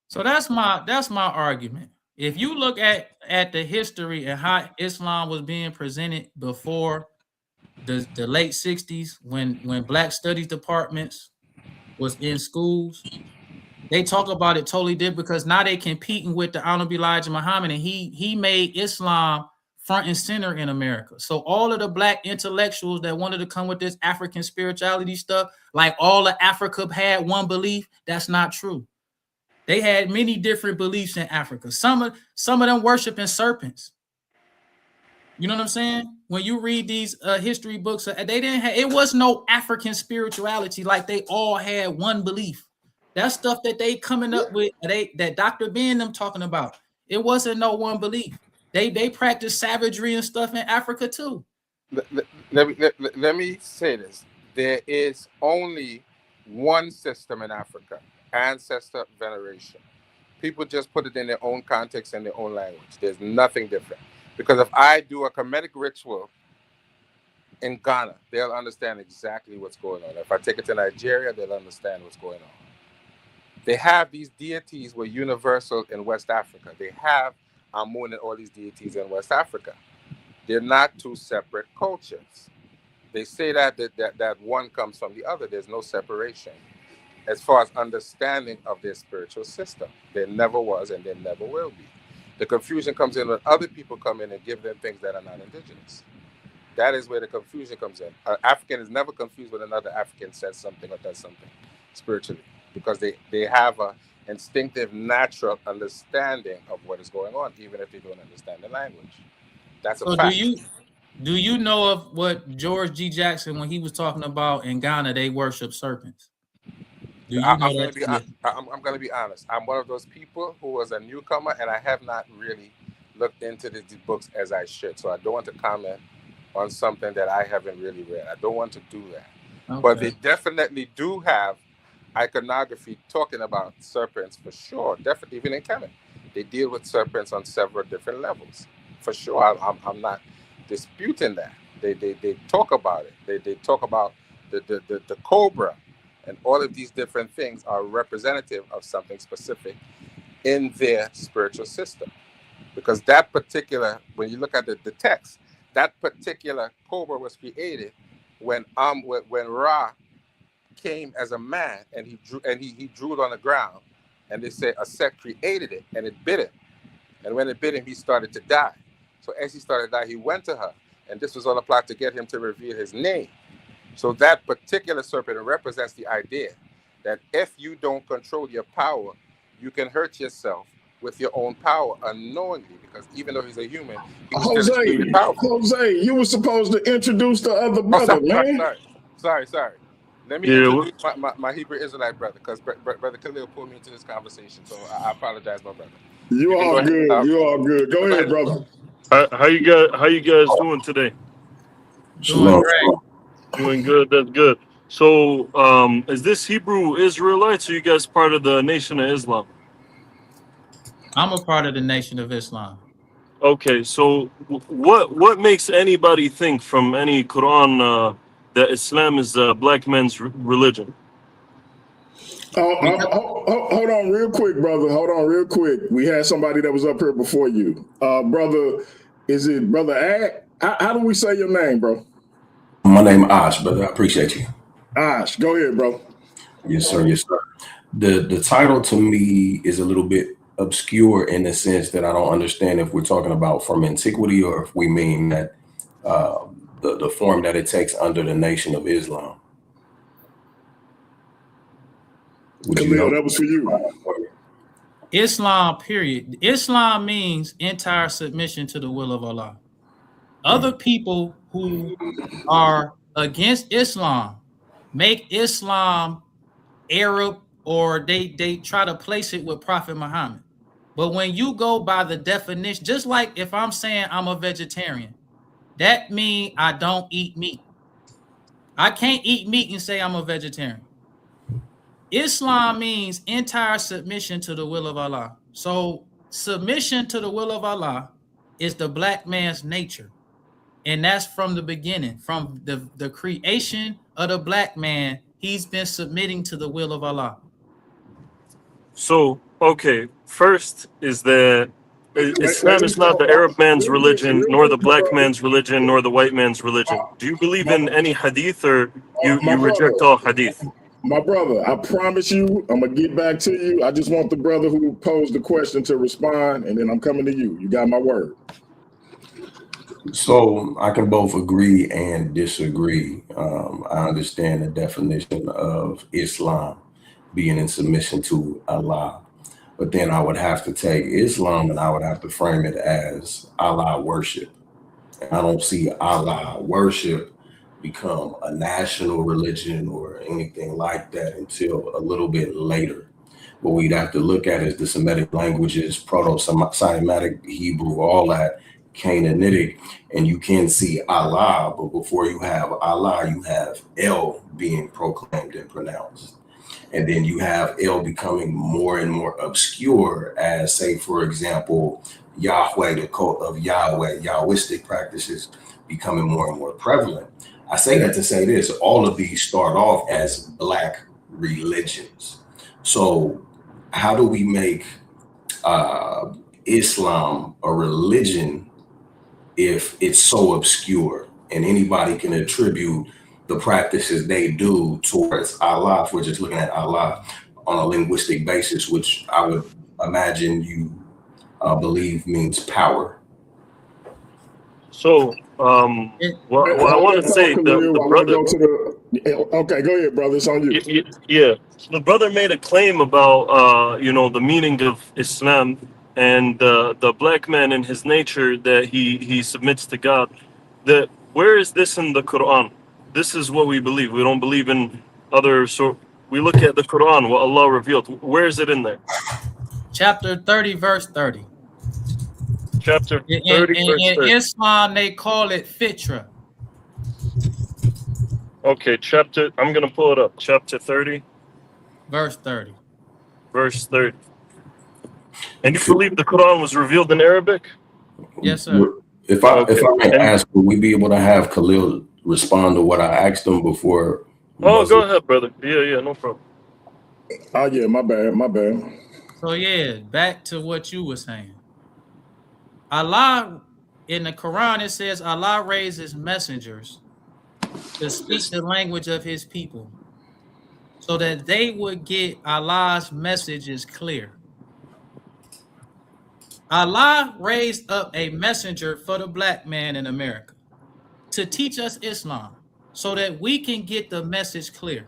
So that's my argument. If you look at the history and how Islam was being presented before the late 60s, when black studies departments was in schools, they talk about it totally different, because now they competing with the Honorable Elijah Muhammad, and he made Islam front and center in America. So all of the black intellectuals that wanted to come with this African spirituality stuff, like all of Africa had one belief, that's not true. They had many different beliefs in Africa. Some of them worshiping serpents. You know what I'm saying? When you read these history books, it was no African spirituality. Like they all had one belief. That stuff that they coming up with, that Dr. Ben them talking about, it wasn't no one belief. They practice savagery and stuff in Africa too. Let me say this. There is only one system in Africa: ancestor veneration. People just put it in their own context and their own language. There's nothing different. Because if I do a Kemetic ritual in Ghana, they'll understand exactly what's going on. If I take it to Nigeria, they'll understand what's going on. They have these deities were universal in West Africa. They have Amun and all these deities in West Africa. They're not two separate cultures. They say that one comes from the other. There's no separation. As far as understanding of their spiritual system, there never was and there never will be. The confusion comes in when other people come in and give them things that are not indigenous. That is where the confusion comes in. An African is never confused when another African says something or does something spiritually, because they have a instinctive, natural understanding of what is going on, even if they don't understand the language. That's a fact. Do you know of what George G. Jackson, when he was talking about in Ghana, they worship serpents? I'm going to be honest. I'm one of those people who was a newcomer, and I have not really looked into these books as I should. So I don't want to comment on something that I haven't really read. I don't want to do that. Okay. But they definitely do have iconography talking about serpents for sure. Definitely, even in Kemet, they deal with serpents on several different levels. for sure. I'm not disputing that. They talk about it. They talk about the cobra, and all of these different things are representative of something specific in their spiritual system. Because that particular, when you look at the text, that particular cobra was created when Ra came as a man, and he drew it on the ground, and they say a Set created it, and it bit him, and when it bit him, he started to die. So as he started to die, he went to her, and this was all a plot to get him to reveal his name. So that particular serpent represents the idea that if you don't control your power, you can hurt yourself with your own power unknowingly, because even though he's a human, he's still extremely powerful. Jose, you were supposed to introduce the other brother, man. Sorry. Let me introduce my Hebrew Israelite brother, because Brother Khalil pulled me into this conversation, so I apologize, my brother. You all good. You all good. Go ahead, brother. How you guys doing today? Doing great. Doing good. That's good. So, is this Hebrew Israelites, or you guys part of the Nation of Islam? I'm a part of the Nation of Islam. Okay, so what makes anybody think from any Quran that Islam is a black man's religion? Hold on real quick, brother. Hold on real quick. We had somebody that was up here before you. Brother, is it Brother Ag? How do we say your name, bro? My name is Ash, brother. I appreciate you. Ash, go ahead, bro. Yes, sir. Yes, sir. The title to me is a little bit obscure in the sense that I don't understand if we're talking about from antiquity or if we mean that the form that it takes under the Nation of Islam. Khalil, that was for you. Islam, period. Islam means entire submission to the will of Allah. Other people who are against Islam make Islam Arab, or they try to place it with Prophet Muhammad. But when you go by the definition, just like if I'm saying I'm a vegetarian, that means I don't eat meat. I can't eat meat and say I'm a vegetarian. Islam means entire submission to the will of Allah. So submission to the will of Allah is the black man's nature. And that's from the beginning, from the creation of the black man, he's been submitting to the will of Allah. So, okay, first is that Islam is not the Arab man's religion, nor the black man's religion, nor the white man's religion. Do you believe in any hadith, or you reject all hadith? My brother, I promise you, I'm going to get back to you. I just want the brother who posed the question to respond, and then I'm coming to you. You got my word. So I can both agree and disagree. I understand the definition of Islam being in submission to Allah, but then I would have to take Islam and I would have to frame it as Allah worship. And I don't see Allah worship become a national religion or anything like that until a little bit later. What we'd have to look at is the Semitic languages, Proto-Semitic Hebrew, all that, Canaanitic, and you can see Allah, but before you have Allah, you have El being proclaimed and pronounced. And then you have El becoming more and more obscure as, say, for example, Yahweh, the cult of Yahweh, Yahwistic practices becoming more and more prevalent. I say that to say this, all of these start off as black religions. So how do we make Islam a religion if it's so obscure and anybody can attribute the practices they do towards Allah, if we're just looking at Allah on a linguistic basis, which I would imagine you believe means power? So, well, I want to say the brother. Okay, go ahead, brother. It's on you. Yeah, the brother made a claim about the meaning of Islam and the black man in his nature, that he submits to God. That where is this in the Quran? This is what we believe. We don't believe in other. So we look at the Quran, what Allah revealed. Where is it in there? Chapter 30, verse 30. Chapter 30, in verse 30. Islam, they call it fitra. Okay, I'm going to pull it up. Chapter 30. Verse 30. Verse 30. And you believe the Quran was revealed in Arabic? Yes, sir. If I may ask, would we be able to have Khalil respond to what I asked him before? Oh, go ahead, brother. Yeah, no problem. Oh yeah, my bad. So yeah, back to what you were saying. Allah, in the Quran, it says Allah raises messengers to speak the language of his people so that they would get Allah's messages clear. Allah raised up a messenger for the black man in America to teach us Islam so that we can get the message clear.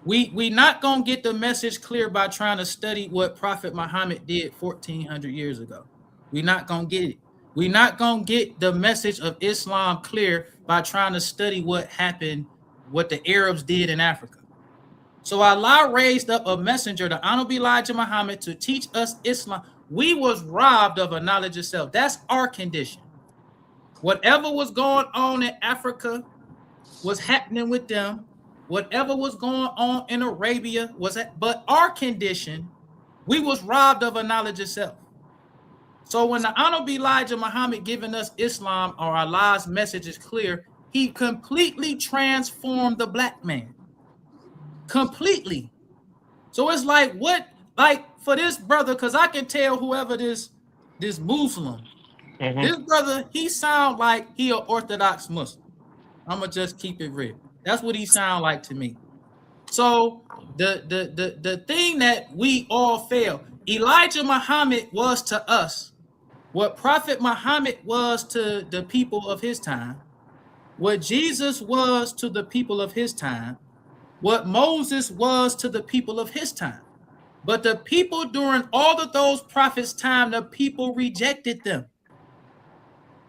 We not gonna get the message clear by trying to study what Prophet Muhammad did 1400 years ago. We're not gonna get it. We're not gonna get the message of Islam clear by trying to study what happened, what the Arabs did in Africa. So Allah raised up a messenger, the Honorable Elijah Muhammad, to teach us Islam. We was robbed of a knowledge of self. That's our condition. Whatever was going on in Africa was happening with them. Whatever was going on in Arabia was that, but our condition, we was robbed of a knowledge of self. So when the Honorable Elijah Muhammad giving us Islam or Allah's message is clear, he completely transformed the black man. Completely. So it's like what, like for this brother, because I can tell whoever this Muslim, this brother, he sound like he an Orthodox Muslim. I'ma just keep it real. That's what he sound like to me. So the thing that we all fail, Elijah Muhammad was to us what Prophet Muhammad was to the people of his time, what Jesus was to the people of his time, what Moses was to the people of his time. But the people during all of those prophets' time, the people rejected them.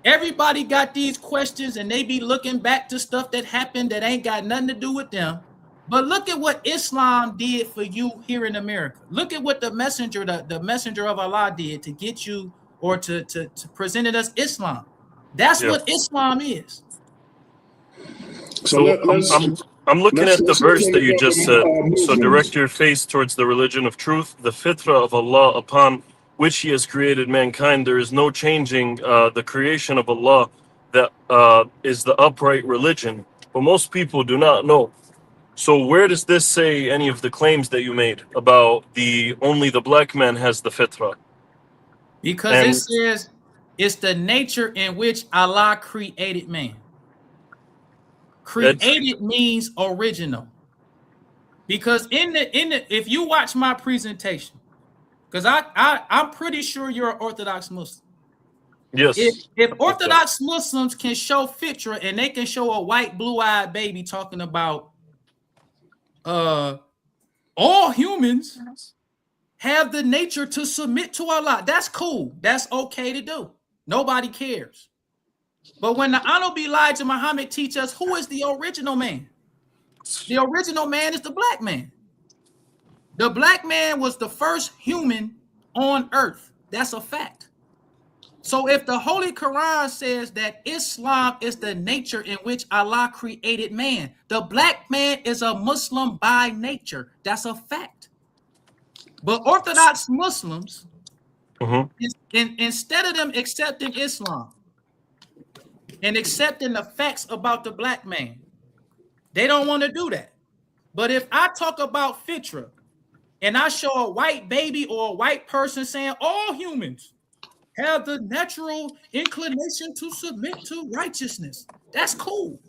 Everybody got these questions and they be looking back to stuff that happened that ain't got nothing to do with them. But look at what Islam did for you here in America. Look at what the messenger of Allah did to get you or to present us Islam. That's what Islam is. So I'm looking at the verse that you just said. So direct your face towards the religion of truth, the fitrah of Allah upon which he has created mankind. There is no changing the creation of Allah that is the upright religion. But most people do not know. So where does this say any of the claims that you made about only the black man has the fitrah? Because it says it's the nature in which Allah created man. Created means original. Because if you watch my presentation, because I'm pretty sure you're an Orthodox Muslim. Yes. If Orthodox Muslims can show fitrah and they can show a white blue-eyed baby talking about all humans have the nature to submit to Allah, that's cool. That's okay to do. Nobody cares. But when the Honorable Elijah Muhammad teach us who is the original man, the original man is the black man. The black man was the first human on earth. That's a fact. So if the Holy Quran says that Islam is the nature in which Allah created man, the black man is a Muslim by nature. That's a fact. But Orthodox Muslims, instead of them accepting Islam and accepting the facts about the black man, they don't want to do that. But if I talk about fitrah and I show a white baby or a white person saying all humans have the natural inclination to submit to righteousness, that's cool.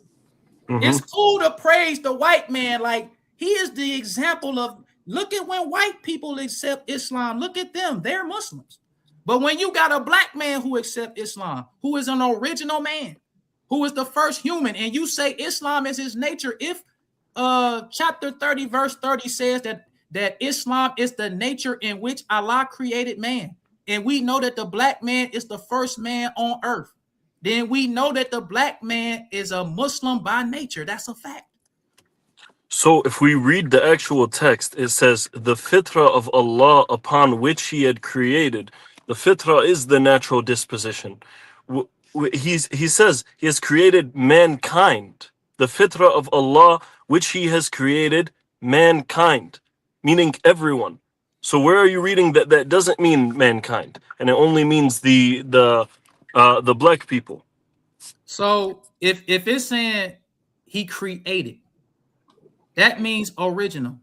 It's cool to praise the white man like he is the example of, look at when white people accept Islam, look at them, they're Muslims. But when you got a black man who accepts Islam, who is an original man, who is the first human, and you say Islam is his nature, if chapter 30 verse 30 says that Islam is the nature in which Allah created man, and we know that the black man is the first man on earth, then we know that the black man is a Muslim by nature. That's a fact. So if we read the actual text, it says the fitrah of Allah upon which he had created. The fitrah is the natural disposition. He says he has created mankind. The fitrah of Allah which he has created mankind, meaning everyone. So where are you reading that doesn't mean mankind, and it only means the the black people. So if it's saying he created, that means original.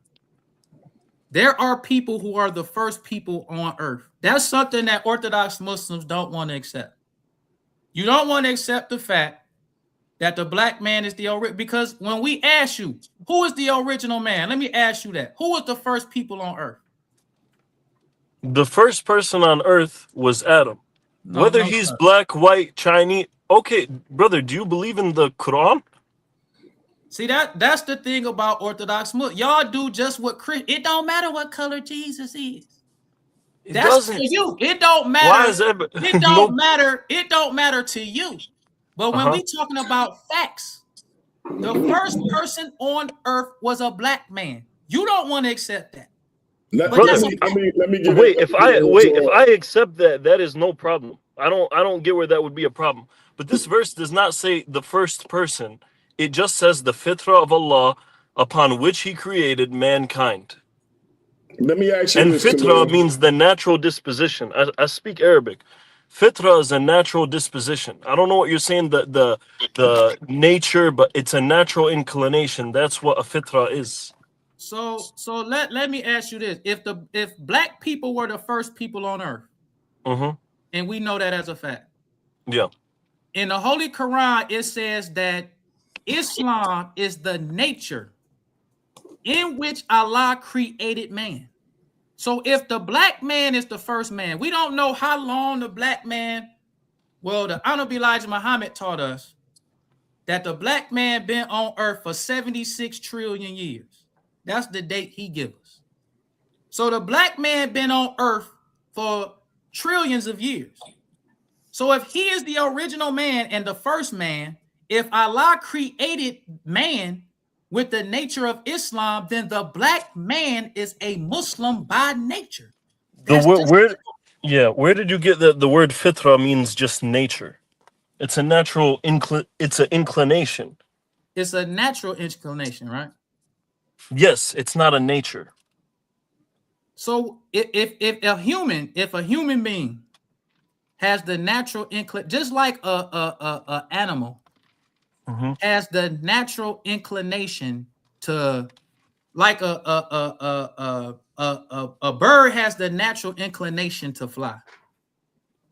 There are people who are the first people on earth. That's something that Orthodox Muslims don't want to accept. You don't want to accept the fact that the black man is the original, because when we ask you, who is the original man? Let me ask you that. Who was the first people on earth? The first person on earth was Adam. No, Whether no, he's sir. black, white, Chinese. Okay, brother, do you believe in the Quran? See, that's the thing about Orthodox Muslims. Y'all do just what it don't matter what color Jesus is. That's doesn't. to you. It don't matter. Why is that? It don't matter. It don't matter to you. But when we talking about facts, the first person on earth was a black man. You don't want to accept that. Let me give wait. If I accept that, that is no problem. I don't get where that would be a problem. But this verse does not say the first person. It just says the fitrah of Allah upon which He created mankind. Let me ask you and this. Fitrah means the natural disposition. I speak Arabic. Fitrah is a natural disposition. I don't know what you're saying, the nature, but it's a natural inclination. That's what a fitrah is. So let me ask you this: if black people were the first people on earth, and we know that as a fact, yeah. In the Holy Quran, it says that Islam is the nature in which Allah created man. So if the black man is the first man, we don't know how long the black man, well, the Honorable Elijah Muhammad taught us that the black man been on earth for 76 trillion years. That's the date he gives us. So the black man been on earth for trillions of years. So if he is the original man and the first man, if Allah created man with the nature of Islam, then the black man is a Muslim by nature. Where did you get that the word fitrah means just nature? It's a natural it's an inclination. It's a natural inclination, right? Yes, it's not a nature. So if a human being has the natural inclination, just like a animal has the natural inclination to, like a bird has the natural inclination to fly.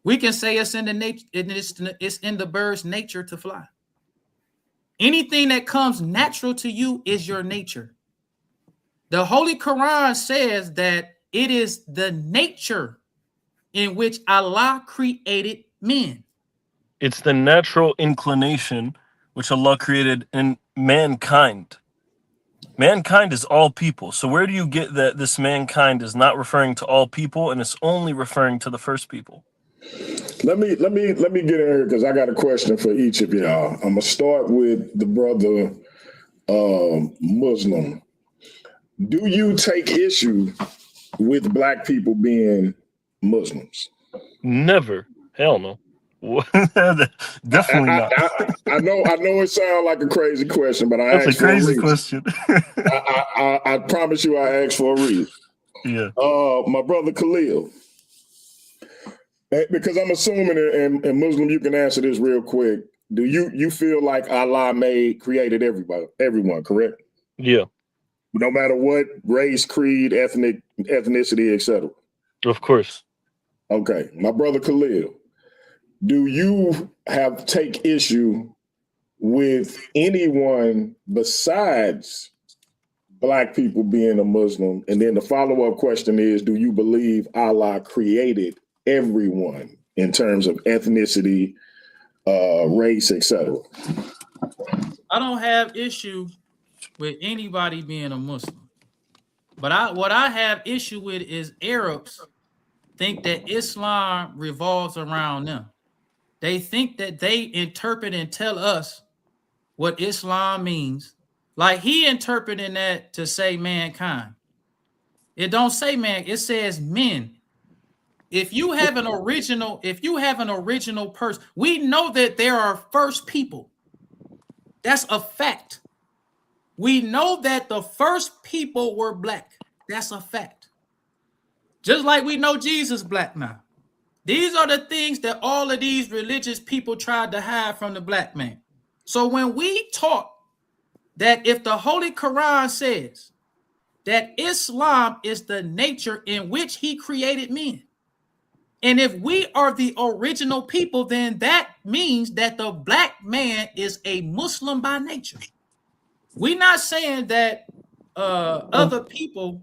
We can say it's in the nature, it's in the bird's nature to fly. Anything that comes natural to you is your nature. The Holy Quran says that it is the nature in which Allah created men. It's the natural inclination which Allah created in mankind. Mankind is all people. So where do you get that this mankind is not referring to all people and it's only referring to the first people? Let me get in here because I got a question for each of y'all. I'm gonna start with the brother Muslim. Do you take issue with black people being Muslims? Never. Hell no. Definitely not. I know it sounds like a crazy question, but That's a crazy question. I promise you I asked for a reason. Yeah. My brother Khalil, because I'm assuming, and Muslim, you can answer this real quick. Do you feel like Allah created everyone, correct? Yeah. No matter what race, creed, ethnicity, etc. Of course. Okay. My brother Khalil, do you take issue with anyone besides black people being a Muslim? And then the follow-up question is, do you believe Allah created everyone in terms of ethnicity, race, etc.? I don't have issue with anybody being a Muslim. But what I have issue with is Arabs think that Islam revolves around them. They think that they interpret and tell us what Islam means. Like he interpreting that to say mankind. It don't say man, it says men. If you have an original person, we know that there are first people. That's a fact. We know that the first people were black. That's a fact. Just like we know Jesus black now. These are the things that all of these religious people tried to hide from the black man. So when we talk that if the Holy Quran says that Islam is the nature in which he created men, and if we are the original people, then that means that the black man is a Muslim by nature. We're not saying that other people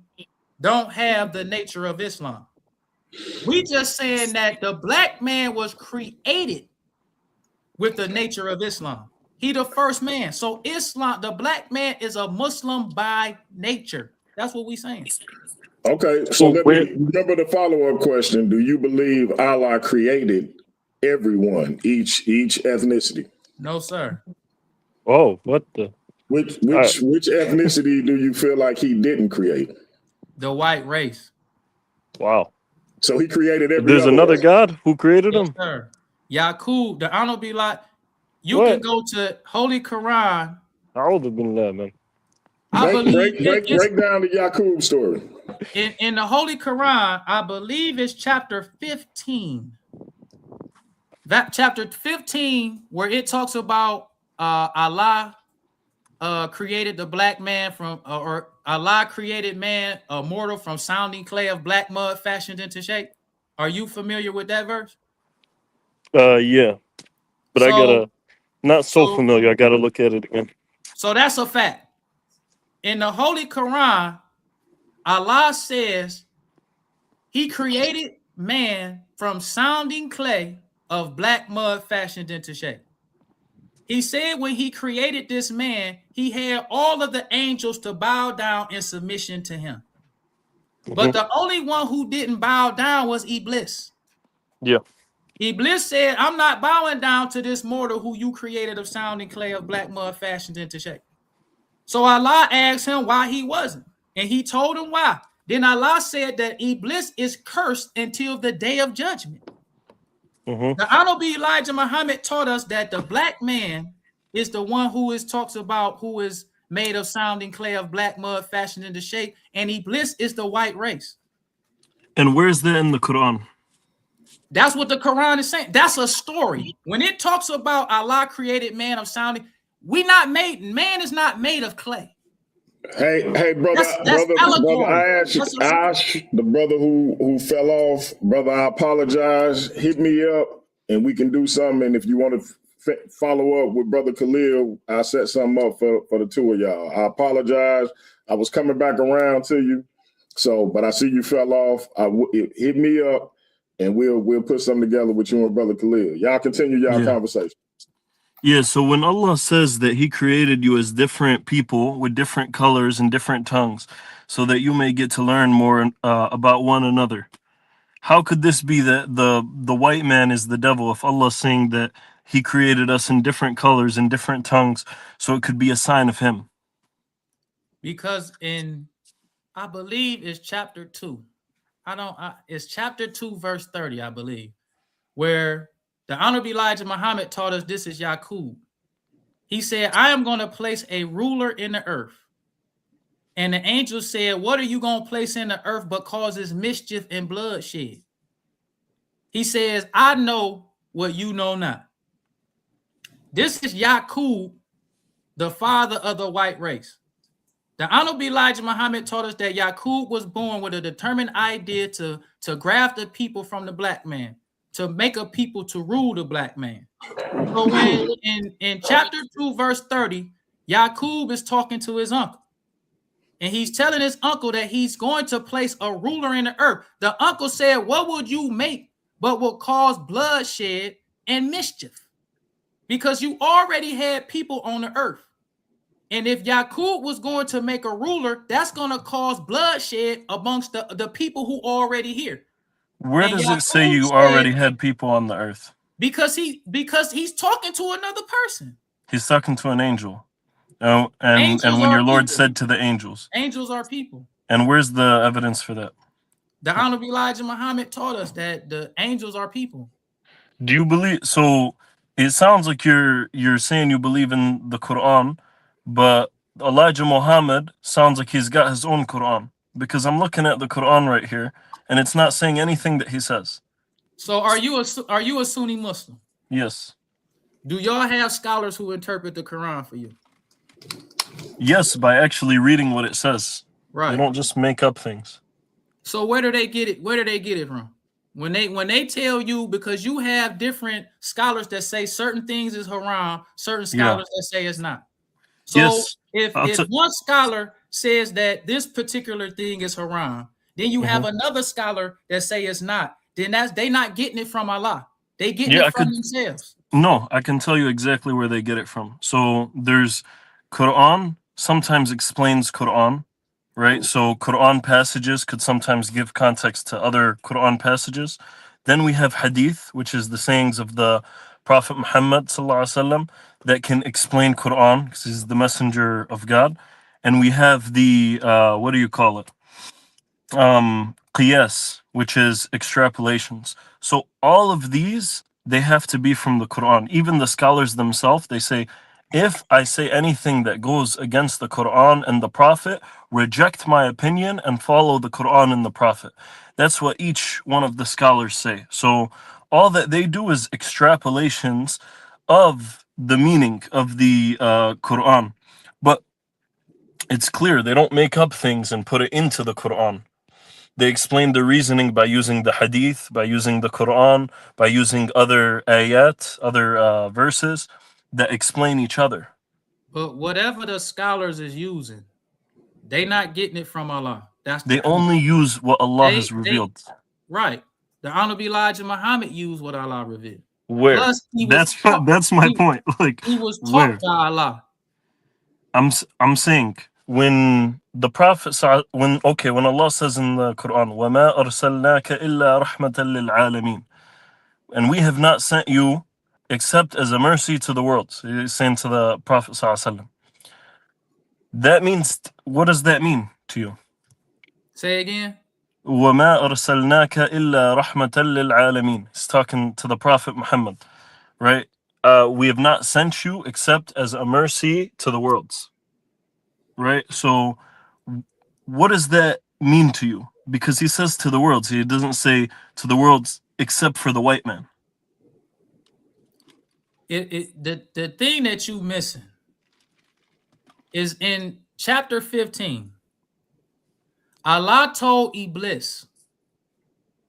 don't have the nature of Islam. We just saying that the black man was created with the nature of Islam. He the first man. So Islam, the black man is a Muslim by nature. That's what we saying. Okay, so let me remember the follow-up question. Do you believe Allah created everyone, each ethnicity? No, sir. Oh, what the? Which ethnicity do you feel like he didn't create? The white race. Wow. So he created every There's other another race. God who created Yes, him? sir. Yaqub, the honor be like, you What? can go to Holy Quran. A'udhu billah, man. I believe Break down the Yaqub story. In the Holy Quran, I believe it's chapter 15. That chapter 15, where it talks about Allah created the black man from, or Allah created man, a mortal from sounding clay of black mud fashioned into shape. Are you familiar with that verse? Yeah. But I gotta, not so familiar. I gotta look at it again. So that's a fact. In the Holy Quran, Allah says he created man from sounding clay of black mud fashioned into shape. He said when he created this man, he had all of the angels to bow down in submission to him. But the only one who didn't bow down was Iblis. Yeah. Iblis said, I'm not bowing down to this mortal who you created of sounding clay of black mud fashioned into shape. So Allah asked him why he wasn't. And he told him why. Then Allah said that Iblis is cursed until the day of judgment. The Honorable Elijah Muhammad taught us that the black man is the one who talks about who is made of sounding clay of black mud fashioned into shape, and Iblis is the white race. And where's that in the Quran? That's what the Quran is saying. That's a story. When it talks about Allah created man of sounding, man is not made of clay. Hey, brother, I asked the brother who fell off, brother, I apologize. Hit me up and we can do something. And if you want to follow up with brother Khalil, I'll set something up for the two of y'all. I apologize. I was coming back around to you. So, but I see you fell off. Hit me up and we'll put something together with you and brother Khalil. Y'all continue y'all conversation. Yeah, so when Allah says that he created you as different people with different colors and different tongues so that you may get to learn more about one another, how could this be that the white man is the devil if Allah is saying that he created us in different colors and different tongues so it could be a sign of him? Because I believe it's chapter 2. It's chapter 2, verse 30, I believe, where the Honorable Elijah Muhammad taught us this is Yaqub. He said, I am going to place a ruler in the earth. And the angel said, what are you going to place in the earth but causes mischief and bloodshed? He says, I know what you know not. This is Yaqub, the father of the white race. The Honorable Elijah Muhammad taught us that Yaqub was born with a determined idea to graft the people from the black man, to make a people to rule the black man. So when in chapter 2, verse 30, Yaqub is talking to his uncle. And he's telling his uncle that he's going to place a ruler in the earth. The uncle said, what would you make but will cause bloodshed and mischief? Because you already had people on the earth. And if Yaqub was going to make a ruler, that's going to cause bloodshed amongst the people who are already here. Where does it say you already had people on the earth? Because he's talking to another person. He's talking to an angel. And when your Lord said to the angels. Angels are people. And where's the evidence for that? The Honorable Elijah Muhammad taught us that the angels are people. Do you believe? So it sounds like you're saying you believe in the Quran, but Elijah Muhammad sounds like he's got his own Quran. Because I'm looking at the Quran right here, and it's not saying anything that he says. So are you a Sunni Muslim? Yes. Do y'all have scholars who interpret the Quran for you? Yes, by actually reading what it says. Right. They don't just make up things. So where do they get it? Where do they get it from? When they tell you, because you have different scholars that say certain things is haram, certain scholars that say it's not. So Yes. if one scholar says that this particular thing is haram, then you have another scholar that say it's not. Then they not getting it from Allah. They getting it from themselves. No, I can tell you exactly where they get it from. So there's Quran sometimes explains Quran, right? So Quran passages could sometimes give context to other Quran passages. Then we have Hadith, which is the sayings of the Prophet Muhammad ﷺ that can explain Quran because he's the messenger of God. And we have the what do you call it? Qiyas, which is extrapolations. So all of these, they have to be from the Quran. Even the scholars themselves, they say, if I say anything that goes against the Quran and the Prophet, reject my opinion and follow the Quran and the Prophet. That's what each one of the scholars say. So all that they do is extrapolations of the meaning of the Quran. But it's clear they don't make up things and put it into the Quran. They explain the reasoning by using the Hadith, by using the Quran, by using other ayat, other verses that explain each other. But whatever the scholars is using, they not getting it from Allah. They only use what Allah has revealed. Right. The Honorable Elijah Muhammad used what Allah revealed. Where? Plus, that's my point. Like, he was taught by Allah. I'm saying when the Prophet when Allah says in the Quran, وَمَا أَرْسَلْنَاكَ إِلَّا رَحْمَةً لِلْعَالَمِينَ, and we have not sent you except as a mercy to the world. So he's saying to the Prophet ﷺ. That means, what does that mean to you? Say again. وَمَا أَرْسَلْنَاكَ إِلَّا رَحْمَةً لِلْعَالَمِينَ. He's talking to the Prophet Muhammad, right? We have not sent you except as a mercy to the worlds, right? So what does that mean to you? Because he says to the worlds, he doesn't say to the worlds except for the white man. The thing that you missing is in chapter 15. Allah told Iblis,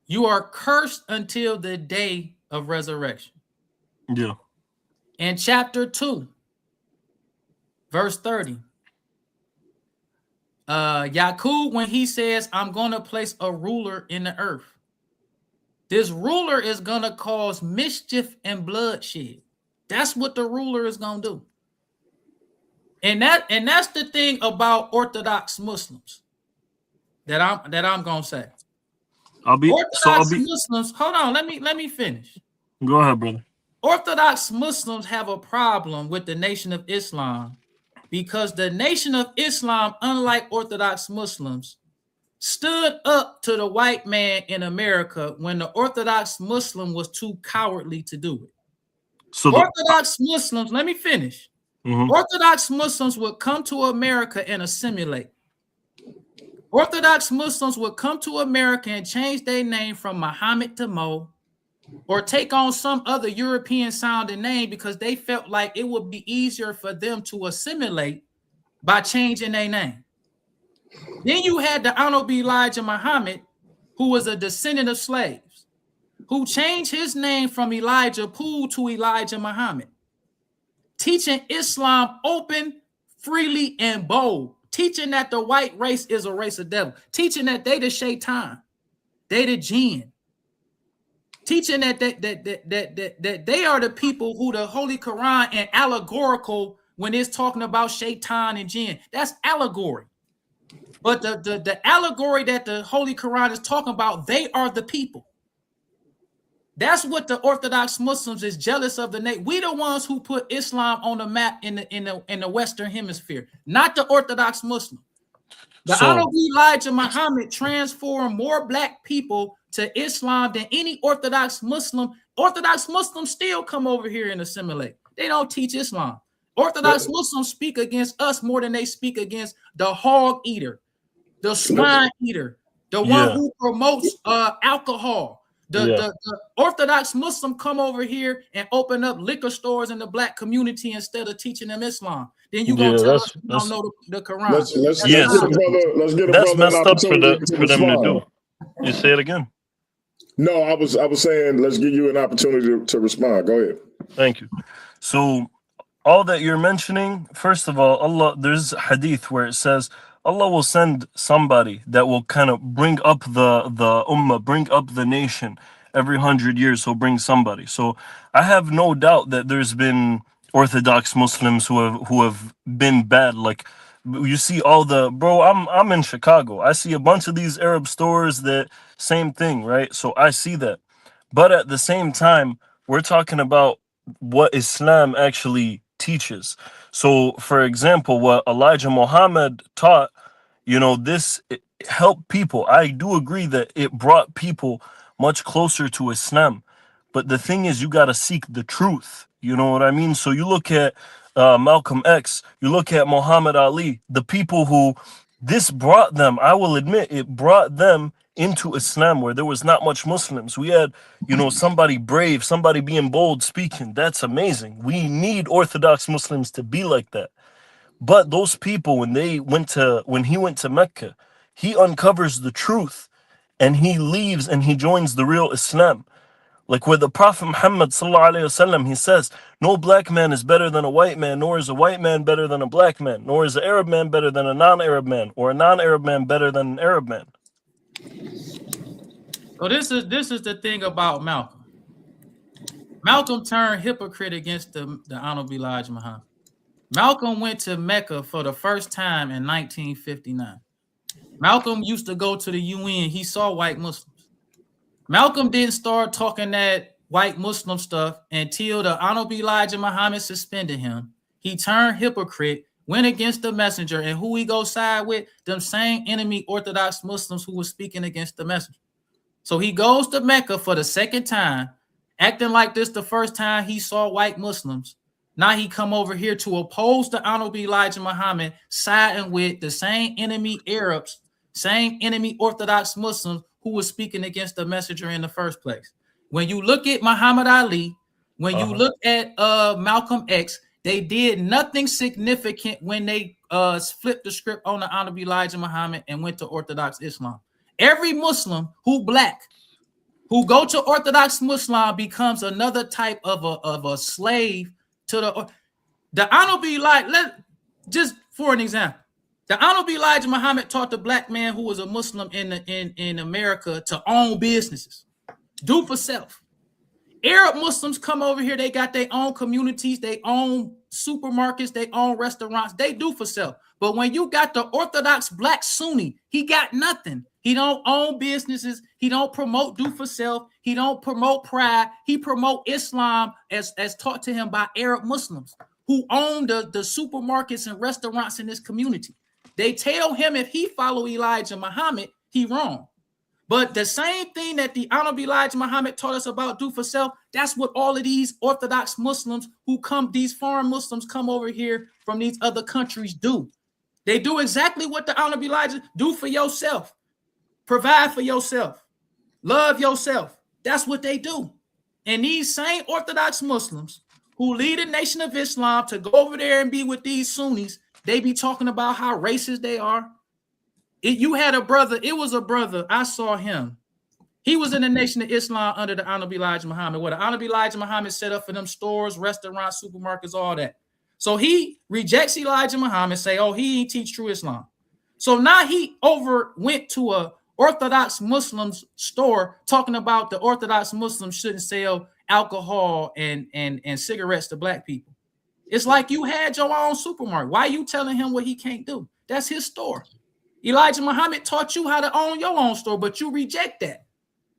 you are cursed until the day of resurrection. Yeah. In chapter 2, verse 30, Yaqub, when he says, I'm going to place a ruler in the earth, this ruler is going to cause mischief and bloodshed. That's what the ruler is going to do. And that's the thing about Orthodox Muslims that I'm going to say. Orthodox Muslims, hold on, let me finish. Go ahead, brother. Orthodox Muslims have a problem with the Nation of Islam because the Nation of Islam, unlike Orthodox Muslims, stood up to the white man in America when the Orthodox Muslim was too cowardly to do it. So Orthodox Muslims, let me finish. Orthodox Muslims would come to America and assimilate. Orthodox Muslims would come to America and change their name from Muhammad to Mo, or take on some other European sounding name because they felt like it would be easier for them to assimilate by changing their name. Then you had the Honorable Elijah Muhammad, who was a descendant of slaves, who changed his name from Elijah Poole to Elijah Muhammad, teaching Islam open, freely, and bold, teaching that the white race is a race of devil, teaching that they the shaitan, they the jinn, teaching that they are the people who the Holy Quran and allegorical when it's talking about shaitan and jinn. That's allegory. But the allegory that the Holy Quran is talking about, they are the people. That's what the Orthodox Muslims is jealous of the nation. We the ones who put Islam on the map in the Western Hemisphere, not the Orthodox Muslim. The Honorable Elijah Muhammad transformed more black people to Islam than any Orthodox Muslim. Orthodox Muslims still come over here and assimilate. They don't teach Islam. Orthodox Muslims speak against us more than they speak against the hog eater, the swine eater, the one who promotes alcohol, The Orthodox Muslim come over here and open up liquor stores in the black community instead of teaching them Islam. Then you gonna tell us you don't know the Quran. Let's get a that's brother an messed up for opportunity for them to do. You say it again. No, I was saying let's give you an opportunity to respond. Go ahead. Thank you. So all that you're mentioning, first of all, Allah, there's a hadith where it says Allah will send somebody that will kind of bring up the ummah, bring up the nation. Every 100 years he'll bring somebody. So I have no doubt that there's been Orthodox Muslims who have been bad. Like you see all the I'm in Chicago. I see a bunch of these Arab stores that same thing, right? So I see that. But at the same time, we're talking about what Islam actually teaches. So for example, what Elijah Muhammad taught, this helped people. I do agree that it brought people much closer to Islam. But the thing is, you got to seek the truth. You know what I mean? So you look at Malcolm X, you look at Muhammad Ali, the people who this brought them, I will admit, it brought them into Islam where there was not much Muslims. We had, somebody brave, somebody being bold, speaking. That's amazing. We need Orthodox Muslims to be like that. But those people, when he went to Mecca, he uncovers the truth and he leaves and he joins the real Islam. Like with the Prophet Muhammad sallallahu alaihi wasallam, he says, no black man is better than a white man, nor is a white man better than a black man, nor is an Arab man better than a non-Arab man, or a non-Arab man better than an Arab man. So this is the thing about Malcolm. Malcolm turned hypocrite against the Honorable Elijah Muhammad. Malcolm went to Mecca for the first time in 1959. Malcolm used to go to the UN. He saw white Muslims. Malcolm didn't start talking that white Muslim stuff until the Honorable Elijah Muhammad suspended him. He turned hypocrite, went against the messenger, and who he go side with? Them same enemy Orthodox Muslims who were speaking against the messenger. So he goes to Mecca for the second time, acting like this the first time he saw white Muslims. Now he come over here to oppose the Honorable Elijah Muhammad, siding with the same enemy Arabs, same enemy Orthodox Muslims who was speaking against the messenger in the first place. When you look at Muhammad Ali, when you look at Malcolm X, they did nothing significant when they flipped the script on the Honorable Elijah Muhammad and went to Orthodox Islam. Every Muslim who black, who go to Orthodox Muslim becomes another type of a slave to the Honorable Elijah. Just for an example, the Honorable Elijah Muhammad taught the black man who was a Muslim in America to own businesses, do for self. Arab Muslims come over here, they got their own communities, they own supermarkets, they own restaurants, they do for self. But when you got the Orthodox black Sunni, he got nothing. He don't own businesses, he don't promote do for self, he don't promote pride, he promote Islam as taught to him by Arab Muslims who own the supermarkets and restaurants in this community. They tell him if he follow Elijah Muhammad, he wrong. But the same thing that the Honorable Elijah Muhammad taught us about do for self, that's what all of these Orthodox Muslims who come, these foreign Muslims come over here from these other countries do. They do exactly what the Honorable Elijah do for yourself. Provide for yourself. Love yourself. That's what they do. And these same Orthodox Muslims who lead the Nation of Islam to go over there and be with these Sunnis, they be talking about how racist they are. You had a brother, it was a brother, I saw him. He was in the Nation of Islam under the Honorable Elijah Muhammad, where the Honorable Elijah Muhammad set up for them stores, restaurants, supermarkets, all that. So he rejects Elijah Muhammad, say, oh, he ain't teach true Islam. So now he went to a Orthodox Muslims store talking about the Orthodox Muslims shouldn't sell alcohol and cigarettes to black people. It's like you had your own supermarket. Why are you telling him what he can't do? That's his store. Elijah Muhammad taught you how to own your own store, but you reject that.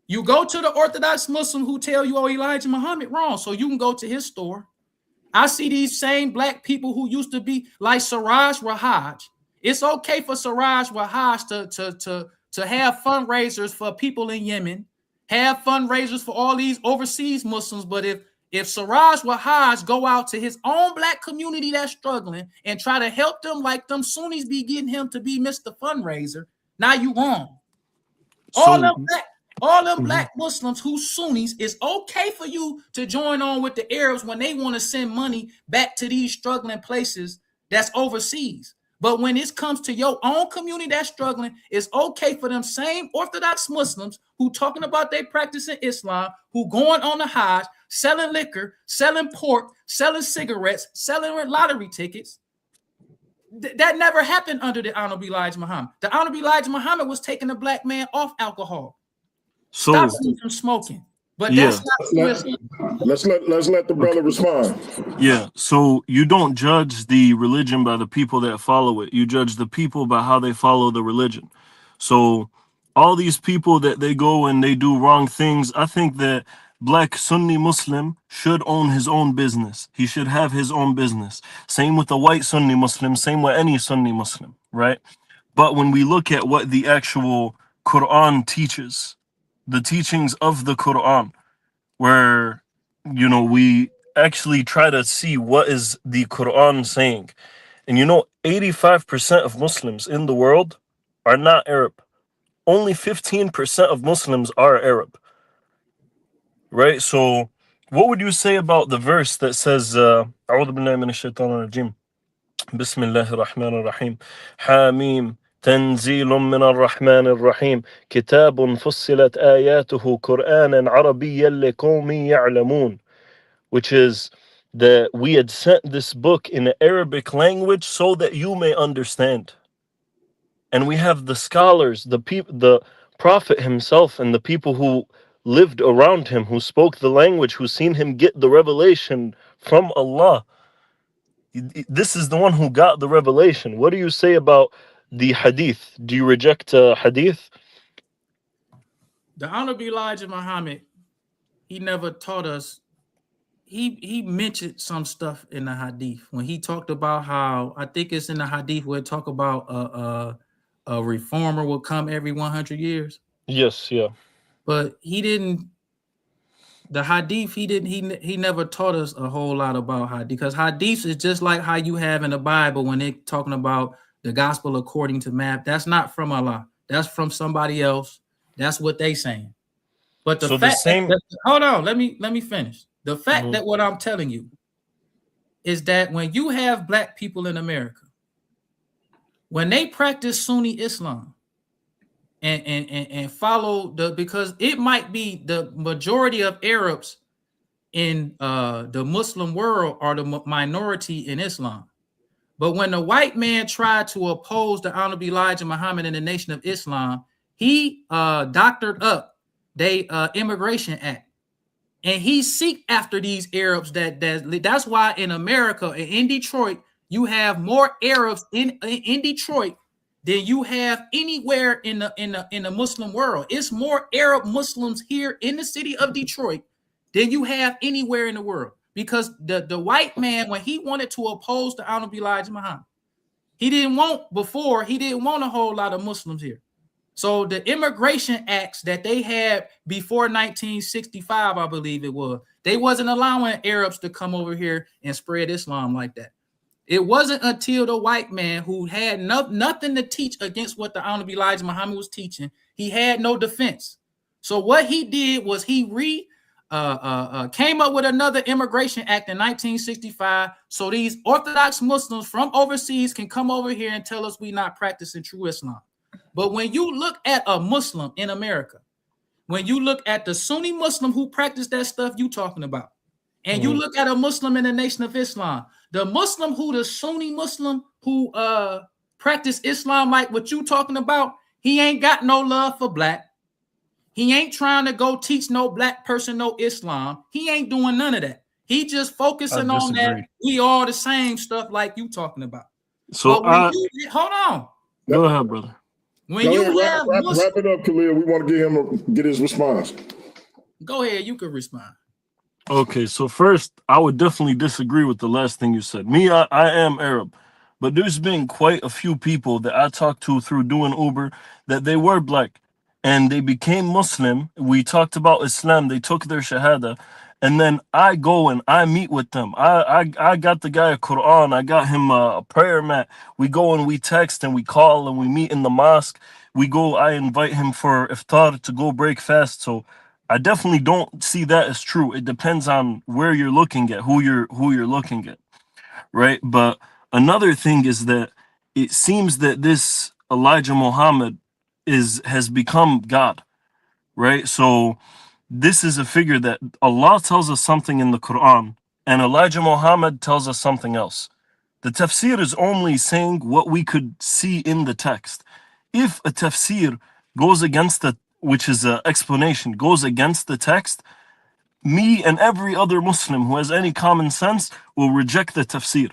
You go to the Orthodox Muslim who tell you, oh, Elijah Muhammad wrong, so you can go to his store. I see these same black people who used to be like Siraj Rahaj. It's okay for Siraj Rahaj to have fundraisers for people in Yemen, have fundraisers for all these overseas Muslims, but if Siraj Rahaj go out to his own black community that's struggling and try to help them like them Sunnis be getting him to be Mr. Fundraiser, now you wrong. All them black, All them black Muslims who Sunnis, it's okay for you to join on with the Arabs when they want to send money back to these struggling places that's overseas. But when it comes to your own community that's struggling, it's okay for them same Orthodox Muslims who talking about they practicing Islam, who going on the Hajj, selling liquor, selling pork, selling cigarettes, selling lottery tickets. That never happened under the Honorable Elijah Muhammad. The Honorable Elijah Muhammad was taking a black man off alcohol. So stop him from smoking. But yeah. that's not let's let the brother respond. Yeah. So you don't judge the religion by the people that follow it. You judge the people by how they follow the religion. So all these people that they go and they do wrong things, I think that black Sunni Muslim should own his own business. He should have his own business. Same with the white Sunni Muslim, same with any Sunni Muslim, right? But when we look at what the actual Quran teaches, the teachings of the Quran, where, you know, we actually try to see what is the Quran saying. And you know, 85% of Muslims in the world are not Arab. Only 15% of Muslims are Arab. Right? So what would you say about the verse that says, A'udhu billahi minash shaitanir rajim, Bismillahir Rahmanir Rahim, Hamim, تنزيل من الرحمن الرحيم كتاب فصلت آياته قرآنا عربيا لقوم يعلمون, which is that we had sent this book in the Arabic language so that you may understand. And we have the scholars, the Prophet himself and the people who lived around him, who spoke the language, who seen him get the revelation from Allah. This is the one who got the revelation. What do you say about the hadith? Do you reject hadith? The Honorable Elijah Muhammad, he never taught us. He mentioned some stuff in the hadith when he talked about how, I think it's in the hadith where it talk about a reformer will come every 100 years. Yes, yeah. But he didn't. The hadith, he never taught us a whole lot about hadith, because hadith is just like how you have in the Bible when they're talking about the gospel according to Matthew. That's not from Allah. That's from somebody else. That's what they saying. But the fact hold on, let me finish. The fact that what I'm telling you is that when you have black people in America, when they practice Sunni Islam and follow because it might be the majority of Arabs in the Muslim world are the minority in Islam. But when the white man tried to oppose the Honorable Elijah Muhammad and the Nation of Islam, he doctored up the Immigration Act. And he seek after these Arabs. That's why in America and in Detroit, you have more Arabs in Detroit than you have anywhere in the Muslim world. It's more Arab Muslims here in the city of Detroit than you have anywhere in the world. Because the white man, when he wanted to oppose the Honorable Elijah Muhammad, he didn't want a whole lot of Muslims here. So the immigration acts that they had before 1965, I believe it was, they wasn't allowing Arabs to come over here and spread Islam like that. It wasn't until the white man, who had nothing to teach against what the Honorable Elijah Muhammad was teaching, he had no defense. So what he did was he came up with another immigration act in 1965, so these Orthodox Muslims from overseas can come over here and tell us we're not practicing true Islam. But when you look at a Muslim in America, when you look at the Sunni Muslim who practice that stuff you talking about, and you look at a Muslim in the Nation of Islam, the Sunni Muslim who practice Islam like what you talking about, he ain't got no love for black. He ain't trying to go teach no black person no Islam. He ain't doing none of that. He just focusing on that we all the same stuff like you talking about. So hold on. Go ahead, brother. When you have wrap it up, Khalil. We want to get his response. Go ahead, you can respond. Okay, so first, I would definitely disagree with the last thing you said. Me, I am Arab, but there's been quite a few people that I talked to through doing Uber that they were black and they became Muslim. We talked about Islam. They took their Shahada. And then I go and I meet with them. I got the guy a Quran. I got him a prayer mat. We go and we text and we call and we meet in the mosque. I invite him for iftar to go break fast. So I definitely don't see that as true. It depends on where you're looking at, who you're looking at, right? But another thing is that it seems that this Elijah Muhammad has become God, right? So this is a figure that Allah tells us something in the Quran, and Elijah Muhammad tells us something else. The tafsir is only saying what we could see in the text. If a tafsir goes against which is an explanation, goes against the text, me and every other Muslim who has any common sense will reject the tafsir.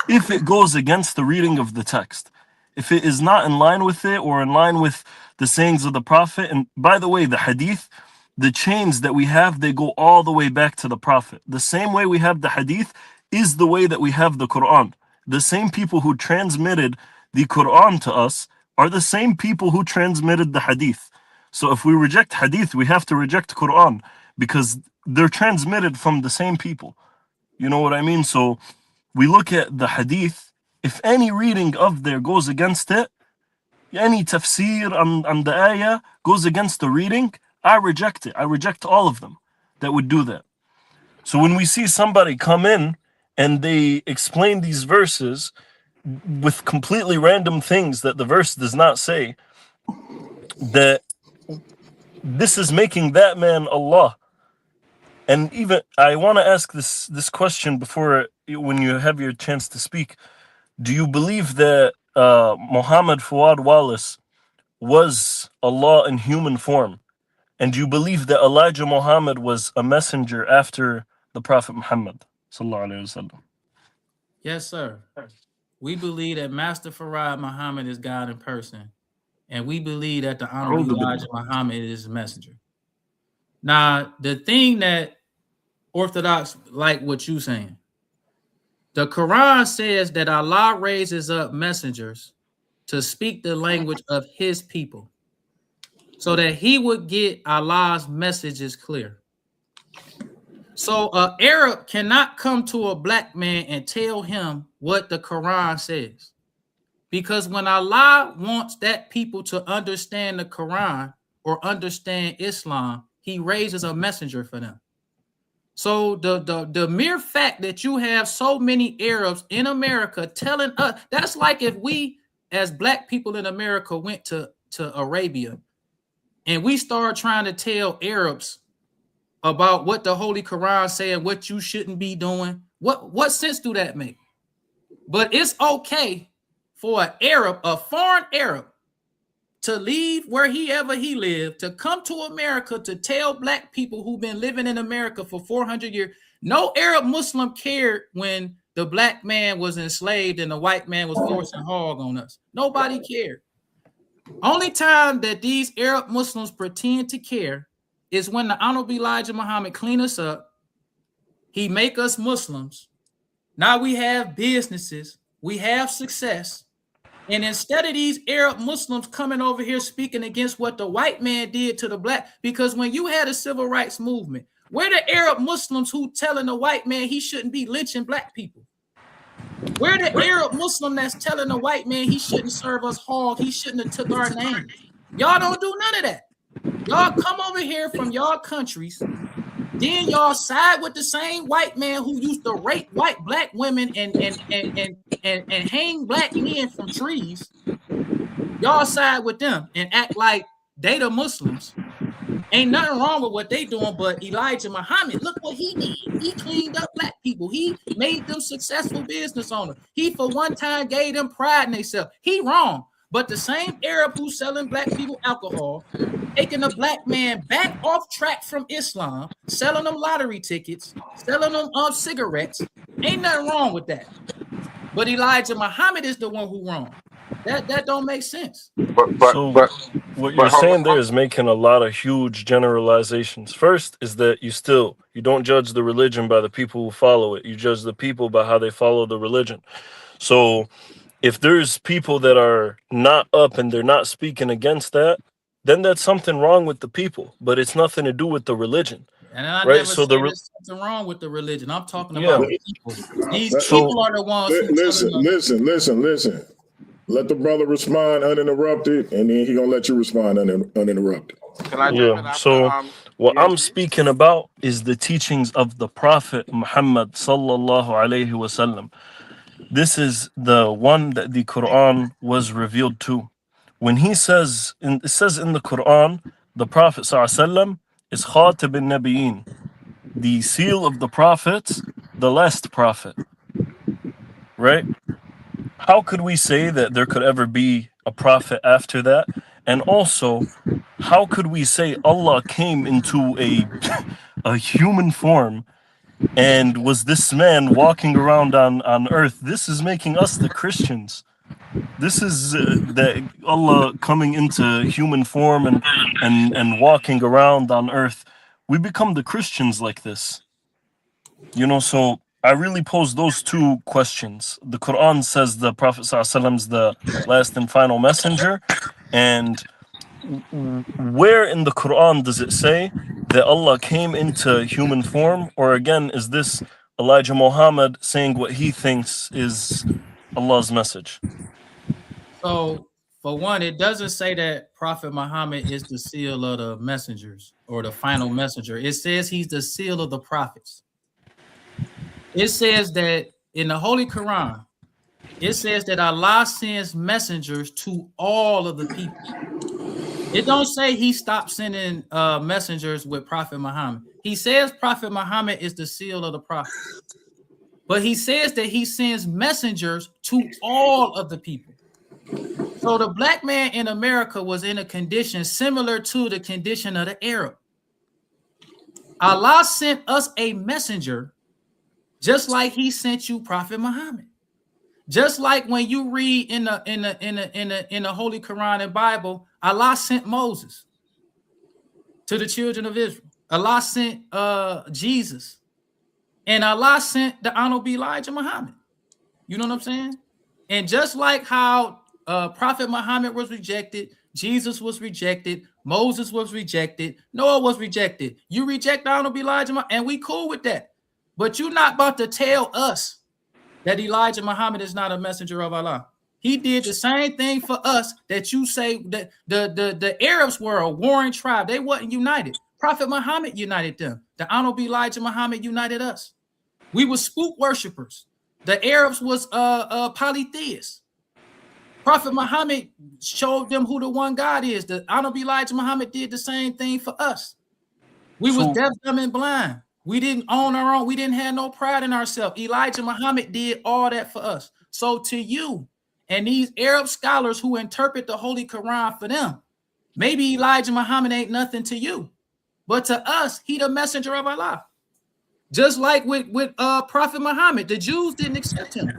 If it goes against the reading of the text, if it is not in line with it or in line with the sayings of the Prophet, and by the way, the hadith, the chains that we have, they go all the way back to the Prophet. The same way we have the hadith is the way that we have the Quran. The same people who transmitted the Quran to us are the same people who transmitted the hadith. So if we reject hadith, we have to reject Quran because they're transmitted from the same people. You know what I mean? So we look at the hadith. If any reading of there goes against it, any tafsir on the ayah goes against the reading, I reject it. I reject all of them that would do that. So when we see somebody come in and they explain these verses with completely random things that the verse does not say, that this is making that man Allah. And even I want to ask this question before, when you have your chance to speak. Do you believe that Muhammad Fuad Wallace was Allah in human form? And do you believe that Elijah Muhammad was a messenger after the Prophet Muhammad sallallahu alaihi wasallam? Yes, sir. We believe that Master Farad Muhammad is God in person. And we believe that the Honorable Elijah Muhammad is his messenger. Now, the thing that Orthodox like what you saying, the Quran says that Allah raises up messengers to speak the language of his people so that he would get Allah's messages clear. So an Arab cannot come to a black man and tell him what the Quran says. Because when Allah wants that people to understand the Quran or understand Islam, he raises a messenger for them. So the mere fact that you have so many Arabs in America telling us, that's like if we as black people in America went to Arabia and we start trying to tell Arabs about what the Holy Quran say and what you shouldn't be doing. What sense do that make? But it's okay for an Arab, a foreign Arab, to leave wherever he lived, to come to America to tell black people who've been living in America for 400 years. No Arab Muslim cared when the black man was enslaved and the white man was forcing hog on us. Nobody cared. Only time that these Arab Muslims pretend to care is when the Honorable Elijah Muhammad clean us up. He make us Muslims. Now we have businesses. We have success. And instead of these Arab Muslims coming over here speaking against what the white man did to the black, because when you had a civil rights movement, where the Arab Muslims who telling the white man he shouldn't be lynching black people? Where the Arab Muslim that's telling the white man he shouldn't serve us hog, he shouldn't have took our name? Y'all don't do none of that. Y'all come over here from y'all countries, then y'all side with the same white man who used to rape black women and hang black men from trees. Y'all side with them and act like they the Muslims. Ain't nothing wrong with what they doing, but Elijah Muhammad, look what he did. He cleaned up black people. He made them successful business owners. He for one time gave them pride in themselves. He wrong. But the same Arab who's selling black people alcohol, taking a black man back off track from Islam, selling them lottery tickets, selling them cigarettes, ain't nothing wrong with that. But Elijah Muhammad is the one who wrong. That don't make sense. What you're saying there is making a lot of huge generalizations. First is that you don't judge the religion by the people who follow it. You judge the people by how they follow the religion. So if there's people that are not up and they're not speaking against that, then that's something wrong with the people, but it's nothing to do with the religion. And I right? never So said there's something wrong with the religion. I'm talking Yeah. about people. These people are the ones who Listen. Let the brother respond uninterrupted, and then he gonna let you respond uninterrupted. Can I jump in Yeah. after, So what I'm DMG? speaking about is the teachings of the Prophet Muhammad sallallahu alaihi wasallam. This is the one that the Quran was revealed to. When he says, it says in the Quran, the Prophet sallallahu alaihi wasallam is Khatib al-Nabiyyin, the seal of the prophets, the last prophet. Right? How could we say that there could ever be a prophet after that? And also, how could we say Allah came into a human form and was this man walking around on earth? This is making us the Christians. This is that Allah coming into human form and walking around on earth. We become the Christians like this. You know, so I really pose those two questions. The Quran says the Prophet ﷺ is the last and final messenger. And where in the Quran does it say that Allah came into human form? Or again, is this Elijah Muhammad saying what he thinks is Allah's message? So, for one, it doesn't say that Prophet Muhammad is the seal of the messengers or the final messenger. It says he's the seal of the prophets. It says that in the Holy Quran, it says that Allah sends messengers to all of the people. It don't say he stopped sending messengers with Prophet Muhammad. He says Prophet Muhammad is the seal of the prophets. But he says that he sends messengers to all of the people. So the black man in America was in a condition similar to the condition of the Arab. Allah sent us a messenger just like he sent you Prophet Muhammad. Just like when you read in the Holy Quran and Bible, Allah sent Moses to the children of Israel. Allah sent Jesus. And Allah sent the Honorable Elijah Muhammad. You know what I'm saying? And just like how Prophet Muhammad was rejected, Jesus was rejected, Moses was rejected, Noah was rejected. You reject the Honorable Elijah Muhammad, and we cool with that. But you're not about to tell us that Elijah Muhammad is not a messenger of Allah. He did the same thing for us that you say that the Arabs were a warring tribe. They wasn't united. Prophet Muhammad united them. The Honorable Elijah Muhammad united us. We were spook worshipers. The Arabs was polytheists. Prophet Muhammad showed them who the one God is. The Honorable Elijah Muhammad did the same thing for us. We was deaf, dumb, and blind. We didn't own our own. We didn't have no pride in ourselves. Elijah Muhammad did all that for us. So to you and these Arab scholars who interpret the Holy Quran for them, maybe Elijah Muhammad ain't nothing to you. But to us, he the messenger of Allah. Just like with Prophet Muhammad, the Jews didn't accept him.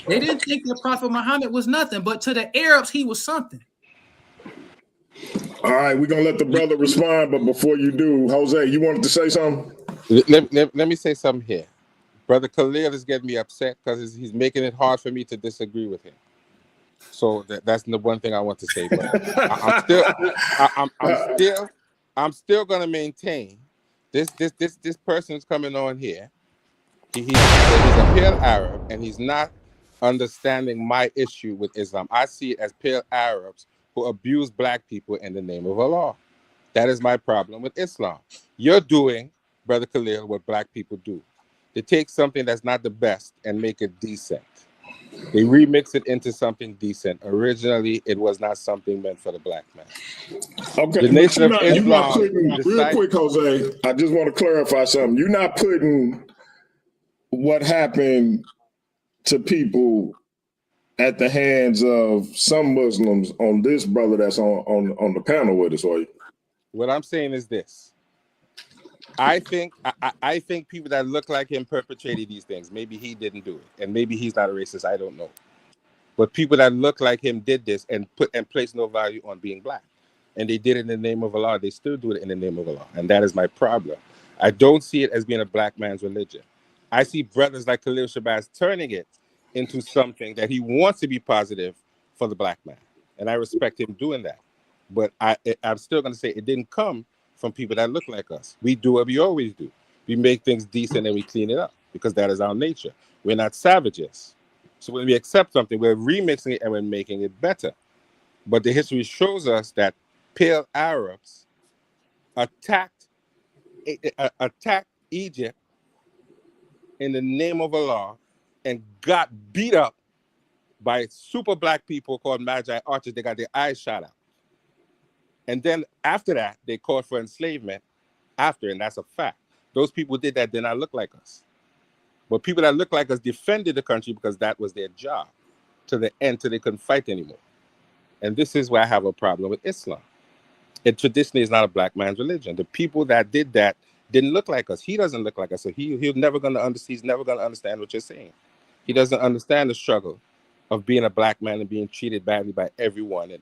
They didn't think that Prophet Muhammad was nothing, but to the Arabs, he was something. All right, we're gonna let the brother respond, but before you do, Jose, you wanted to say something? Let me say something here. Brother Khalil is getting me upset because he's making it hard for me to disagree with him. So that's the one thing I want to say. But I'm still gonna maintain this person is coming on here. He's a pale Arab and he's not understanding my issue with Islam. I see it as pale Arabs who abuse black people in the name of Allah. That is my problem with Islam. You're doing, Brother Khalil, what black people do. They take something that's not the best and make it decent. They remix it into something decent. Originally, it was not something meant for the black man. Okay, the nation of you're Islam. not putting, real quick, Jose, I just want to clarify something. You're not putting what happened to people at the hands of some Muslims on this brother that's on the panel with us, are you? What I'm saying is this. I think people that look like him perpetrated these things. Maybe he didn't do it, and maybe he's not a racist. I don't know. But people that look like him did this and place no value on being black, and they did it in the name of Allah. They still do it in the name of Allah, and that is my problem. I don't see it as being a black man's religion. I see brothers like Khalil Shabazz turning it into something that he wants to be positive for the black man, and I respect him doing that. But I'm still going to say it didn't come from people that look like us. We do what we always do. We make things decent and we clean it up because that is our nature. We're not savages. So when we accept something, we're remixing it and we're making it better. But the history shows us that pale Arabs attacked Egypt in the name of Allah and got beat up by super black people called Magi archers. They got their eyes shot out. And then after that, they called for enslavement after, and that's a fact. Those people did that did not look like us. But people that look like us defended the country because that was their job to the end, till they couldn't fight anymore. And this is where I have a problem with Islam. It traditionally is not a black man's religion. The people that did that didn't look like us. He doesn't look like us. So he's never going to understand what you're saying. He doesn't understand the struggle of being a black man and being treated badly by everyone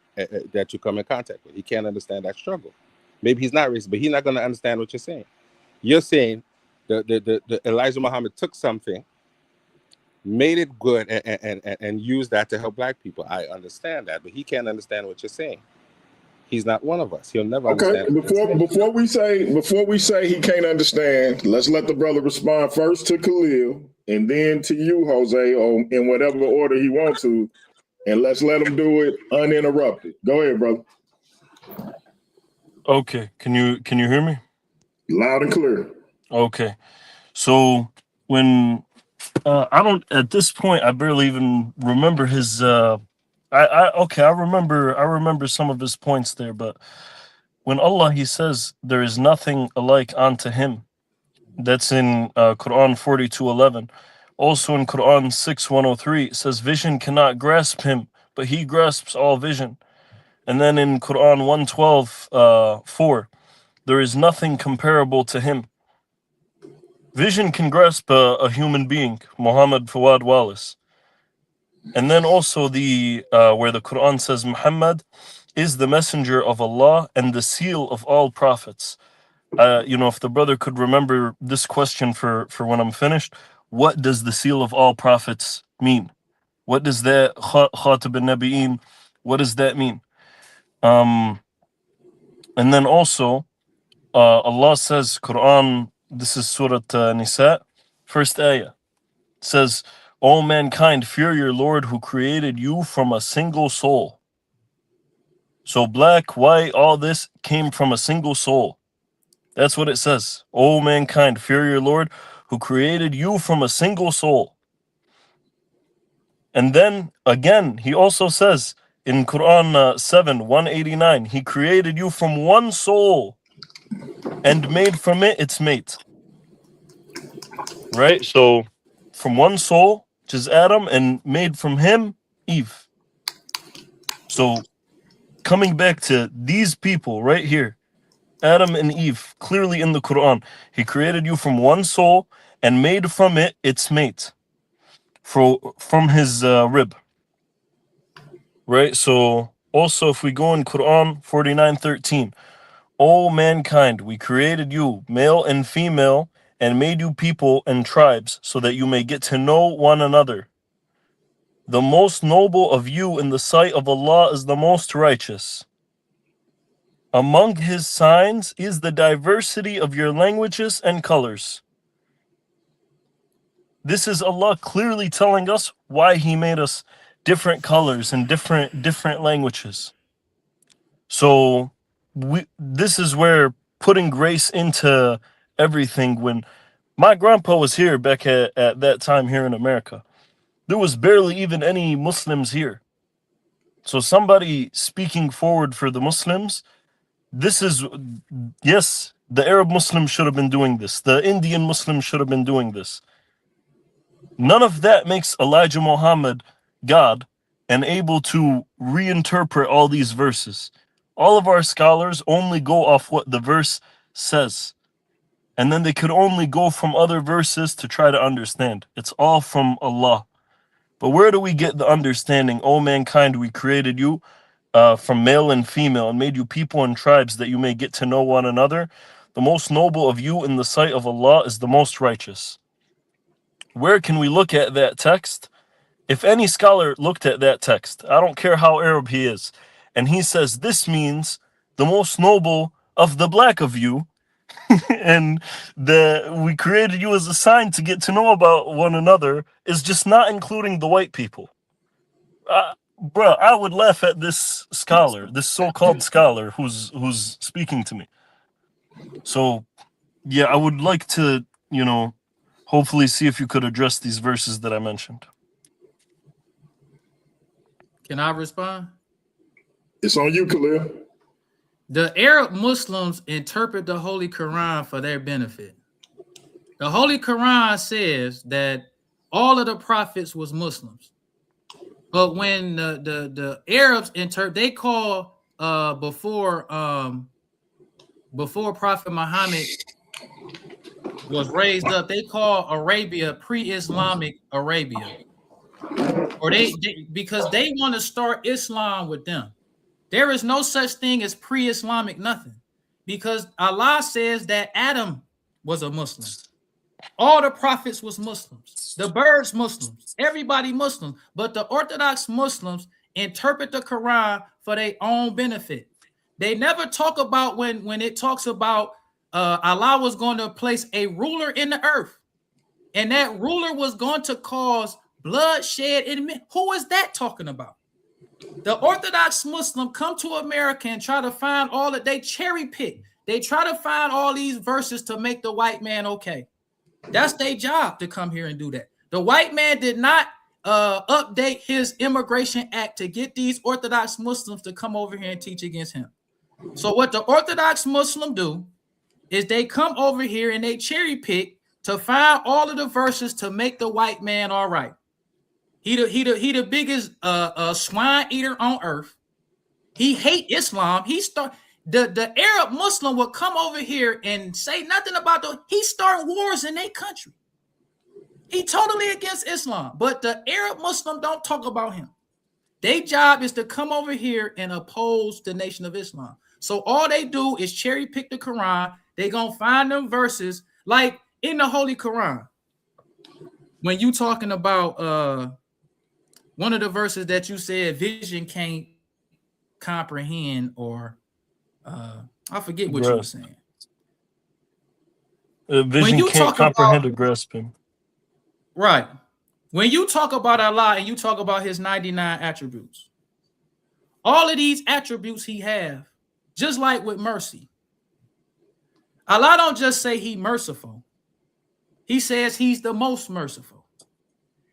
that you come in contact with. He can't understand that struggle. Maybe he's not racist, but he's not going to understand what you're saying. You're saying the Elijah Muhammad took something, made it good, and used that to help black people. I understand that, but he can't understand what you're saying. He's not one of us. He'll never understand. Before we say he can't understand, let's let the brother respond first to Khalil and then to you, Jose, or in whatever order he wants to, and let's let him do it uninterrupted. Go ahead, brother. Okay, can you hear me? Loud and clear. Okay, so when I don't, at this point I barely even remember his. I remember some of his points there, but when Allah, he says there is nothing alike unto him, that's in Quran 42:11. Also in Quran 6:103, it says vision cannot grasp him, but he grasps all vision. And then in Quran 112:4, there is nothing comparable to him. Vision can grasp a human being, Muhammad Fawad Wallace. And then also the where the Quran says Muhammad is the messenger of Allah and the seal of all prophets. If the brother could remember this question for when I'm finished, what does the seal of all prophets mean? What does that Khatab al-Nabi'in, what does that mean? And then also Allah says, Quran, this is Surah Nisa, first ayah, says, "O mankind, fear your Lord who created you from a single soul." So black, white, all this came from a single soul. That's what it says. "O mankind, fear your Lord who created you from a single soul." And then again, he also says in Quran 7:189, he created you from one soul and made from it its mate. Right? So from one soul, which is Adam, and made from him Eve. So coming back to these people right here, Adam and Eve, clearly in the Quran, he created you from one soul and made from it its mate, from his rib. Right? So also if we go in Quran 49:13, "O mankind, we created you, male and female, and made you people and tribes so that you may get to know one another. The most noble of you in the sight of Allah is the most righteous. Among his signs is the diversity of your languages and colors." This is Allah clearly telling us why he made us different colors and different languages. So this is where putting grace into everything. When my grandpa was here back at that time here in America, there was barely even any Muslims here. So somebody speaking forward for the Muslims, this is, yes, the Arab Muslims should have been doing this. The Indian Muslims should have been doing this. None of that makes Elijah Muhammad God and able to reinterpret all these verses. All of our scholars only go off what the verse says. And then they could only go from other verses to try to understand. It's all from Allah. But where do we get the understanding? "O mankind, we created you from male and female and made you people and tribes that you may get to know one another. The most noble of you in the sight of Allah is the most righteous." Where can we look at that text? If any scholar looked at that text, I don't care how Arab he is, and he says this means the most noble of the black of you, and we created you as a sign to get to know about one another, is just not including the white people. Bro, I would laugh at this scholar, this so-called scholar who's speaking to me. So, yeah, I would like to, hopefully see if you could address these verses that I mentioned. Can I respond? It's on you, Khalil. The Arab Muslims interpret the Holy Quran for their benefit. The Holy Quran says that all of the prophets was Muslims. But when the Arabs interpret, they call before Prophet Muhammad was raised up, they call Arabia pre-Islamic Arabia. Or because they want to start Islam with them. There is no such thing as pre-Islamic nothing, because Allah says that Adam was a Muslim. All the prophets was Muslims. The birds Muslims. Everybody Muslim. But the Orthodox Muslims interpret the Quran for their own benefit. They never talk about when it talks about Allah was going to place a ruler in the earth, and that ruler was going to cause bloodshed. Who is that talking about? The Orthodox Muslim come to America and try to find all that they cherry pick. They try to find all these verses to make the white man okay. That's their job to come here and do that. The white man did not update his immigration act to get these Orthodox Muslims to come over here and teach against him. So what the Orthodox Muslim do is they come over here and they cherry pick to find all of the verses to make the white man all right. He the biggest swine eater on earth. He hate Islam. The Arab Muslim will come over here and say nothing about he's starting wars in their country. He totally against Islam, but the Arab Muslim don't talk about him. Their job is to come over here and oppose the Nation of Islam. So all they do is cherry pick the Quran. They gonna find them verses like in the Holy Quran. When you talking about one of the verses that you said vision can't comprehend, or I forget what you were saying. Vision can't comprehend or grasp him. Right. When you talk about Allah and you talk about his 99 attributes, all of these attributes he have, just like with mercy. Allah don't just say he merciful. He says he's the most merciful.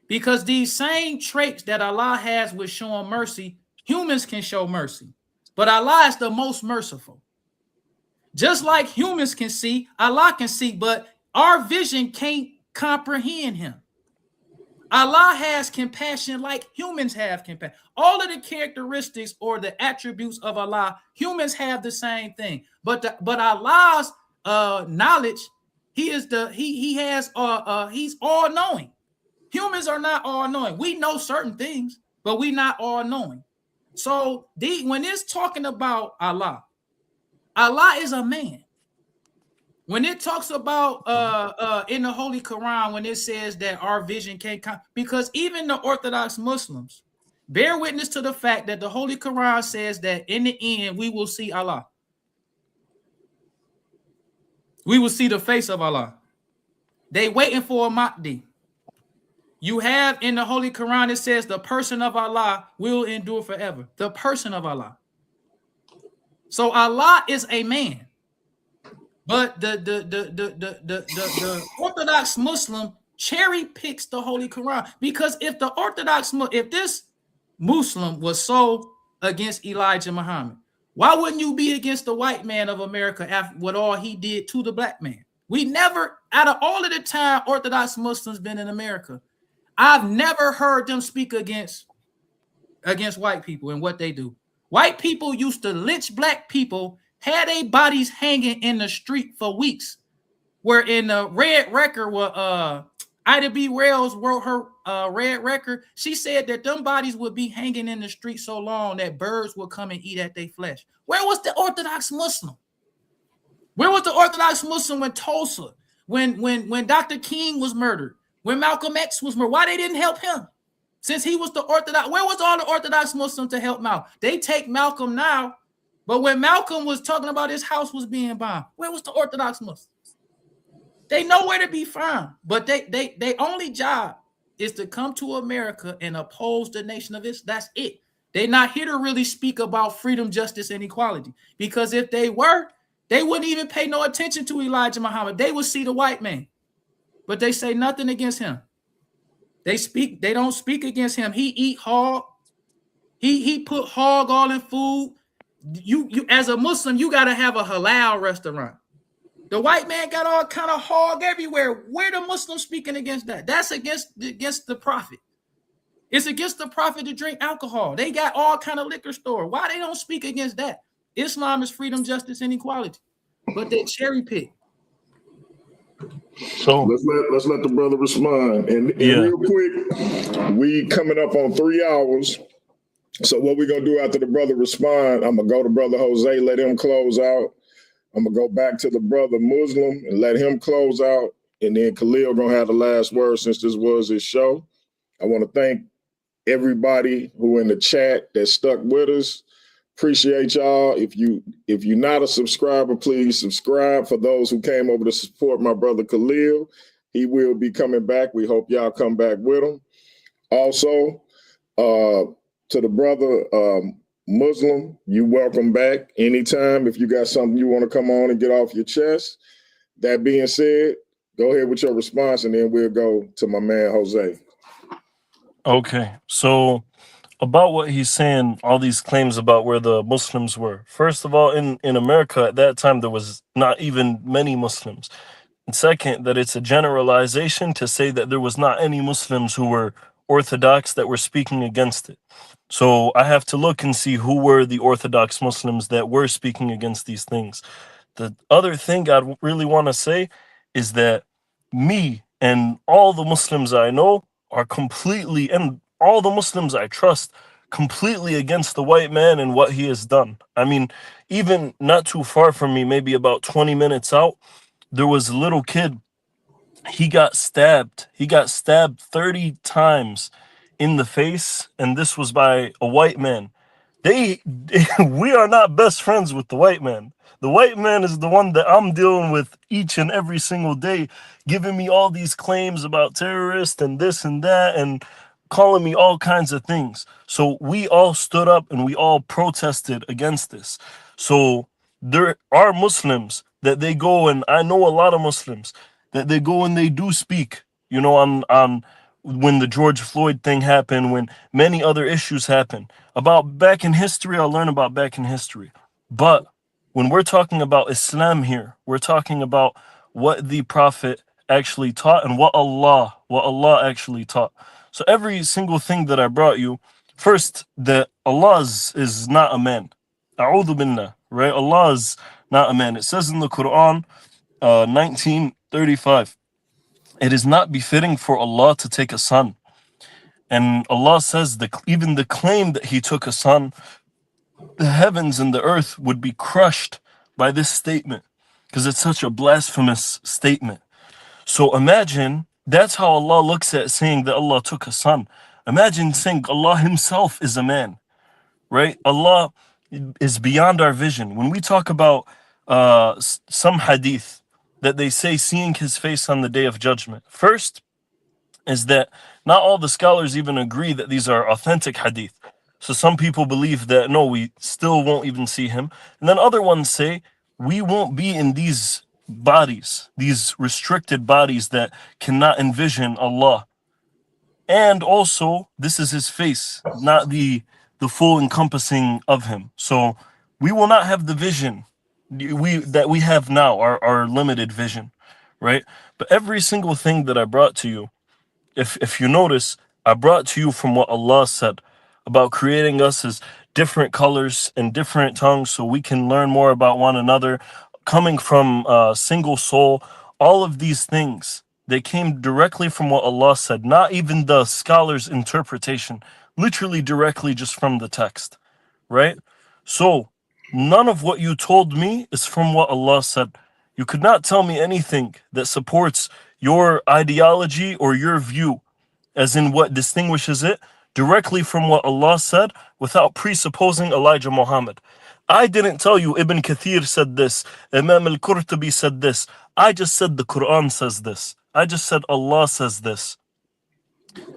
Because these same traits that Allah has with showing mercy, humans can show mercy. But Allah is the most merciful. Just like humans can see, Allah can see, but our vision can't comprehend him. Allah has compassion like humans have compassion. All of the characteristics or the attributes of Allah, humans have the same thing. But Allah's knowledge, he's all knowing. Humans are not all knowing. We know certain things, but we not all knowing. So when it's talking about Allah, Allah is a man. When it talks about in the Holy Quran, when it says that our vision can't come, because even the Orthodox Muslims bear witness to the fact that the Holy Quran says that in the end we will see Allah. We will see the face of Allah. They waiting for a Mahdi. You have in the Holy Quran, it says the person of Allah will endure forever. The person of Allah. So Allah is a man. But the Orthodox Muslim cherry picks the Holy Quran, because if this Muslim was so against Elijah Muhammad, why wouldn't you be against the white man of America after what all he did to the black man? We never, out of all of the time Orthodox Muslims been in America, I've never heard them speak against white people and what they do. White people used to lynch black people, had their bodies hanging in the street for weeks. Where in the Red Record, where Ida B. Wells wrote her Red Record, she said that them bodies would be hanging in the street so long that birds would come and eat at their flesh. Where was the Orthodox Muslim? Where was the Orthodox Muslim when Tulsa, when Dr. King was murdered, when Malcolm X was murdered? Why they didn't help him? Since he was the Orthodox, where was all the Orthodox Muslims to help Malcolm? They take Malcolm now But when Malcolm was talking about his house was being bombed, where was the Orthodox Muslims? They know where to be found, but they only job is to come to America and oppose the Nation of Islam. That's it. They're not here to really speak about freedom, justice, and equality. Because if they were, they wouldn't even pay no attention to Elijah Muhammad. They would see the white man, but they say nothing against him. They don't speak against him. He eat hog. He put hog all in food. You as a Muslim, you gotta have a halal restaurant. The white man got all kind of hog everywhere. Where the Muslims speaking against that? That's against the prophet. It's against the prophet to drink alcohol. They got all kind of liquor store. Why they don't speak against that? Islam is freedom, justice, and equality. But they cherry pick. So let's let the brother respond. And real quick, we coming up on 3 hours. So what we gonna do after the brother respond? I'm gonna go to brother Jose, let him close out. I'm gonna go back to the brother Muslim and let him close out, and then Khalil gonna have the last word since this was his show. I want to thank everybody who in the chat that stuck with us. Appreciate y'all. If you're not a subscriber, please subscribe. For those who came over to support my brother Khalil, he will be coming back. We hope y'all come back with him. Also, to the brother Muslim, you welcome back anytime if you got something you want to come on and get off your chest. That being said, go ahead with your response, and then we'll go to my man Jose. Okay, so about what he's saying, all these claims about where the Muslims were. First of all, in America at that time, there was not even many Muslims. And second, that it's a generalization to say that there was not any Muslims who were Orthodox that were speaking against it. So I have to look and see who were the Orthodox Muslims that were speaking against these things. The other thing I really want to say is that me and all the Muslims I know are completely, and all the Muslims I trust, completely against the white man and what he has done. I mean, even not too far from me, maybe about 20 minutes out, there was a little kid. He got stabbed. He got stabbed 30 times in the face, and this was by a white man. We are not best friends with the white man. The white man is the one that I'm dealing with each and every single day, giving me all these claims about terrorists and this and that, and calling me all kinds of things. So we all stood up and we all protested against this. So there are Muslims that they go, and I know a lot of Muslims that they go and they do speak, you know, on when the George Floyd thing happened, when many other issues happen. About back in history, I'll learn about back in history. But when we're talking about Islam here, we're talking about what the Prophet actually taught and what Allah actually taught. So every single thing that I brought you, first, that Allah is not a man. A'udhu billah, right? Allah is not a man. It says in the Quran, 19:35, it is not befitting for Allah to take a son. And Allah says that even the claim that he took a son, the heavens and the earth would be crushed by this statement because it's such a blasphemous statement. So imagine that's how Allah looks at saying that Allah took a son. Imagine saying Allah himself is a man, right? Allah is beyond our vision. When we talk about some hadith that they say seeing his face on the day of judgment, first is that not all the scholars even agree that these are authentic hadith. So some people believe that no, we still won't even see him. And then other ones say we won't be in these bodies, these restricted bodies that cannot envision Allah. And also, this is his face, not the full encompassing of him. So we will not have the vision that we have now, our limited vision, right? But every single thing that I brought to you, if you notice, I brought to you from what Allah said about creating us as different colors and different tongues so we can learn more about one another, coming from a single soul. All of these things, they came directly from what Allah said, not even the scholar's interpretation, literally directly just from the text, right? So none of what you told me is from what Allah said. You could not tell me anything that supports your ideology or your view, as in what distinguishes it. directly from what Allah said without presupposing Elijah Muhammad. I didn't tell you Ibn Kathir said this, Imam al-Qurtubi said this. I just said the Quran says this. I just said Allah says this.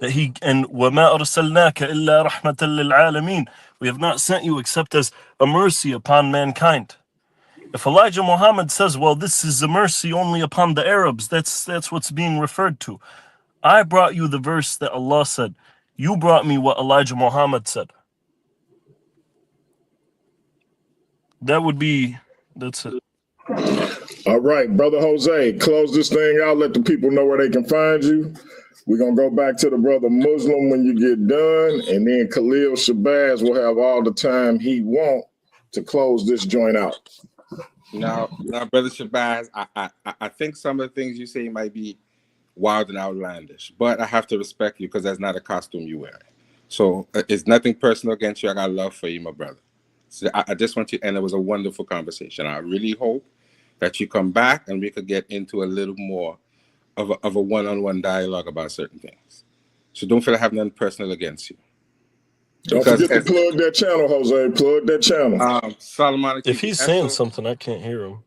That he and وَمَا أَرْسَلْنَاكَ إِلَّا رَحْمَةً لِلْعَالَمِينَ. We have not sent you except as a mercy upon mankind. If Elijah Muhammad says, well, this is a mercy only upon the Arabs, that's what's being referred to. I brought you the verse that Allah said. You brought me what Elijah Muhammad said. That's it. All right, Brother Jose, close this thing out. Let the people know where they can find you. We're going to go back to the Brother Muslim when you get done, and then Khalil Shabazz will have all the time he wants to close this joint out. Now, Brother Shabazz, I think some of the things you say might be wild and outlandish, but I have to respect you because that's not a costume you wear. So it's nothing personal against you. I got love for you, my brother. So I just want you, and it was a wonderful conversation. I really hope that you come back and we could get into a little more of a one-on-one dialogue about certain things. So don't feel I have nothing personal against you. Don't forget to plug that channel, Jose. Plug that channon. Solomon. If he's saying something, I can't hear him.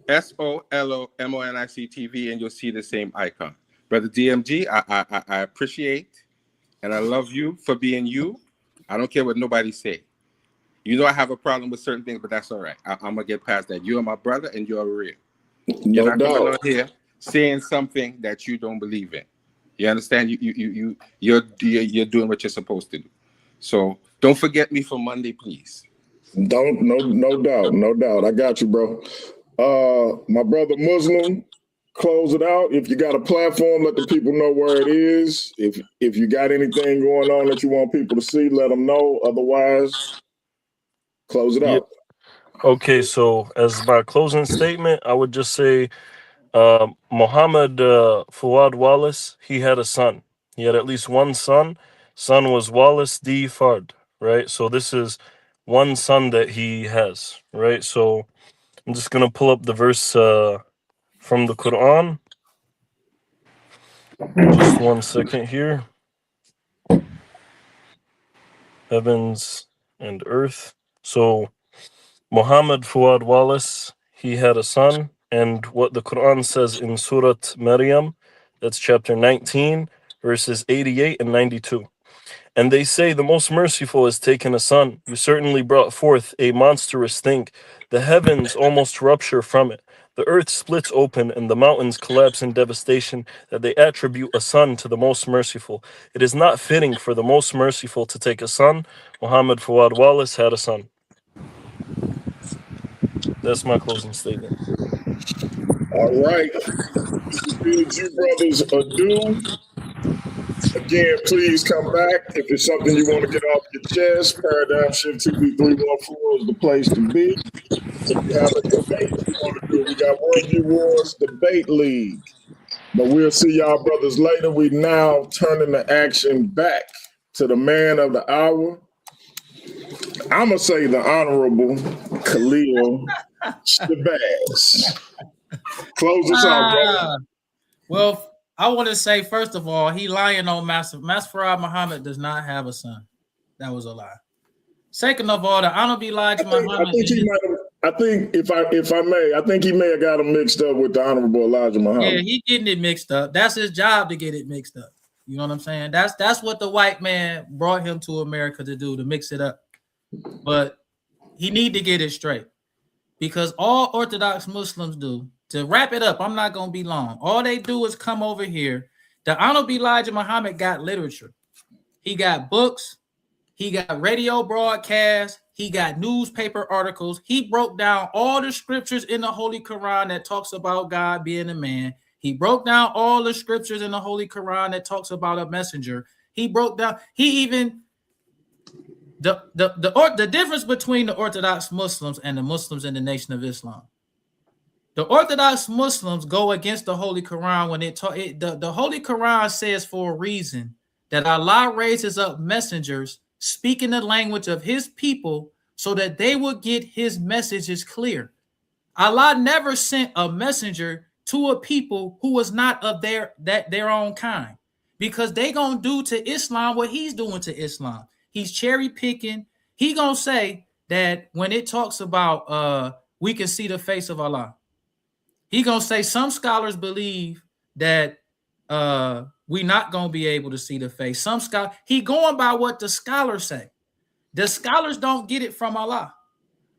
SOLOMONIC TV, and you'll see the same icon. Brother DMG, I appreciate and I love you for being you. I don't care what nobody say. You know I have a problem with certain things, but that's all right. I'm gonna get past that. You are my brother, and you're real. You're not coming on here saying something that you don't believe in. You understand? You're doing what you're supposed to do. So don't forget me for Monday, please. No doubt. I got you, bro. My brother Muslim, close it out. If you got a platform, let the people know where it is. If you got anything going on that you want people to see, let them know. Otherwise, close it out. Okay, so as my closing statement, I would just say Muhammad Fuad Wallace, he had a son. He had at least one son. Son was Wallace D. Fard, right? So this is one son that he has, right? So I'm just going to pull up the verse from the Quran. Just 1 second here. Heavens and earth. So Muhammad Fuad Wallace, he had a son, and what the Quran says in Surah Maryam, that's chapter 19, verses 88 and 92. And they say, the most merciful has taken a son. You certainly brought forth a monstrous thing. The heavens almost rupture from it. The earth splits open and the mountains collapse in devastation, that they attribute a son to the most merciful. It is not fitting for the most merciful to take a son. Muhammad Fuad Wallace had a son. That's my closing statement. All right. Bid you brothers adieu. Again, please come back. If it's something you want to get off your chest, Paradigm Shift TV 314 is the place to be. If you have a debate you want to do, we got Worldview Wars Debate League. But we'll see y'all brothers later. We now turning the action back to the man of the hour. I'm going to say the Honorable Khalil Shabazz. Close us out, brother. Well, I want to say, first of all, he lying on Master Farad Muhammad does not have a son. That was a lie. Second of all, the Honorable Elijah Muhammad. I think if I may, I think he may have got him mixed up with the Honorable Elijah Muhammad. Yeah, he getting it mixed up. That's his job to get it mixed up. You know what I'm saying? That's what the white man brought him to America to do, to mix it up. But he need to get it straight, because all Orthodox Muslims do, to wrap it up, I'm not going to be long. All they do is come over here. The Honorable Elijah Muhammad got literature. He got books. He got radio broadcasts. He got newspaper articles. He broke down all the scriptures in the Holy Quran that talks about God being a man. He broke down all the scriptures in the Holy Quran that talks about a messenger. He broke down, he even, the difference between the Orthodox Muslims and the Muslims in the Nation of Islam. The Orthodox Muslims go against the Holy Quran when the Holy Quran says for a reason that Allah raises up messengers speaking the language of his people so that they will get his messages clear. Allah never sent a messenger to a people who was not of their own kind, because they gonna do to Islam what he's doing to Islam. He's cherry picking. He gonna say that when it talks about we can see the face of Allah, he gonna say some scholars believe that we not gonna be able to see the face. Some scholars, he going by what the scholars say. The scholars don't get it from Allah.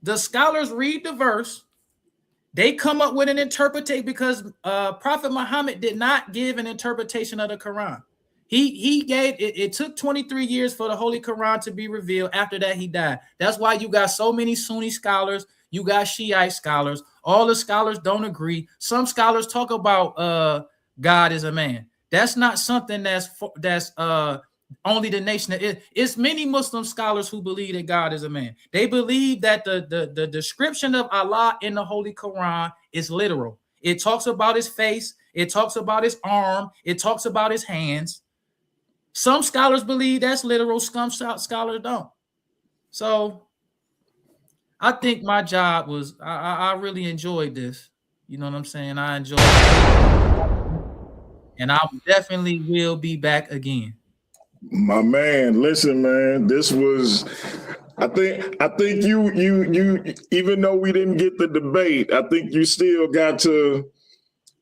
The scholars read the verse. They come up with an interpretation because Prophet Muhammad did not give an interpretation of the Quran. He gave it. It took 23 years for the Holy Quran to be revealed. After that, he died. That's why you got so many Sunni scholars. You got Shiite scholars. All the scholars don't agree. Some scholars talk about God is a man. That's not something that's only the nation. It's many Muslim scholars who believe that God is a man. They believe that the description of Allah in the Holy Quran is literal. It talks about his face. It talks about his arm. It talks about his hands. Some scholars believe that's literal. Some scholars don't. So I think my job was, I really enjoyed this. You know what I'm saying? I enjoyed it. And I definitely will be back again. My man, listen, man, this was, I think you even though we didn't get the debate, I think you still got to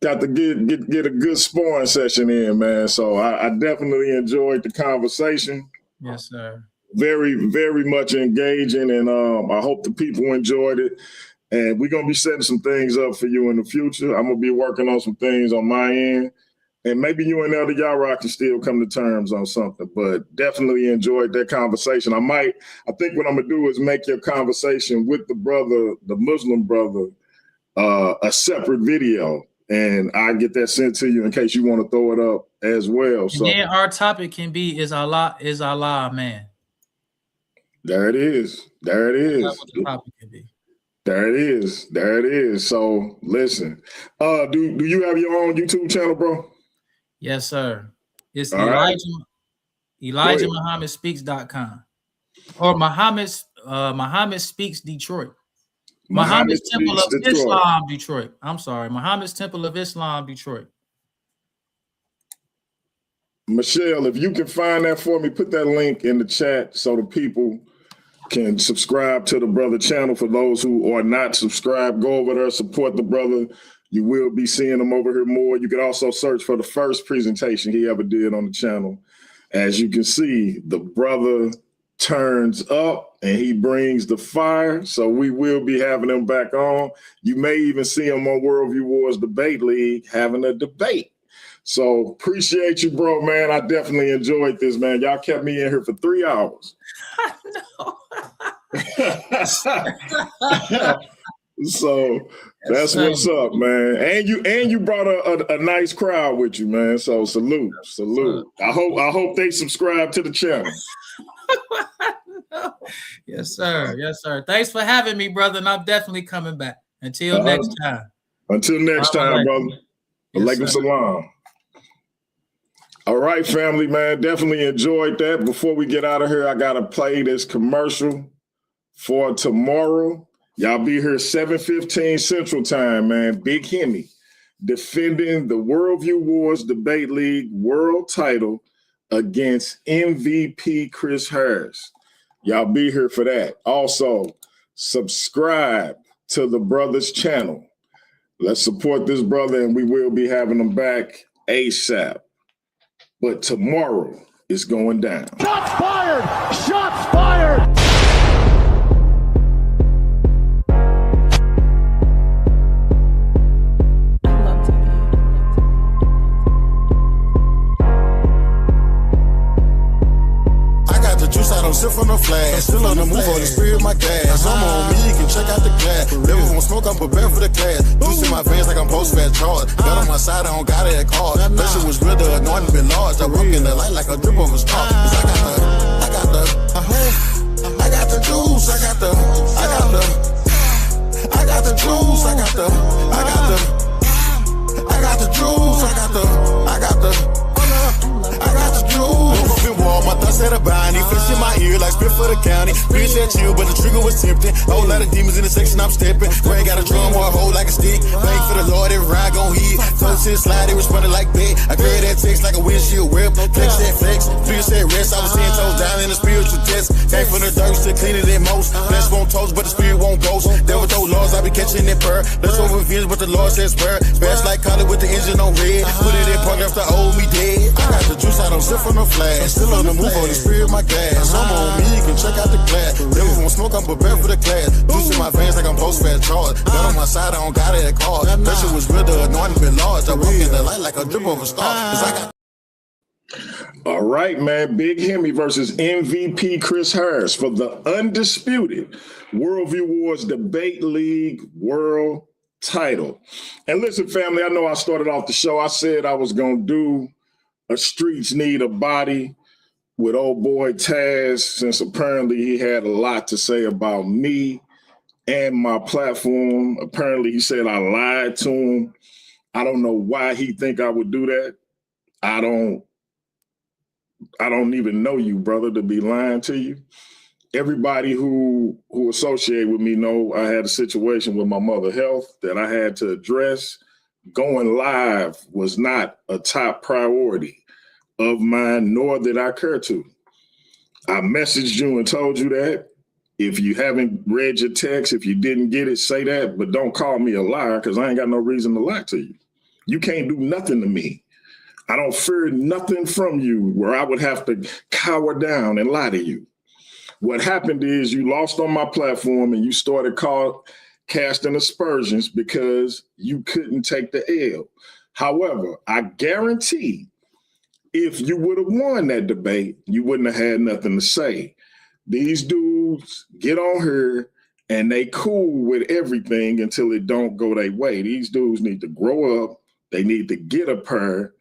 get a good sparring session in, man. So I definitely enjoyed the conversation. Yes, sir. Very, very much engaging, and I hope the people enjoyed it. And we're gonna be setting some things up for you in the future. I'm gonna be working on some things on my end. And maybe you and Elder Yara can still come to terms on something, but definitely enjoyed that conversation. I think what I'm gonna do is make your conversation with the Muslim brother, a separate video, and I get that sent to you in case you want to throw it up as well. So and then our topic can be, is Allah a man? There it is. There it is. That's what the topic can be. There it is. There it is. So listen, do you have your own YouTube channel, bro? Yes, sir. It's All Elijah Muhammad Speaks.com or Muhammad Speaks Detroit. Muhammad's Temple of Islam Detroit. I'm sorry. Muhammad's Temple of Islam Detroit. Michelle, if you can find that for me, put that link in the chat so the people can subscribe to the brother channel. For those who are not subscribed, go over there, support the brother. You will be seeing him over here more. You can also search for the first presentation he ever did on the channel. As you can see, the brother turns up and he brings the fire. So we will be having him back on. You may even see him on Worldview Wars Debate League having a debate. So appreciate you, bro, man. I definitely enjoyed this, man. Y'all kept me in here for 3 hours. So that's what's up, man. And you brought a nice crowd with you, man. So salute. I hope they subscribe to the channel. Yes, sir. Yes, sir. Thanks for having me, brother. And I'm definitely coming back. Until next time. Until next time, brother. Alaikum salam. All right, family, man. Definitely enjoyed that. Before we get out of here, I gotta play this commercial for tomorrow. Y'all be here 7:15 Central Time, man. Big Hemi defending the Worldview Wars Debate League world title against MVP Chris Harris. Y'all be here for that. Also, subscribe to the brother's channel. Let's support this brother, and we will be having him back ASAP. But tomorrow is going down. Shots fired! Shots fired! I don't sip from the flash. Still on the move on the spirit of my gas. I'm on me, you can check out the glass. Never won't smoke, I'm prepared for the class. Juice in my veins like I'm post-fat charge. Got on my side, I don't got it at card. That shit was real, the anointing been large. I walk in the light like a drip of a star. Cause I got the juice. I got the juice. I got the juice. I got the juice. I got the juice. My thoughts at a bind, fish in my ear like spit for the county. Bitch at you, but the trigger was tempting. Oh, lot of demons in the section I'm stepping. Ray got a drum or a hole like a stick. Bang for the Lord, every ride gon' hit. Toes to the slide, they responded like that. I carry that text like a windshield whip. Flex that flex, feel said rest. I was 10 toes down in the spiritual test. Came from the dirt, still cleaner than most. Flesh won't toast, but the spirit won't boast. Devil told laws, I be catching that purr. Let's over revenge, but the Lord says spur. Bash like collar with the engine on red. Put it in park after old me dead. I got the juice, I don't sip from no flash. Still on the move, on the spirit my gas. I'm on me, you can check out the glass. Devil won't smoke, I'm prepared for the class. Juice in my veins like I'm post-fat charge. Got on my side, I don't got it at card. Pressure was real, the anointing been large. I walk in the light like a drip of a star. Cause I got All right, man. Big Hemi versus MVP Chris Harris for the undisputed Worldview Wars Debate League World title. And listen, family, I know I started off the show. I said I was going to do a Streets Need a Body with old boy Taz, since apparently he had a lot to say about me and my platform. Apparently he said I lied to him. I don't know why he think I would do that. I don't even know you, brother, to be lying to you. Everybody who associate with me know I had a situation with my mother's health that I had to address. Going live was not a top priority of mine, nor did I care to. I messaged you and told you that. If you haven't read your text, if you didn't get it, say that, but don't call me a liar, because I ain't got no reason to lie to you. You can't do nothing to me. I don't fear nothing from you where I would have to cower down and lie to you. What happened is you lost on my platform and you started casting aspersions because you couldn't take the L. However, I guarantee if you would have won that debate, you wouldn't have had nothing to say. These dudes get on here and they cool with everything until it don't go their way. These dudes need to grow up. They need to get a pair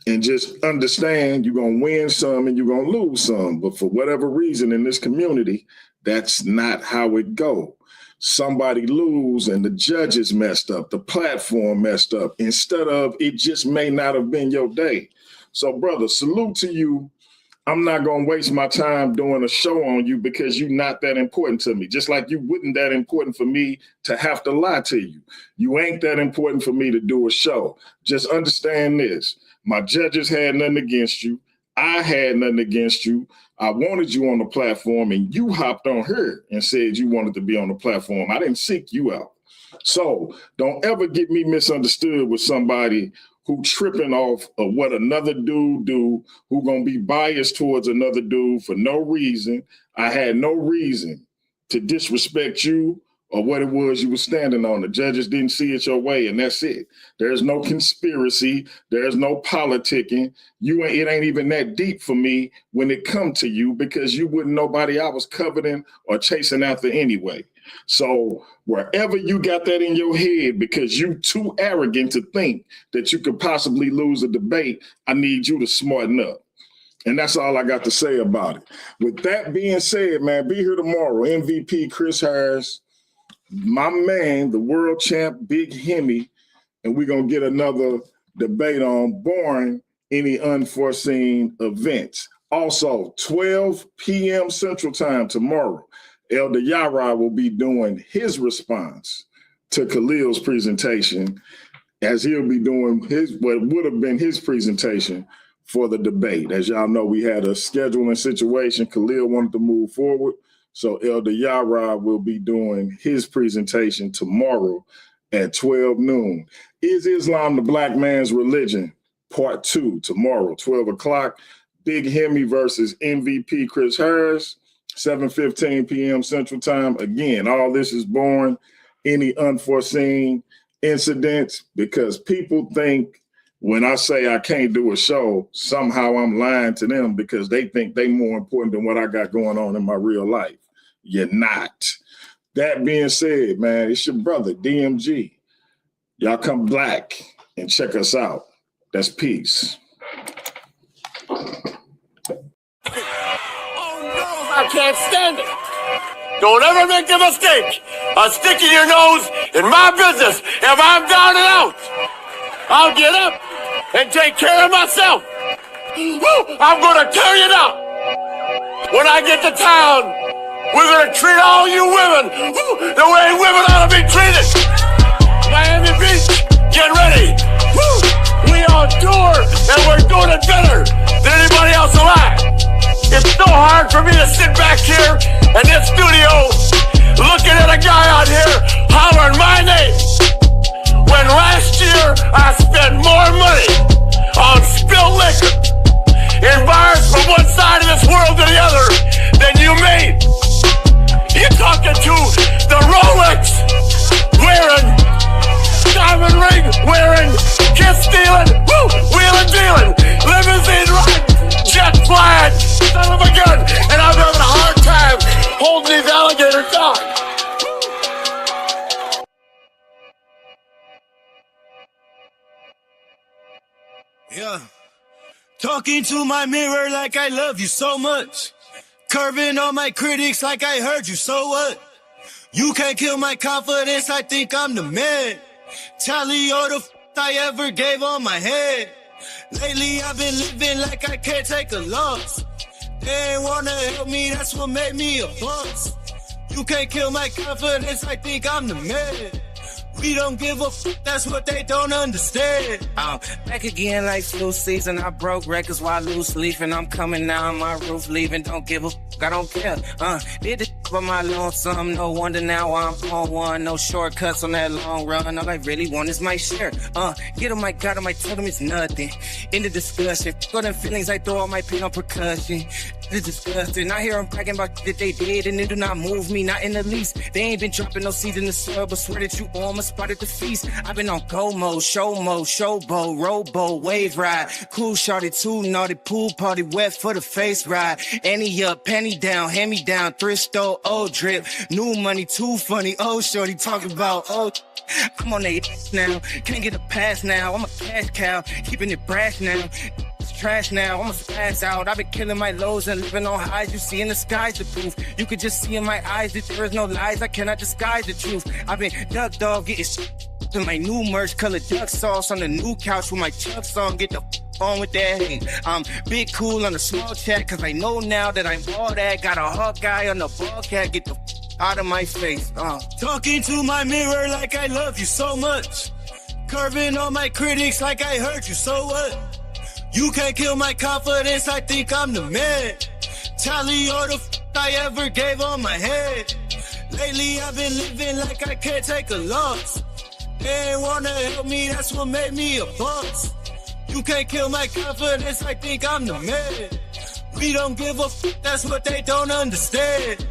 and just understand you're going to win some and you're going to lose some. But for whatever reason in this community, that's not how it go. Somebody lose and the judges messed up, the platform messed up, instead of it just may not have been your day. So, brother, salute to you. I'm not going to waste my time doing a show on you because you're not that important to me. Just like you wouldn't that important for me to have to lie to you. You ain't that important for me to do a show. Just understand this. My judges had nothing against you. I had nothing against you. I wanted you on the platform and you hopped on here and said you wanted to be on the platform. I didn't seek you out. So don't ever get me misunderstood with somebody who tripping off of what another dude do, who gonna be biased towards another dude for no reason. I had no reason to disrespect you or what it was you were standing on. The judges didn't see it your way, and that's it. There's no conspiracy. There's no politicking. It ain't even that deep for me when it come to you, because you wouldn't nobody I was coveting or chasing after anyway. So wherever you got that in your head because you too arrogant to think that you could possibly lose a debate, I need you to smarten up. And that's all I got to say about it. With that being said, man, be here tomorrow. MVP Chris Harris, my man, the world champ, Big Hemi, and we're going to get another debate on barring any unforeseen events. Also, 12 p.m. Central Time tomorrow, Elder Yara will be doing his response to Khalil's presentation, as he'll be doing what would have been his presentation for the debate. As y'all know, we had a scheduling situation. Khalil wanted to move forward, so Elder Yara will be doing his presentation tomorrow at 12 noon. Is Islam the Black Man's Religion? Part 2 tomorrow, 12 o'clock. Big Hemi versus MVP Chris Harris. 7:15 p.m. Central Time. Again, all this is born any unforeseen incidents because people think when I say I can't do a show, somehow I'm lying to them because they think they more important than what I got going on in my real life. You're not. That being said, man, it's your brother, DMG. Y'all come black and check us out. That's peace. I can't stand it. Don't ever make a mistake. A stick in your nose in my business. If I'm down and out, I'll get up and take care of myself. Woo, I'm going to tear you down. When I get to town, we're going to treat all you women treated. Miami Beach, get ready. Woo! We on tour and we're doing it better than anybody else alive. It's so hard for me to sit back here in this studio looking at a guy out here hollering my name when last year I spent more money on spilled liquor in bars from one side of this world to the other than you made. You're talking to the Rolex wearing, diamond ring wearing, kiss stealing, woo, wheeling dealing, limousine riding, jet flying, son of a gun, and I'm having a hard time holding these alligators down. Yeah. Talking to my mirror like I love you so much. Curving on my critics like I heard you, so what? You can't kill my confidence, I think I'm the man. Tally all the I ever gave on my head. Lately I've been living like I can't take a loss. They ain't wanna help me, that's what made me a boss. You can't kill my confidence, I think I'm the man. We don't give a that's what they don't understand. Back again like flu season. I broke records while loose leafing. I'm coming down my roof, leaving. Don't give a I don't care. Did it for my lonesome. No wonder now I'm on one. No shortcuts on that long run. All I really want is my share. Get on my God, I might tell them it's nothing. In the discussion, go them feelings, I throw all my pain on percussion. It's disgusting. I hear them bragging about that they did, and it do not move me, not in the least. They ain't been dropping no seeds in the soil, but swear that you on my spot at the feast. I've been on go mode, showboat, rowboat, wave ride. Cool shorty, too naughty, pool party, wet for the face ride. Annie up, penny down, hand me down, thrift store, old drip. New money, too funny, old shorty talking about, oh. I'm on that now, can't get a pass now. I'm a cash cow, keeping it brash now. Trash now, I'ma pass out. I've been killing my lows and living on highs. You see in the sky's the proof. You could just see in my eyes that there is no lies. I cannot disguise the truth. I've been duck dog getting to my new merch, colored duck sauce on the new couch with my Chuck song. Get the on with that hate. I'm big cool on the small chat, cause I know now that I'm all that. Got a Hawkeye on the ball cat. Get the out of my face. Talking to my mirror like I love you so much. Curving on my critics like I heard you, so what? You can't kill my confidence, I think I'm the man. Tally all the I ever gave on my head. Lately I've been living like I can't take a loss. They ain't wanna help me, that's what made me a boss. You can't kill my confidence, I think I'm the man. We don't give a that's what they don't understand.